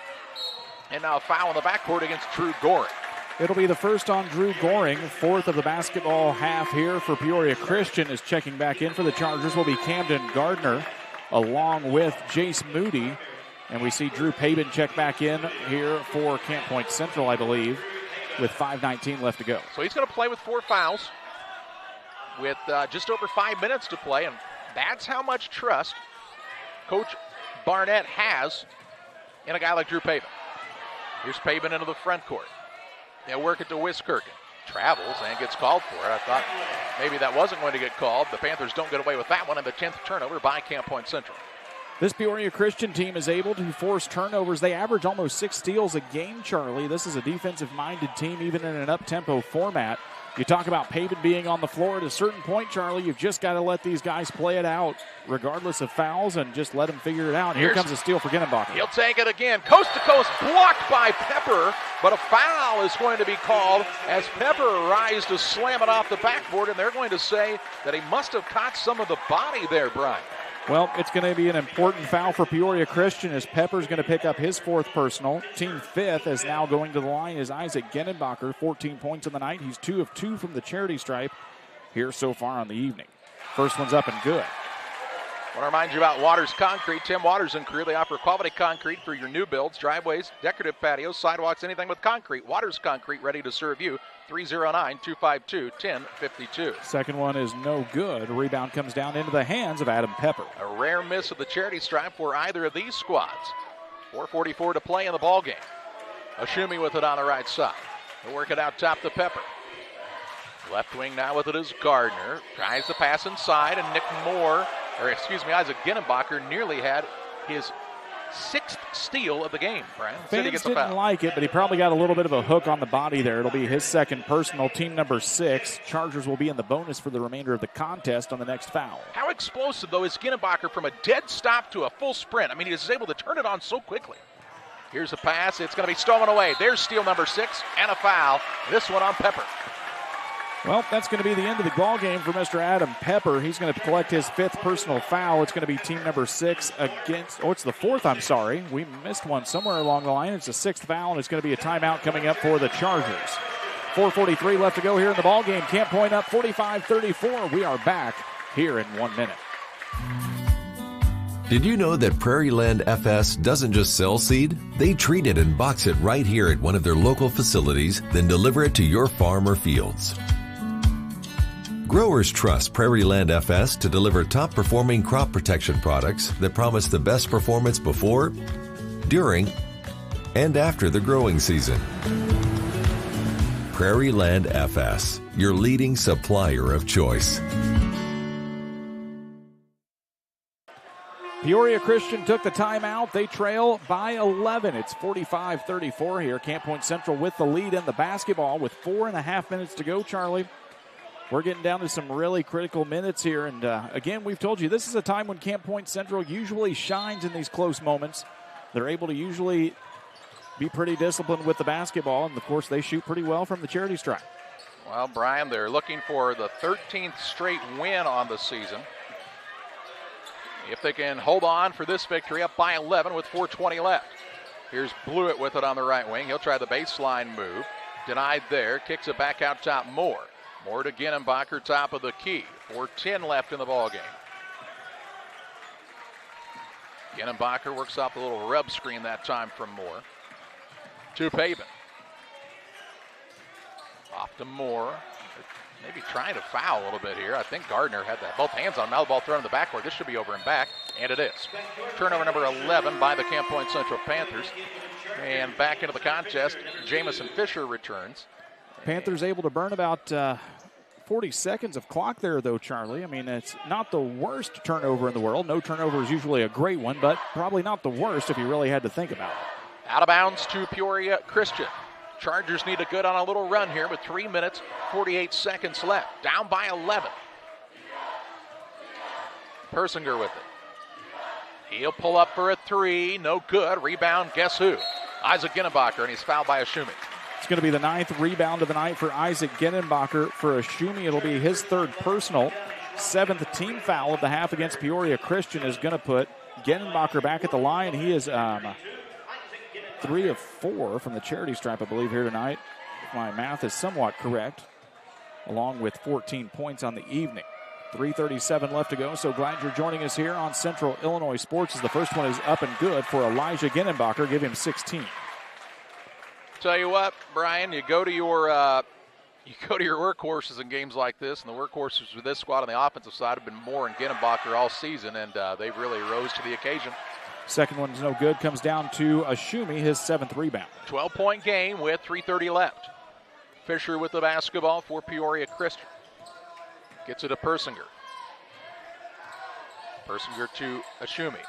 And now a foul in the backcourt against Drew Goring. It'll be the first on Drew Goring, 4th of the basketball half here for Peoria Christian. Is checking back in for the Chargers will be Camden Gardner, along with Jace Moody And we see Drew Pabin check back in here for Camp Point Central, I believe, with 5:19 left to go. So he's going to play with 4 fouls with just over 5 minutes to play, and that's how much trust Coach Barnett has in a guy like Drew Pabin. Here's Pabin into the front court. They'll work it to Wiskirchen. Travels and gets called for it. I thought maybe that wasn't going to get called. The Panthers don't get away with that one, and the 10th turnover by Camp Point Central. This Peoria Christian team is able to force turnovers. They average almost 6 steals a game, Charlie. This is a defensive-minded team, even in an up-tempo format. You talk about Pabin being on the floor at a certain point, Charlie. You've just got to let these guys play it out, regardless of fouls, and just let them figure it out. Here comes a steal for Ginenbacher. He'll take it again. Coast to coast, blocked by Pepper, but a foul is going to be called as Pepper arrives to slam it off the backboard, and they're going to say that he must have caught some of the body there, Brian. Well, it's going to be an important foul for Peoria Christian as Pepper's going to pick up his 4th personal. Team 5th is now going to the line is Isaac Ginenbacher, 14 points in the night. He's 2 of 2 from the charity stripe here so far on the evening. First one's up and good. I want to remind you about Waters Concrete. Tim Waters and crew, they offer quality concrete for your new builds, driveways, decorative patios, sidewalks, anything with concrete. Waters Concrete, ready to serve you. 309-252-1052. Second one is no good. Rebound comes down into the hands of Adam Pepper. A rare miss of the charity stripe for either of these squads. 4:44 to play in the ball game. Ashumi with it on the right side. He'll work it out top to Pepper. Left wing now with it is Gardner. Tries to pass inside, and Isaac Ginenbacher nearly had his 6th steal of the game, Brian. Fans didn't like it, but he probably got a little bit of a hook on the body there. It'll be his 2nd personal, team number 6. Chargers will be in the bonus for the remainder of the contest on the next foul. How explosive, though, is Ginenbacher from a dead stop to a full sprint? I mean, he was able to turn it on so quickly. Here's a pass. It's going to be stolen away. There's steal number 6 and a foul. This one on Pepper. Well, that's going to be the end of the ball game for Mr. Adam Pepper. He's going to collect his 5th personal foul. It's going to be team number 6 against, it's the 4th, I'm sorry. We missed one somewhere along the line. It's the 6th foul, and it's going to be a timeout coming up for the Chargers. 4:43 left to go here in the ball game. Camp Point up 45-34. We are back here in 1 minute. Did you know that Prairie Land FS doesn't just sell seed? They treat it and box it right here at one of their local facilities, then deliver it to your farm or fields. Growers trust Prairie Land FS to deliver top-performing crop protection products that promise the best performance before, during, and after the growing season. Prairie Land FS, your leading supplier of choice. Peoria Christian took the timeout. They trail by 11. It's 45-34 here. Camp Point Central with the lead in the basketball with 4.5 minutes to go, Charlie. We're getting down to some really critical minutes here. And again, we've told you this is a time when Camp Point Central usually shines in these close moments. They're able to usually be pretty disciplined with the basketball. And, of course, they shoot pretty well from the charity stripe. Well, Brian, they're looking for the 13th straight win on the season. If they can hold on for this victory, up by 11 with 4:20 left. Here's Blewett with it on the right wing. He'll try the baseline move. Denied there. Kicks it back out top. Moore to Ginenbacher, top of the key. 4:10 left in the ball game. Ginenbacher works off the little rub screen that time from Moore. To Pabin. Off to Moore. Maybe trying to foul a little bit here. I think Gardner had that. Both hands on him. Now the ball thrown in the backcourt. This should be over and back, and it is. Turnover number 11 by the Camp Point Central Panthers. And back into the contest, Jamison Fisher returns. Panthers able to burn about 40 seconds of clock there, though, Charlie. I mean, it's not the worst turnover in the world. No turnover is usually a great one, but probably not the worst if you really had to think about it. Out of bounds to Peoria Christian. Chargers need to go on a little run here with 3 minutes, 48 seconds left. Down by 11. Persinger with it. He'll pull up for a 3. No good. Rebound, guess who? Isaac Ginenbacher, and he's fouled by Ashumi. It's going to be the 9th rebound of the night for Isaac Ginenbacher. For Ashumi, it'll be his 3rd personal. 7th team foul of the half against Peoria Christian is going to put Ginenbacher back at the line. He is 3 of 4 from the charity stripe, I believe, here tonight. If my math is somewhat correct, along with 14 points on the evening. 3:37 left to go, so glad you're joining us here on Central Illinois Sports as the first one is up and good for Elijah Ginnenbacher. Give him 16. Tell you what, Brian, you go to your workhorses in games like this, and the workhorses for this squad on the offensive side have been Moore and Ginnenbacher all season, and they've really rose to the occasion. Second one's no good. Comes down to Ashumi, his 7th rebound. 12-point game with 3:30 left. Fisher with the basketball for Peoria Christian. Gets it to Persinger. Persinger to Ashumi.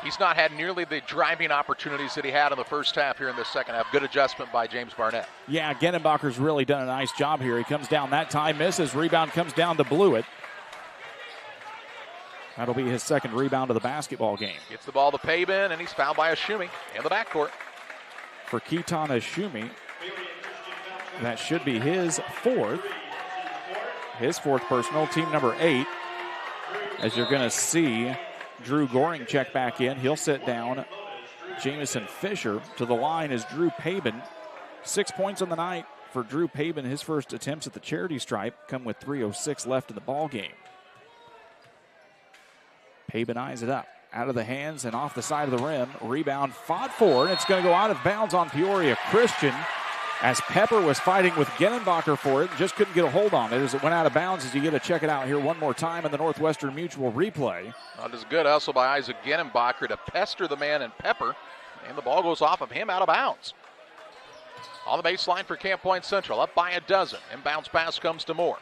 He's not had nearly the driving opportunities that he had in the first half here in the second half. Good adjustment by James Barnett. Yeah, Ginnenbacher's really done a nice job here. He comes down that time, misses. Rebound comes down to Blewett. That'll be his second rebound of the basketball game. Gets the ball to Pabin, and he's fouled by Ashumi in the backcourt. For Keaton Ashumi, that should be his fourth. His fourth personal, team number 8. As you're going to see Drew Goring check back in. He'll sit down. Jamison Fisher to the line is Drew Pabin. 6 points on the night for Drew Pabin. His first attempts at the charity stripe come with 3:06 left in the ball game. Pabin eyes it up. Out of the hands and off the side of the rim. Rebound fought for, and it's going to go out of bounds on Peoria Christian as Pepper was fighting with Ginnenbacher for it and just couldn't get a hold on it as it went out of bounds. As you get to check it out here one more time in the Northwestern Mutual replay. That is a good hustle by Isaac Ginnenbacher to pester the man in Pepper, and the ball goes off of him out of bounds. On the baseline for Camp Point Central, up by a dozen. Inbounds pass comes to Moore.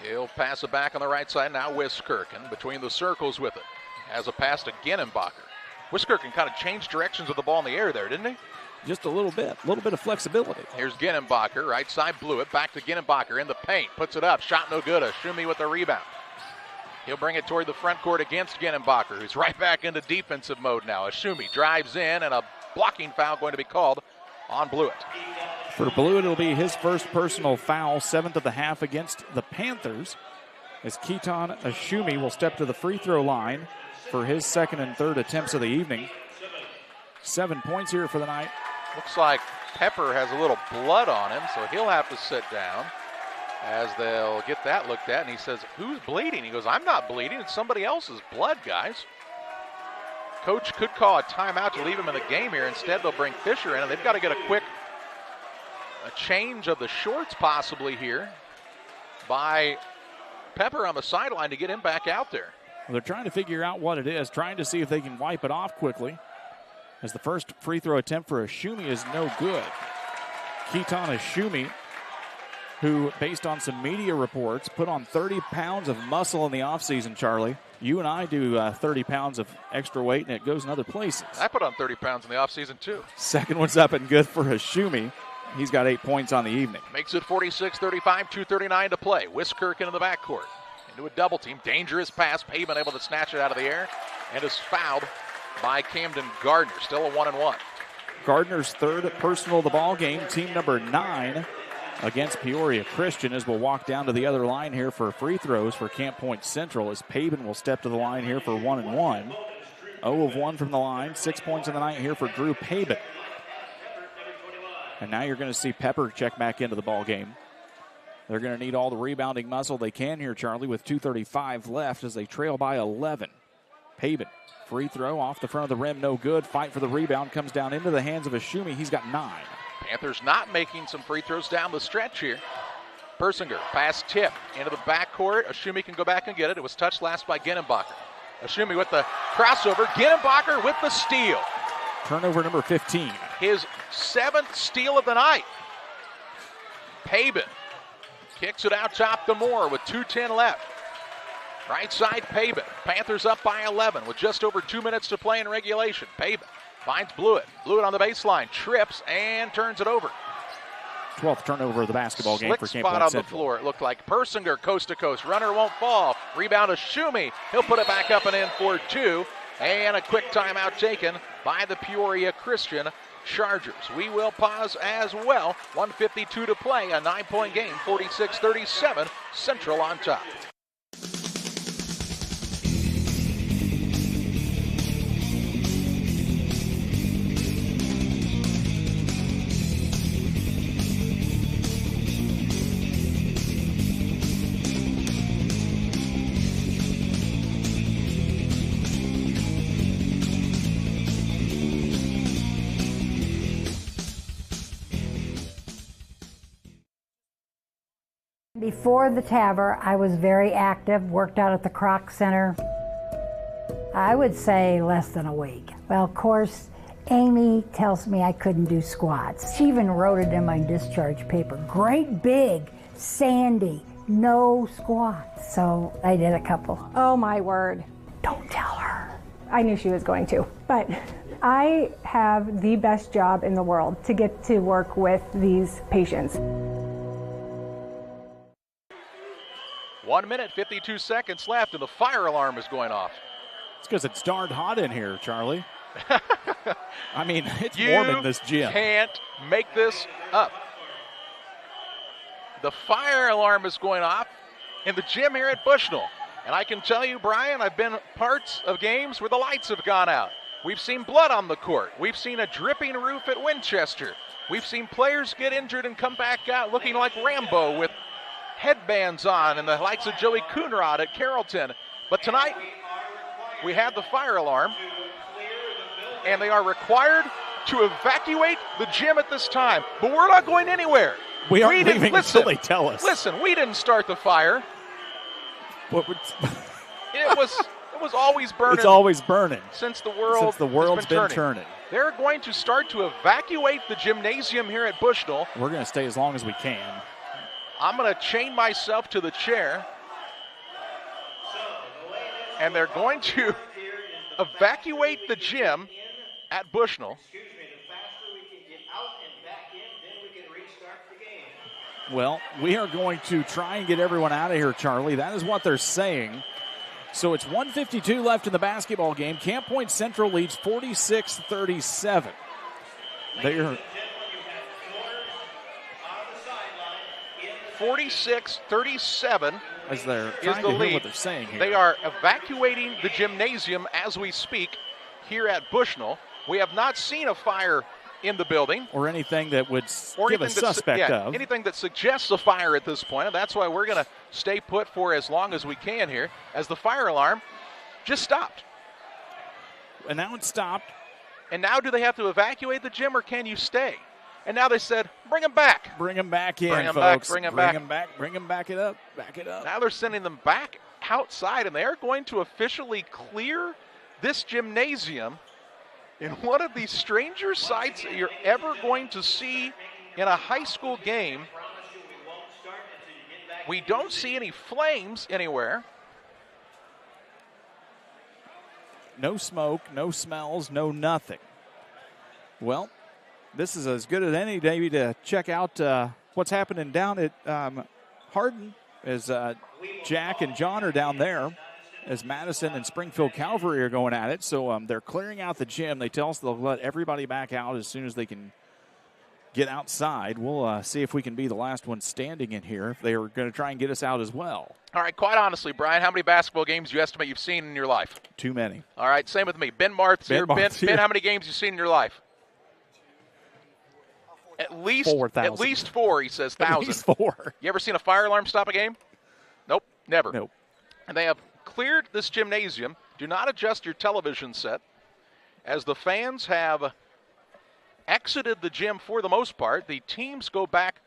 He'll pass it back on the right side. Now Wiskirchen between the circles with it. Has a pass to Ginnenbacher. Wiskirchen kind of changed directions with the ball in the air there, didn't he? Just a little bit of flexibility. Here's Ginnenbacher, right side, blew it. Back to Ginnenbacher in the paint. Puts it up. Shot no good. Ashumi with the rebound. He'll bring it toward the front court against Ginnenbacher, who's right back into defensive mode now. Ashumi drives in, and a blocking foul going to be called on Blewett. For Blewett, it'll be his first personal foul, 7th of the half against the Panthers, as Keaton Ashumi will step to the free throw line for his second and third attempts of the evening. 7 points here for the night. Looks like Pepper has a little blood on him, so he'll have to sit down as they'll get that looked at. And he says, "Who's bleeding?" He goes, "I'm not bleeding. It's somebody else's blood, guys." Coach could call a timeout to leave him in the game here. Instead, they'll bring Fisher in, and they've got to get a change of the shorts possibly here by Pepper on the sideline to get him back out there. Well, they're trying to figure out what it is, trying to see if they can wipe it off quickly, as the first free throw attempt for Ashumi is no good. Keaton Ashumi, who, based on some media reports, put on 30 pounds of muscle in the offseason, Charlie. You and I do 30 pounds of extra weight, and it goes in other places. I put on 30 pounds in the offseason, too. Second one's up and good for Ashumi. He's got 8 points on the evening. Makes it 46-35, 2:39 to play. Wiskirchen in the backcourt. Into a double team. Dangerous pass. Pavin able to snatch it out of the air, and is fouled by Camden Gardner. Still a 1-and-1. Gardner's third personal of the ball game. Team number 9 against Peoria Christian, as we'll walk down to the other line here for free throws for Camp Point Central, as Pavin will step to the line here for 1-and-1. 0 of 1 from the line. 6 points in the night here for Drew Pavin. And now you're going to see Pepper check back into the ball game. They're going to need all the rebounding muscle they can here, Charlie, with 2:35 left as they trail by 11. Pavin, free throw off the front of the rim, no good. Fight for the rebound, comes down into the hands of Ashumi. He's got 9. Panthers not making some free throws down the stretch here. Persinger, pass tip into the backcourt. Ashumi can go back and get it. It was touched last by Ginnenbacher. Ashumi with the crossover. Ginnenbacher with the steal. Turnover number 15. His 7th steal of the night. Pabin kicks it out top to Moore with 2:10 left. Right side, Pabin. Panthers up by 11 with just over 2 minutes to play in regulation. Pabin finds Blewett. Blewett on the baseline, trips and turns it over. 12th turnover of the basketball game for Camp Point spot on Central. the floor. It looked like Persinger coast to coast. Runner won't fall. Rebound to Ashumi. He'll put it back up and in for 2. And a quick timeout taken by the Peoria Christian Chargers. We will pause as well. 1:52 to play. A 9-point game. 46-37. Central on top. Before the TAVR, I was very active, worked out at the Croc Center. I would say less than a week. Well, of course, Amy tells me I couldn't do squats. She even wrote it in my discharge paper. Great big, sandy, no squats. So I did a couple. Oh my word. Don't tell her. I knew she was going to. But I have the best job in the world to get to work with these patients. 1 minute, 52 seconds left, and the fire alarm is going off. It's because it's darned hot in here, Charlie. I mean, it's warm in this gym. You can't make this up. The fire alarm is going off in the gym here at Bushnell. And I can tell you, Brian, I've been parts of games where the lights have gone out. We've seen blood on the court. We've seen a dripping roof at Winchester. We've seen players get injured and come back out looking like Rambo with headbands on and the likes of Joey Coonrod at Carrollton. But tonight, we had the fire alarm, and they are required to evacuate the gym at this time. But we're not going anywhere. We aren't leaving until they tell us. Listen, we didn't start the fire. It was always burning. It's always burning. Since the world's been turning. They're going to start to evacuate the gymnasium here at Bushnell. We're going to stay as long as we can. I'm going to chain myself to the chair. And they're going to evacuate the gym at Bushnell. Well, we are going to try and get everyone out of here, Charlie. That is what they're saying. So it's 1:52 left in the basketball game. Camp Point Central leads 46-37. They are 46-37 as they're is trying the to lead. hear what they're saying here. They are evacuating the gymnasium as we speak here at Bushnell. We have not seen a fire in the building. Or anything that would give a suspect of. Anything that suggests a fire at this point. And that's why we're going to stay put for as long as we can here as the fire alarm just stopped. And now it's stopped. And now do they have to evacuate the gym or can you stay? And now they said, bring them back. Bring them back in, bring them folks. Back, bring them back. Bring them back it up. Back it up. Now they're sending them back outside, and they are going to officially clear this gymnasium in one of the stranger sights that you're ever going to see in a high school game. We don't see any flames anywhere. No smoke, no smells, no nothing. Well, this is as good as any day to check out what's happening down at Hardin as Jack and John are down there, as Madison and Springfield Calvary are going at it. So they're clearing out the gym. They tell us they'll let everybody back out as soon as they can get outside. We'll see if we can be the last one standing in here if they are going to try and get us out as well. All right, quite honestly, Brian, how many basketball games do you estimate you've seen in your life? Too many. All right, same with me. Ben Marth's here. Ben, how many games you seen in your life? At least 4,000. At least 4, he says, 1,000. At least 4. You ever seen a fire alarm stop a game? Nope, never. Nope. And they have cleared this gymnasium. Do not adjust your television set, as the fans have exited the gym for the most part. The teams go back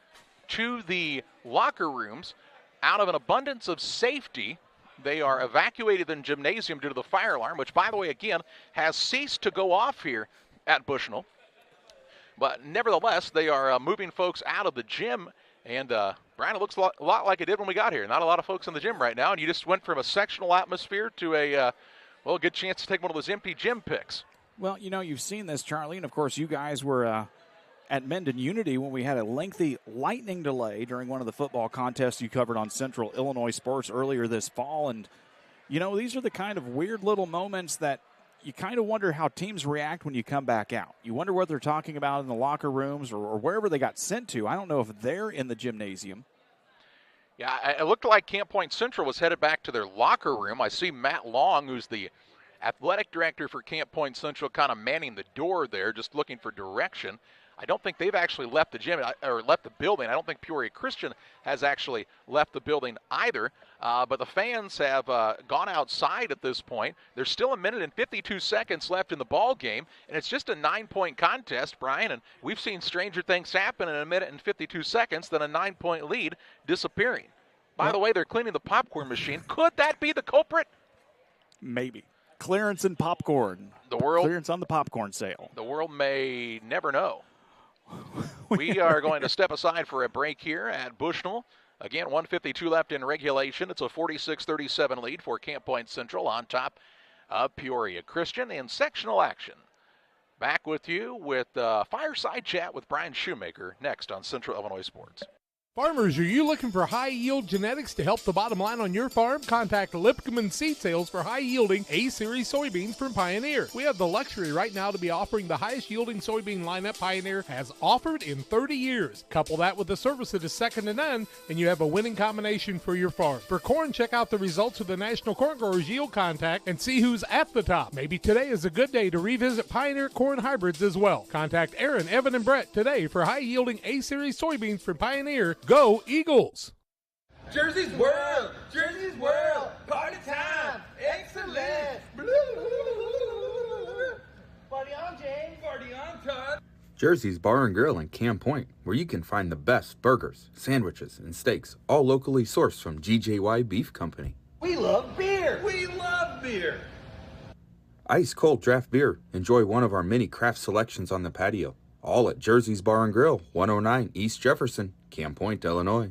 to the locker rooms. Out of an abundance of safety, they are evacuated in the gymnasium due to the fire alarm, which, by the way, again, has ceased to go off here at Bushnell. But nevertheless, they are moving folks out of the gym. And, Brian, it looks a lot like it did when we got here. Not a lot of folks in the gym right now. And you just went from a sectional atmosphere to a good chance to take one of those empty gym pics. Well, you know, you've seen this, Charlie. And, of course, you guys were at Mendon Unity when we had a lengthy lightning delay during one of the football contests you covered on Central Illinois Sports earlier this fall. And, you know, these are the kind of weird little moments that you kind of wonder how teams react when you come back out. You wonder what they're talking about in the locker rooms or wherever they got sent to. I don't know if they're in the gymnasium. Yeah, it looked like Camp Point Central was headed back to their locker room. I see Matt Long, who's the athletic director for Camp Point Central, kind of manning the door there, just looking for direction. I don't think they've actually left the gym or left the building. I don't think Peoria Christian has actually left the building either. But the fans have gone outside at this point. There's still 1 minute and 52 seconds left in the ball game, and it's just a 9-point contest, Brian. And we've seen stranger things happen in 1 minute and 52 seconds than a 9-point lead disappearing. By the way, they're cleaning the popcorn machine. Could that be the culprit? Maybe. Clearance in popcorn. Clearance on the popcorn sale. The world may never know. We are going to step aside for a break here at Bushnell. Again, 1:52 left in regulation. It's a 46-37 lead for Camp Point Central on top of Peoria Christian in sectional action. Back with you with Fireside Chat with Brian Shoemaker next on Central Illinois Sports. Farmers, are you looking for high-yield genetics to help the bottom line on your farm? Contact Lipkman Seed Sales for high-yielding A-Series soybeans from Pioneer. We have the luxury right now to be offering the highest-yielding soybean lineup Pioneer has offered in 30 years. Couple that with the service that is second to none, and you have a winning combination for your farm. For corn, check out the results of the National Corn Growers Yield Contact and see who's at the top. Maybe today is a good day to revisit Pioneer corn hybrids as well. Contact Aaron, Evan, and Brett today for high-yielding A-Series soybeans from Pioneer. Go Eagles! Jersey's World! Jersey's World! Party time! Excellent! Party on, James! Party on, Todd! Jersey's Bar and Grill in Camp Point, where you can find the best burgers, sandwiches, and steaks, all locally sourced from GJY Beef Company. We love beer! We love beer! Ice cold draft beer. Enjoy one of our many craft selections on the patio. All at Jersey's Bar and Grill, 109 East Jefferson, Camp Point, Illinois.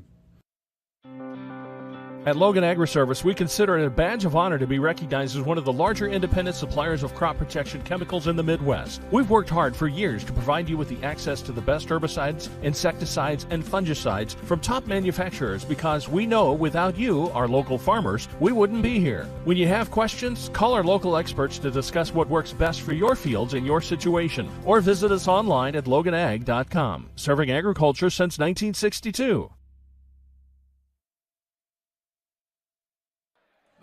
At Logan Agri-Service, we consider it a badge of honor to be recognized as one of the larger independent suppliers of crop protection chemicals in the Midwest. We've worked hard for years to provide you with the access to the best herbicides, insecticides, and fungicides from top manufacturers because we know without you, our local farmers, we wouldn't be here. When you have questions, call our local experts to discuss what works best for your fields and your situation, or visit us online at loganag.com. Serving agriculture since 1962.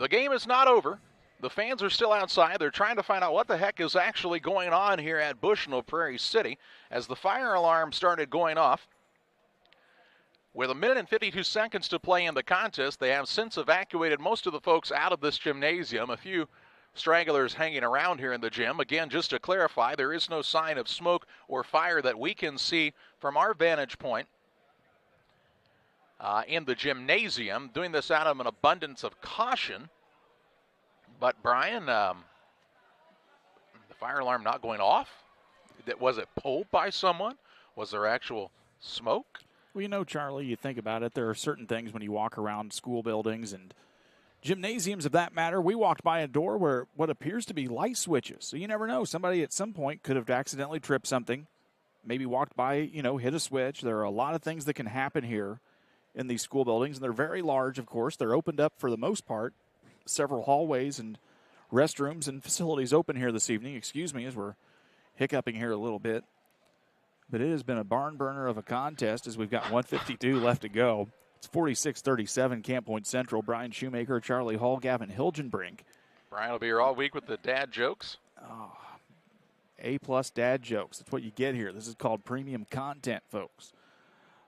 The game is not over. The fans are still outside. They're trying to find out what the heck is actually going on here at Bushnell Prairie City as the fire alarm started going off. With 1 minute and 52 seconds to play in the contest, they have since evacuated most of the folks out of this gymnasium. A few stragglers hanging around here in the gym. Again, just to clarify, there is no sign of smoke or fire that we can see from our vantage point. In the gymnasium, doing this out of an abundance of caution. But Brian, the fire alarm not going off? Was it pulled by someone? Was there actual smoke? Well, you know, Charlie, you think about it, there are certain things when you walk around school buildings and gymnasiums of that matter. We walked by a door where what appears to be light switches. So you never know. Somebody at some point could have accidentally tripped something, maybe walked by, hit a switch. There are a lot of things that can happen here in these school buildings, and they're very large, of course. They're opened up for the most part. Several hallways and restrooms and facilities open here this evening. Excuse me as we're hiccuping here a little bit. But it has been a barn burner of a contest as we've got 1:52 left to go. It's 46-37 Camp Point Central. Brian Shoemaker, Charlie Hall, Gavin Hilgenbrink. Brian will be here all week with the dad jokes. Oh, A-plus dad jokes. That's what you get here. This is called premium content, folks.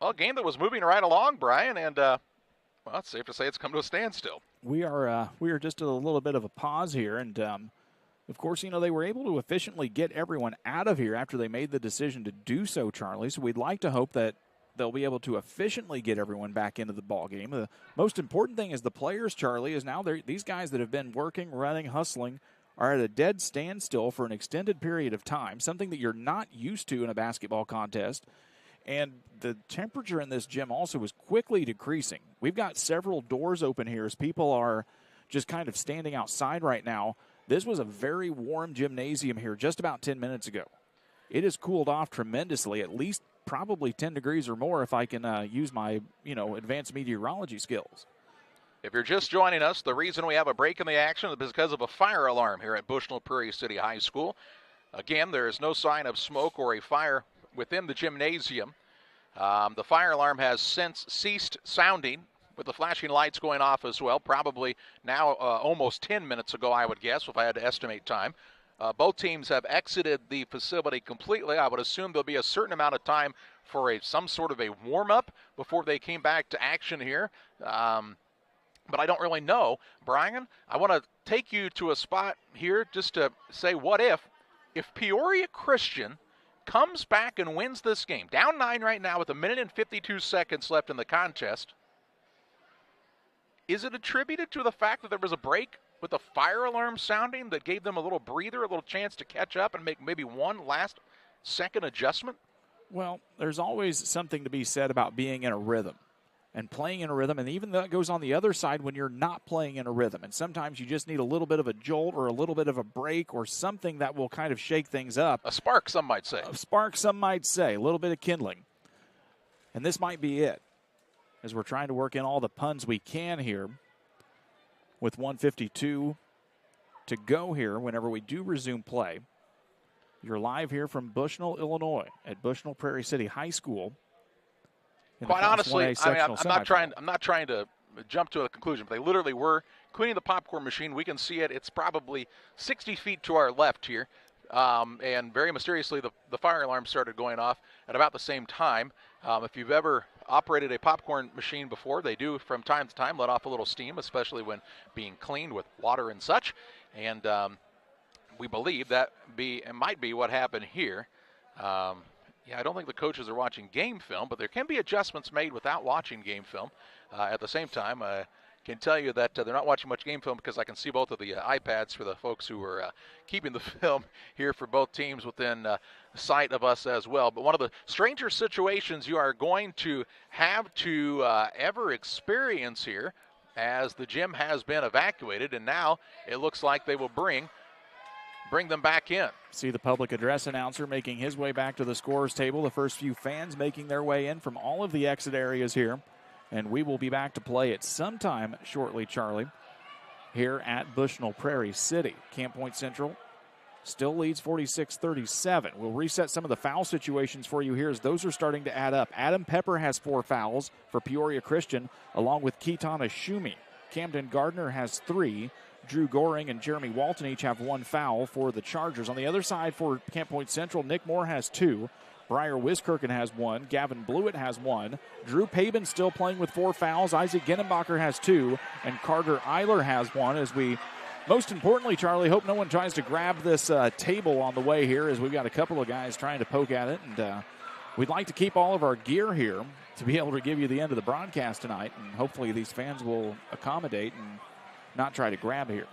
Well, a game that was moving right along, Brian, and it's safe to say it's come to a standstill. We are just at a little bit of a pause here, and of course, they were able to efficiently get everyone out of here after they made the decision to do so, Charlie. So we'd like to hope that they'll be able to efficiently get everyone back into the ball game. The most important thing is the players, Charlie, is now these guys that have been working, running, hustling, are at a dead standstill for an extended period of time, something that you're not used to in a basketball contest. And the temperature in this gym also is quickly decreasing. We've got several doors open here as people are just kind of standing outside right now. This was a very warm gymnasium here just about 10 minutes ago. It has cooled off tremendously, at least probably 10 degrees or more if I can use my, advanced meteorology skills. If you're just joining us, the reason we have a break in the action is because of a fire alarm here at Bushnell Prairie City High School. Again, there is no sign of smoke or a fire within the gymnasium. The fire alarm has since ceased sounding with the flashing lights going off as well, probably now almost 10 minutes ago, I would guess, if I had to estimate time. Both teams have exited the facility completely. I would assume there'll be a certain amount of time for some sort of a warm-up before they came back to action here. But I don't really know. Brian, I want to take you to a spot here just to say what if Peoria Christian comes back and wins this game, down 9 right now with 1 minute and 52 seconds left in the contest. Is it attributed to the fact that there was a break with the fire alarm sounding that gave them a little breather, a little chance to catch up and make maybe one last second adjustment? Well, there's always something to be said about being in a rhythm and playing in a rhythm, and even that goes on the other side when you're not playing in a rhythm. And sometimes you just need a little bit of a jolt or a little bit of a break or something that will kind of shake things up. A spark, some might say. A spark, some might say. A little bit of kindling. And this might be it, as we're trying to work in all the puns we can here with 1:52 to go here whenever we do resume play. You're live here from Bushnell, Illinois at Bushnell Prairie City High School. Quite honestly, I'm not trying to jump to a conclusion, but they literally were cleaning the popcorn machine. We can see it. It's probably 60 feet to our left here. And very mysteriously, the fire alarm started going off at about the same time. If you've ever operated a popcorn machine before, they do from time to time let off a little steam, especially when being cleaned with water and such. And we believe that might be what happened here. Yeah, I don't think the coaches are watching game film, but there can be adjustments made without watching game film. At the same time, I can tell you that they're not watching much game film because I can see both of the iPads for the folks who are keeping the film here for both teams within sight of us as well. But one of the stranger situations you are going to have to ever experience here, as the gym has been evacuated, and now it looks like they will bring them back in. See the public address announcer making his way back to the scorer's table. The first few fans making their way in from all of the exit areas here. And we will be back to play at some time shortly, Charlie, here at Bushnell Prairie City. Camp Point Central still leads 46-37. We'll reset some of the foul situations for you here as those are starting to add up. Adam Pepper has 4 fouls for Peoria Christian, along with Keaton Ashumi. Camden Gardner has 3. Drew Goring and Jeremy Walton each have 1 foul for the Chargers. On the other side for Camp Point Central, Nick Moore has 2. Briar Wiskirchen has 1. Gavin Blewett has 1. Drew Pabin still playing with 4 fouls. Isaac Ginnenbacher has 2. And Carter Eiler has 1. As we, most importantly, Charlie, hope no one tries to grab this table on the way here, as we've got a couple of guys trying to poke at it. And we'd like to keep all of our gear here to be able to give you the end of the broadcast tonight. And hopefully these fans will accommodate and not try to grab here.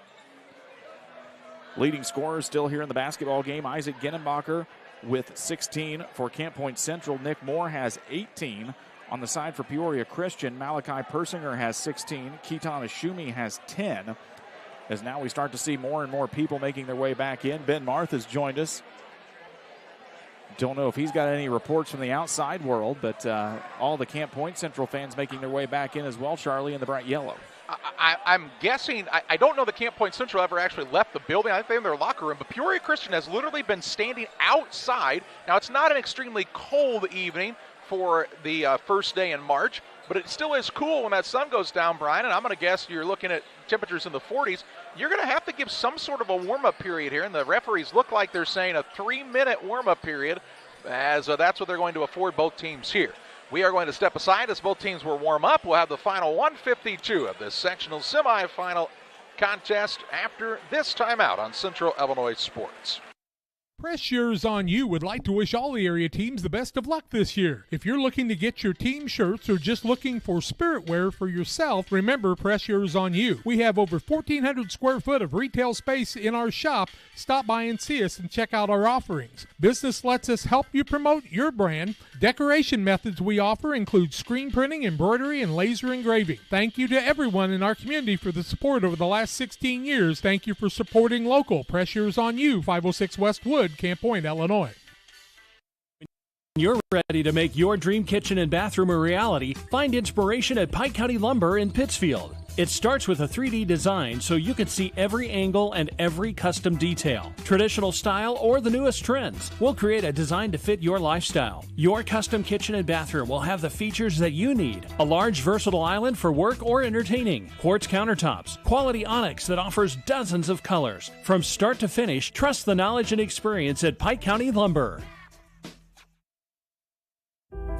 Leading scorer still here in the basketball game, Isaac Ginnenbacher with 16 for Camp Point Central. Nick Moore has 18. On the side for Peoria Christian, Malachi Persinger has 16. Keaton Ashumi has 10. As now we start to see more and more people making their way back in. Ben Marth has joined us. Don't know if he's got any reports from the outside world, but all the Camp Point Central fans making their way back in as well, Charlie, in the bright yellow. I'm guessing, I don't know that Camp Point Central ever actually left the building. I think they're in their locker room, but Peoria Christian has literally been standing outside. Now, it's not an extremely cold evening for the first day in March, but it still is cool when that sun goes down, Brian, and I'm going to guess you're looking at temperatures in the 40s. You're going to have to give some sort of a warm-up period here, and the referees look like they're saying a 3-minute warm-up period, as that's what they're going to afford both teams here. We are going to step aside as both teams will warm up. We'll have the final 152 of this sectional semifinal contest after this timeout on Central Illinois Sports. Press Yours On You would like to wish all the area teams the best of luck this year. If you're looking to get your team shirts or just looking for spirit wear for yourself, remember Press Yours On You. We have over 1,400 square foot of retail space in our shop. Stop by and see us and check out our offerings. Business lets us help you promote your brand. Decoration methods we offer include screen printing, embroidery, and laser engraving. Thank you to everyone in our community for the support over the last 16 years. Thank you for supporting local. Press Yours On You, 506 West Wood, Camp Point, Illinois. When you're ready to make your dream kitchen and bathroom a reality, find inspiration at Pike County Lumber in Pittsfield. It starts with a 3D design so you can see every angle and every custom detail. Traditional style or the newest trends. We'll create a design to fit your lifestyle. Your custom kitchen and bathroom will have the features that you need. A large versatile island for work or entertaining. Quartz countertops. Quality onyx that offers dozens of colors. From start to finish, trust the knowledge and experience at Pike County Lumber.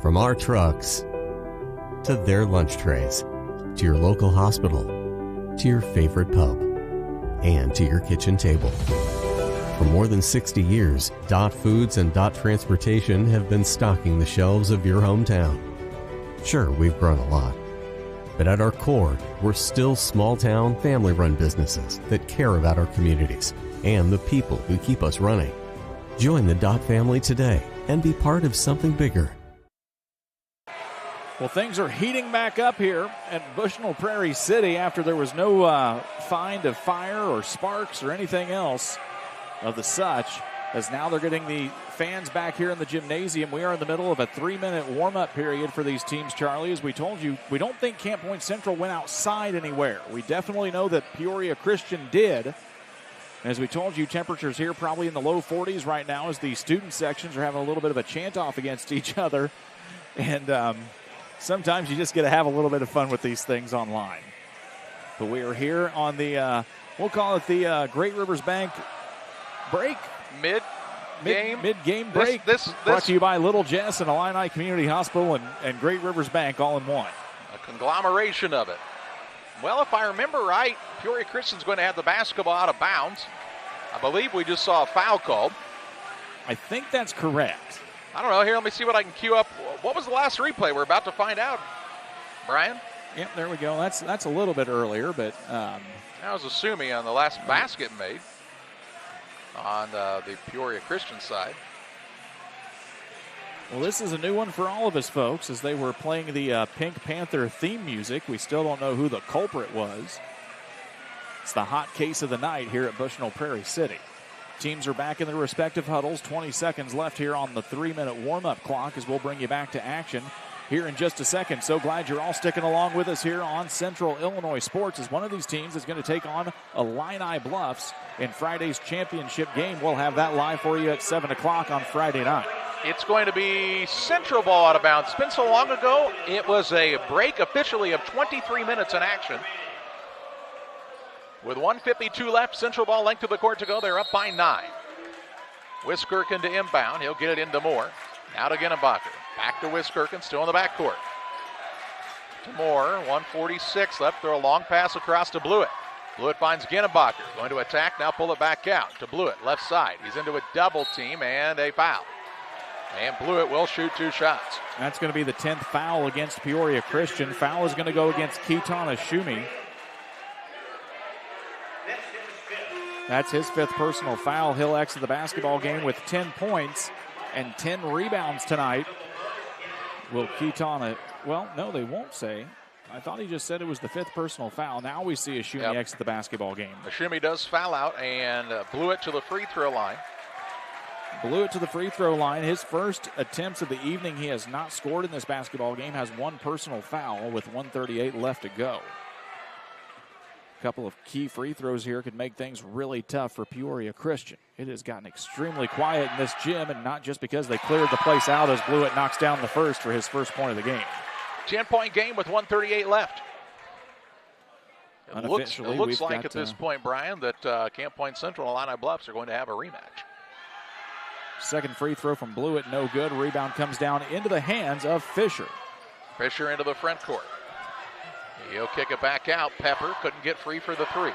From our trucks to their lunch trays, to your local hospital, to your favorite pub, and to your kitchen table. For more than 60 years, Dot Foods and Dot Transportation have been stocking the shelves of your hometown. Sure, we've grown a lot, But at our core, we're still small-town, family-run businesses that care about our communities and the people who keep us running. Join the Dot family today and be part of something bigger. Well, things are heating back up here at Bushnell Prairie City after there was no find of fire or sparks or anything else of the such, as now they're getting the fans back here in the gymnasium. We are in the middle of a 3-minute warm-up period for these teams, Charlie. As we told you, we don't think Camp Point Central went outside anywhere. We definitely know that Peoria Christian did. As we told you, temperatures here probably in the low 40s right now as the student sections are having a little bit of a chant-off against each other. And sometimes you just get to have a little bit of fun with these things online. But we are here on the, we'll call it the Great Rivers Bank break. Mid-game break. This brought to you by Little Jess and Illini Community Hospital and Great Rivers Bank all in one. A conglomeration of it. Well, if I remember right, Peoria Christian's going to have the basketball out of bounds. I believe we just saw a foul called. I think that's correct. I don't know. Here, let me see what I can cue up. What was the last replay? We're about to find out. Brian? Yep, there we go. That's a little bit earlier, but... I was assuming on the last basket made on the Peoria Christian side. Well, this is a new one for all of us, folks, as they were playing the Pink Panther theme music. We still don't know who the culprit was. It's the hot case of the night here at Bushnell Prairie City. Teams are back in their respective huddles. 20 seconds left here on the 3-minute warm-up clock as we'll bring you back to action here in just a second. So glad you're all sticking along with us here on Central Illinois Sports, as one of these teams is going to take on Illini Bluffs in Friday's championship game. We'll have that live for you at 7 o'clock on Friday night. It's going to be Central ball out of bounds. It's been so long ago, it was a break officially of 23 minutes in action. With 1:52 left, Central ball length of the court to go. They're up by 9. Wiskirchen to inbound. He'll get it into Moore. Now to Ginnenbacher. Back to Wiskirchen, still in the backcourt. To Moore, 1:46 left. Throw a long pass across to Blewett. Blewett finds Ginnenbacher. Going to attack, now pull it back out to Blewett, left side. He's into a double team and a foul. And Blewett will shoot 2 shots. That's going to be the 10th foul against Peoria Christian. Foul is going to go against Keaton Ashumi. That's his 5th personal foul. He'll exit the basketball game with 10 points and 10 rebounds tonight. Will Keaton, well, no, they won't say. I thought he just said it was the 5th personal foul. Now we see Ashumi exit the basketball game. Ashumi does foul out, and Blewett to the free throw line. Blewett to the free throw line. His first attempts of the evening. He has not scored in this basketball game. Has 1 personal foul with 1:38 left to go. A couple of key free throws here could make things really tough for Peoria Christian. It has gotten extremely quiet in this gym, and not just because they cleared the place out as Blewett knocks down the first for his first point of the game. 10-point game with 1:38 left. It looks like at this point, Brian, that Camp Point Central and Illini Bluffs are going to have a rematch. Second free throw from Blewett, no good. Rebound comes down into the hands of Fisher. Fisher into the front court. He'll kick it back out. Pepper couldn't get free for the 3.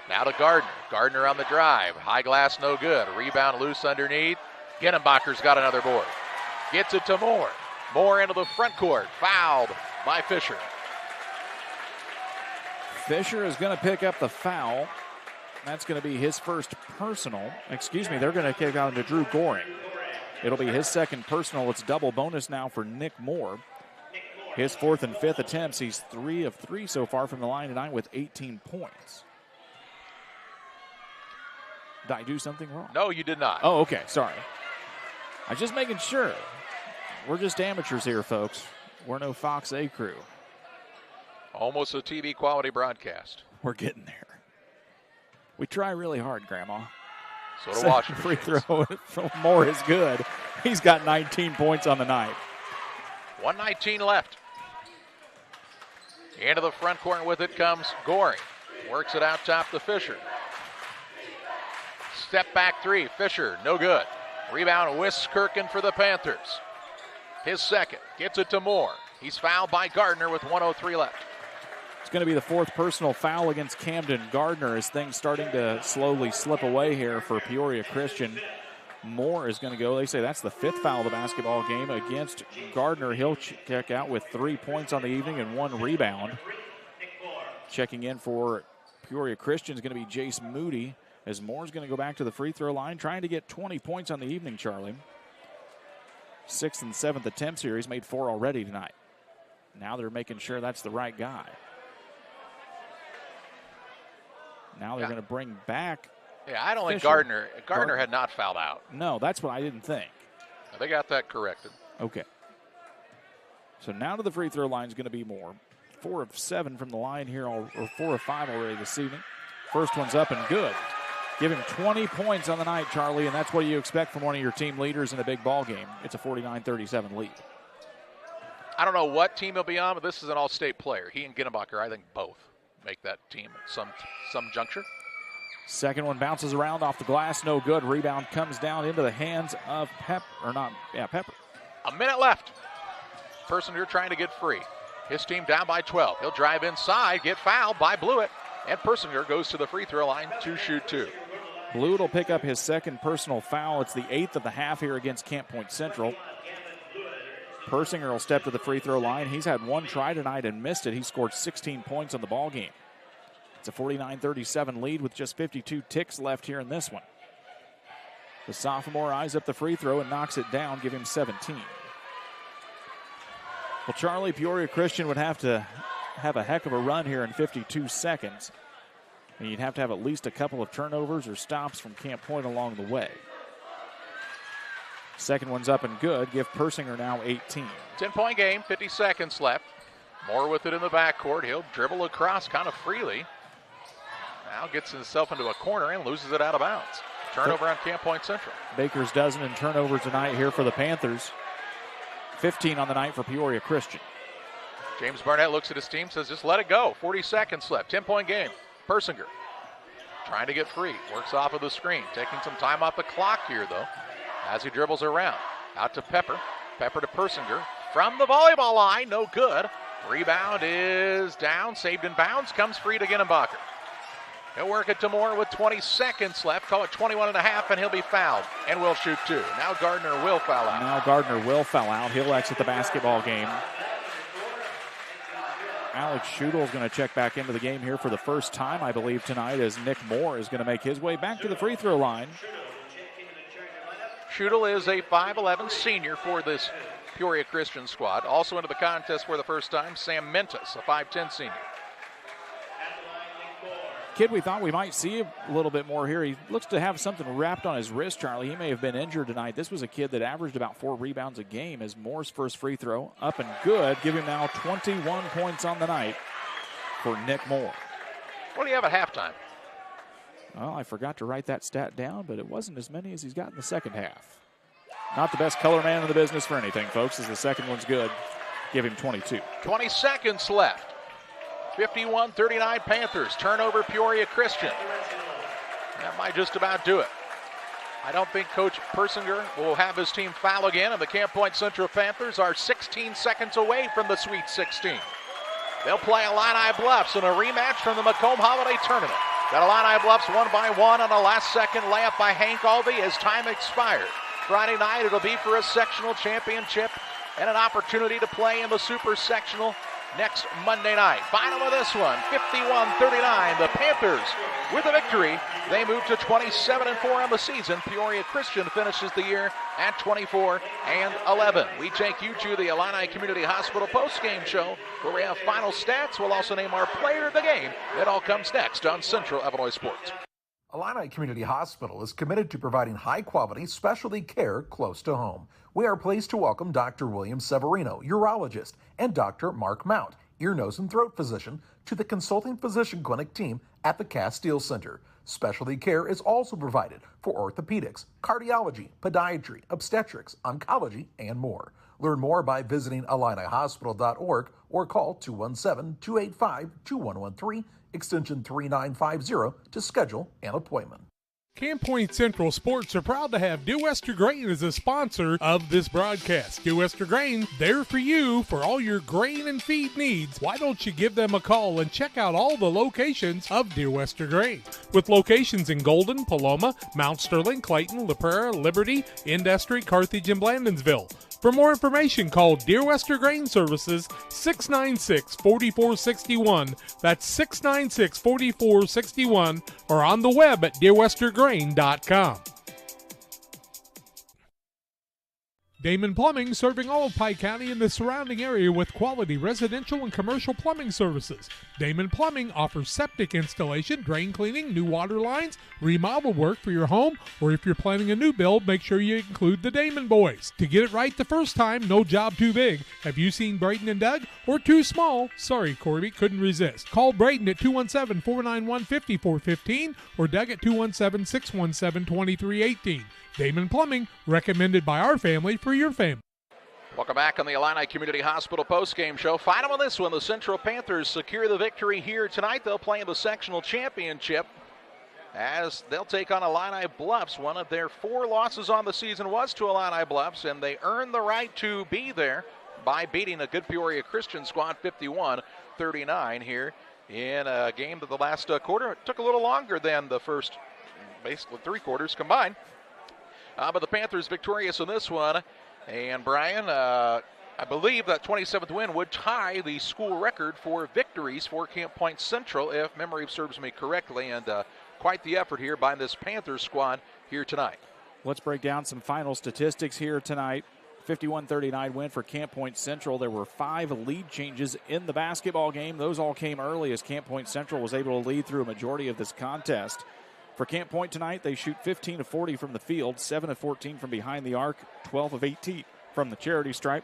Now to Gardner. Gardner on the drive. High glass, no good. Rebound loose underneath. Ginnenbacher's got another board. Gets it to Moore. Moore into the front court. Fouled by Fisher. Fisher is going to pick up the foul. That's going to be his first personal. Excuse me, they're going to kick out into Drew Goring. It'll be his second personal. It's double bonus now for Nick Moore. His 4th and 5th attempts. He's 3 of 3 so far from the line tonight with 18 points. Did I do something wrong? No, you did not. Oh, okay. Sorry. I'm just making sure. We're just amateurs here, folks. We're no Fox A crew. Almost a TV quality broadcast. We're getting there. We try really hard, Grandma. So to Washington. Free throw from Moore is good. He's got 19 points on the night. 1:19 left. Into the front court with it comes Goring. Works it out top to Fisher. Step back 3. Fisher, no good. Rebound Wiskirchen for the Panthers. His second. Gets it to Moore. He's fouled by Gardner with 1:03 left. It's going to be the 4th personal foul against Camden Gardner as things starting to slowly slip away here for Peoria Christian. Moore is going to go. They say that's the 5th foul of the basketball game against Gardner. He'll check out with 3 points on the evening and 1 rebound. Checking in for Peoria Christian is going to be Jace Moody, as Moore's going to go back to the free throw line, trying to get 20 points on the evening, Charlie. 6th and 7th attempts here. He's made 4 already tonight. Now they're making sure that's the right guy. Now they're going to bring back. Yeah, I don't think Fisher. Gardner had not fouled out. No, that's what I didn't think. They got that corrected. Okay. So now to the free throw line is going to be Moore. 4 of 7 from the line here, or 4 of 5 already this evening. First one's up and good. Give him 20 points on the night, Charlie, and that's what you expect from one of your team leaders in a big ball game. It's a 49-37 lead. I don't know what team he'll be on, but this is an all-state player. He and Ginnebacher, I think both make that team at some juncture. Second one bounces around off the glass, no good. Rebound comes down into the hands of Pepper. A minute left. Persinger trying to get free. His team down by 12. He'll drive inside, get fouled by Blewett, and Persinger goes to the free throw line to shoot 2. Blewett will pick up his second personal foul. It's the 8th of the half here against Camp Point Central. Persinger will step to the free throw line. He's had 1 try tonight and missed it. He scored 16 points on the ball game. It's a 49-37 lead with just 52 ticks left here in this one. The sophomore eyes up the free throw and knocks it down, give him 17. Well, Charlie, Peoria Christian would have to have a heck of a run here in 52 seconds. And you'd have to have at least a couple of turnovers or stops from Camp Point along the way. Second one's up and good. Give Persinger now 18. 10-point game, 50 seconds left. Moore with it in the backcourt. He'll dribble across kind of freely. Now gets himself into a corner and loses it out of bounds. Turnover on Camp Point Central. Baker's dozen in turnovers tonight here for the Panthers. 15 on the night for Peoria Christian. James Barnett looks at his team, says just let it go. 40 seconds left, 10-point game. Persinger trying to get free, works off of the screen. Taking some time off the clock here, though, as he dribbles around. Out to Pepper. Pepper to Persinger. From the volleyball line, no good. Rebound is down, saved in bounds, comes free to Ginnebacher. He'll work it to Moore with 20 seconds left. Call it 21 and a half, and he'll be fouled. And will shoot 2. Now Gardner will foul out. He'll exit the basketball game. Alex Schudel is going to check back into the game here for the first time, I believe, tonight, as Nick Moore is going to make his way back to the free throw line. Schudel is a 5'11 senior for this Peoria Christian squad. Also into the contest for the first time, Sam Mentis, a 5'10 senior. Kid we thought we might see a little bit more here. He looks to have something wrapped on his wrist, Charlie. He may have been injured tonight. This was a kid that averaged about 4 rebounds a game as Moore's first free throw up and good. Give him now 21 points on the night for Nick Moore. What do you have at halftime? Well, I forgot to write that stat down, but it wasn't as many as he's got in the second half. Not the best color man in the business for anything, folks, as the second one's good. Give him 22. 20 seconds left. 51-39 Panthers. Turnover Peoria Christian. That might just about do it. I don't think Coach Persinger will have his team foul again, and the Camp Point Central Panthers are 16 seconds away from the Sweet 16. They'll play Illini Bluffs in a rematch from the Macomb Holiday Tournament. Got Illini Bluffs 1-1 on a last-second layup by Hank Alvey as time expired. Friday night it'll be for a sectional championship and an opportunity to play in the Super Sectional next Monday night. Final of this one, 51-39. The Panthers with a victory. They move to 27-4 on the season. Peoria Christian finishes the year at 24-11. We take you to the Illini Community Hospital postgame show where we have final stats. We'll also name our player of the game. It all comes next on Central Illinois Sports. Illini Community Hospital is committed to providing high-quality specialty care close to home. We are pleased to welcome Dr. William Severino, urologist, and Dr. Mark Mount, ear, nose, and throat physician, to the consulting physician clinic team at the Castile Center. Specialty care is also provided for orthopedics, cardiology, podiatry, obstetrics, oncology, and more. Learn more by visiting IlliniHospital.org or call 217-285-2113, extension 3950 to schedule an appointment. Camp Point Central Sports are proud to have Dew Wester Grain as a sponsor of this broadcast. Dew Wester Grain, there for you for all your grain and feed needs. Why don't you give them a call and check out all the locations of Dew Wester Grain? With locations in Golden, Paloma, Mount Sterling, Clayton, La Prairie, Liberty, Industry, Carthage, and Blandonsville. For more information, call Dear Wester Grain Services 696-4461. That's 696-4461, or on the web at dearwestergrain.com. Damon Plumbing, serving all of Pike County and the surrounding area with quality residential and commercial plumbing services. Damon Plumbing offers septic installation, drain cleaning, new water lines, remodel work for your home, or if you're planning a new build, make sure you include the Damon boys. To get it right the first time, no job too big. Have you seen Braden and Doug? Or too small? Sorry, Corby, couldn't resist. Call Braden at 217-491-5415 or Doug at 217-617-2318. Damon Plumbing, recommended by our family for your family. Welcome back on the Illini Community Hospital postgame show. Final on this one, the Central Panthers secure the victory here tonight. They'll play in the sectional championship as they'll take on Illini Bluffs. One of their 4 losses on the season was to Illini Bluffs, and they earned the right to be there by beating a good Peoria Christian squad 51-39 here in a game that the last quarter it took a little longer than the first, basically 3 quarters combined. But the Panthers victorious in this one. And Brian, I believe that 27th win would tie the school record for victories for Camp Point Central, if memory serves me correctly. And quite the effort here by this Panthers squad here tonight. Let's break down some final statistics here tonight. 51-39 win for Camp Point Central. There were 5 lead changes in the basketball game. Those all came early as Camp Point Central was able to lead through a majority of this contest. For Camp Point tonight, they shoot 15 of 40 from the field, 7 of 14 from behind the arc, 12 of 18 from the charity stripe.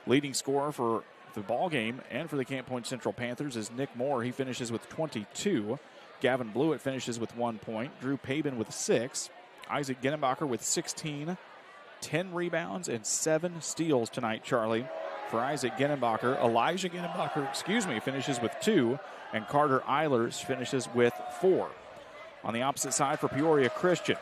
Leading scorer for the ball game and for the Camp Point Central Panthers is Nick Moore. He finishes with 22. Gavin Blewett finishes with 1 point. Drew Pabin with 6. Isaac Genenbacher with 16. 10 rebounds and 7 steals tonight, Charlie. For Isaac Genenbacher, Elijah Genenbacher, finishes with 2. And Carter Eilers finishes with 4. On the opposite side for Peoria Christian,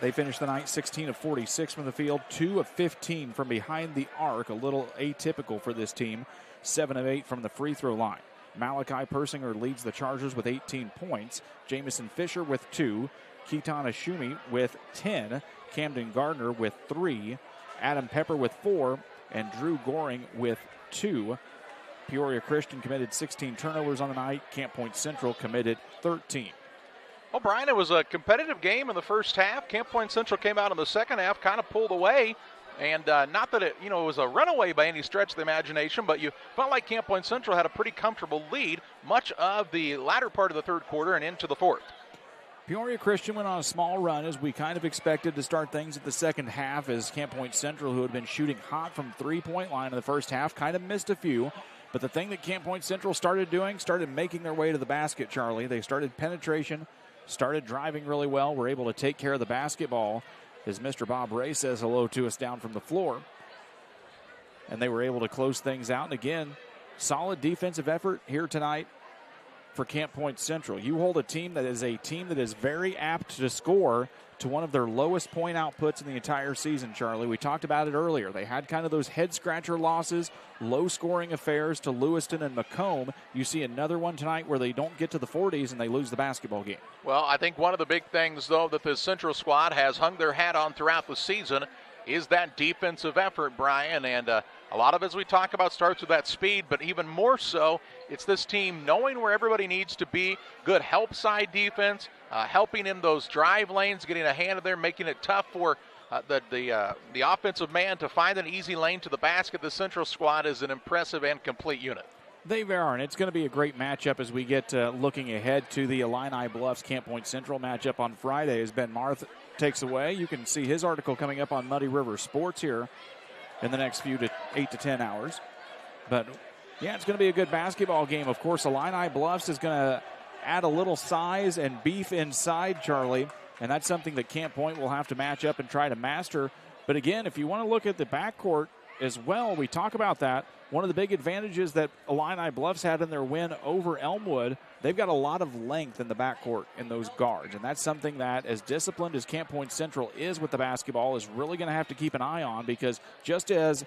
they finished the night 16 of 46 from the field, 2 of 15 from behind the arc, a little atypical for this team, 7 of 8 from the free throw line. Malachi Persinger leads the Chargers with 18 points, Jamison Fisher with 2, Keaton Ashumi with 10, Camden Gardner with 3, Adam Pepper with 4, and Drew Goring with 2. Peoria Christian committed 16 turnovers on the night. Camp Point Central committed 13. Well, Brian, it was a competitive game in the first half. Camp Point Central came out in the second half, kind of pulled away. And not that it was a runaway by any stretch of the imagination, but you felt like Camp Point Central had a pretty comfortable lead much of the latter part of the third quarter and into the fourth. Peoria Christian went on a small run as we kind of expected to start things at the second half, as Camp Point Central, who had been shooting hot from three-point line in the first half, kind of missed a few. But the thing that Camp Point Central started making their way to the basket, Charlie. They started penetration, started driving really well, were able to take care of the basketball, as Mr. Bob Ray says hello to us down from the floor. And they were able to close things out. And again, solid defensive effort here tonight for Camp Point Central. You hold a team that is very apt to score to one of their lowest point outputs in the entire season, Charlie. We talked about it earlier. They had kind of those head-scratcher losses, low-scoring affairs to Lewiston and Macomb. You see another one tonight where they don't get to the 40s and they lose the basketball game. Well, I think one of the big things, though, that this Central squad has hung their hat on throughout the season is that defensive effort, Brian. And a lot of, as we talk about, starts with that speed, but even more so, it's this team knowing where everybody needs to be, good help side defense, helping in those drive lanes, getting a hand in there, making it tough for the offensive man to find an easy lane to the basket. The Central squad is an impressive and complete unit. They are, and it's going to be a great matchup as we get looking ahead to the Illini Bluffs Camp Point Central matchup on Friday as Ben Marth takes away. You can see his article coming up on Muddy River Sports here in the next 8 to 10 hours. But, yeah, it's going to be a good basketball game. Of course, Illini Bluffs is going to add a little size and beef inside, Charlie, and that's something that Camp Point will have to match up and try to master. But, again, if you want to look at the backcourt as well, we talk about that. One of the big advantages that Illini Bluffs had in their win over Elmwood, they've got a lot of length in the backcourt in those guards. And that's something that, as disciplined as Camp Point Central is with the basketball, is really going to have to keep an eye on, because just as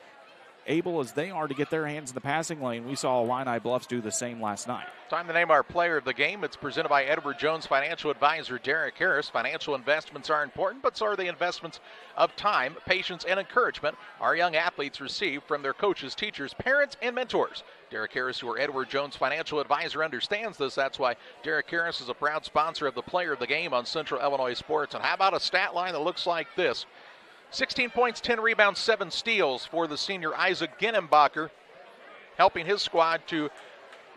able as they are to get their hands in the passing lane. We saw Illini Bluffs do the same last night. Time to name our player of the game. It's presented by Edward Jones Financial Advisor Derek Harris. Financial investments are important, but so are the investments of time, patience, and encouragement our young athletes receive from their coaches, teachers, parents, and mentors. Derek Harris, your Edward Jones Financial Advisor, understands this. That's why Derek Harris is a proud sponsor of the player of the game on Central Illinois Sports. And how about a stat line that looks like this? 16 points, 10 rebounds, 7 steals for the senior Isaac Ginnenbacher, helping his squad to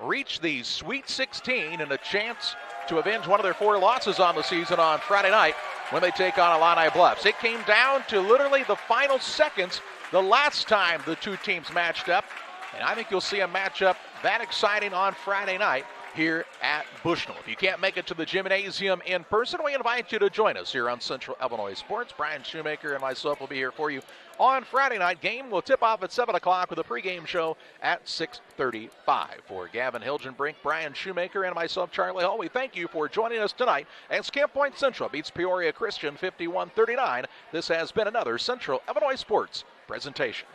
reach the Sweet 16 and a chance to avenge one of their 4 losses on the season on Friday night when they take on Illini Bluffs. It came down to literally the final seconds the last time the two teams matched up, and I think you'll see a matchup that exciting on Friday night here at Bushnell. If you can't make it to the gymnasium in person, we invite you to join us here on Central Illinois Sports. Brian Shoemaker and myself will be here for you on Friday night. Game will tip off at 7 o'clock with a pregame show at 6:35. For Gavin Hilgenbrink, Brian Shoemaker, and myself, Charlie Hall, we thank you for joining us tonight as Camp Point Central beats Peoria Christian 51-39. This has been another Central Illinois Sports presentation.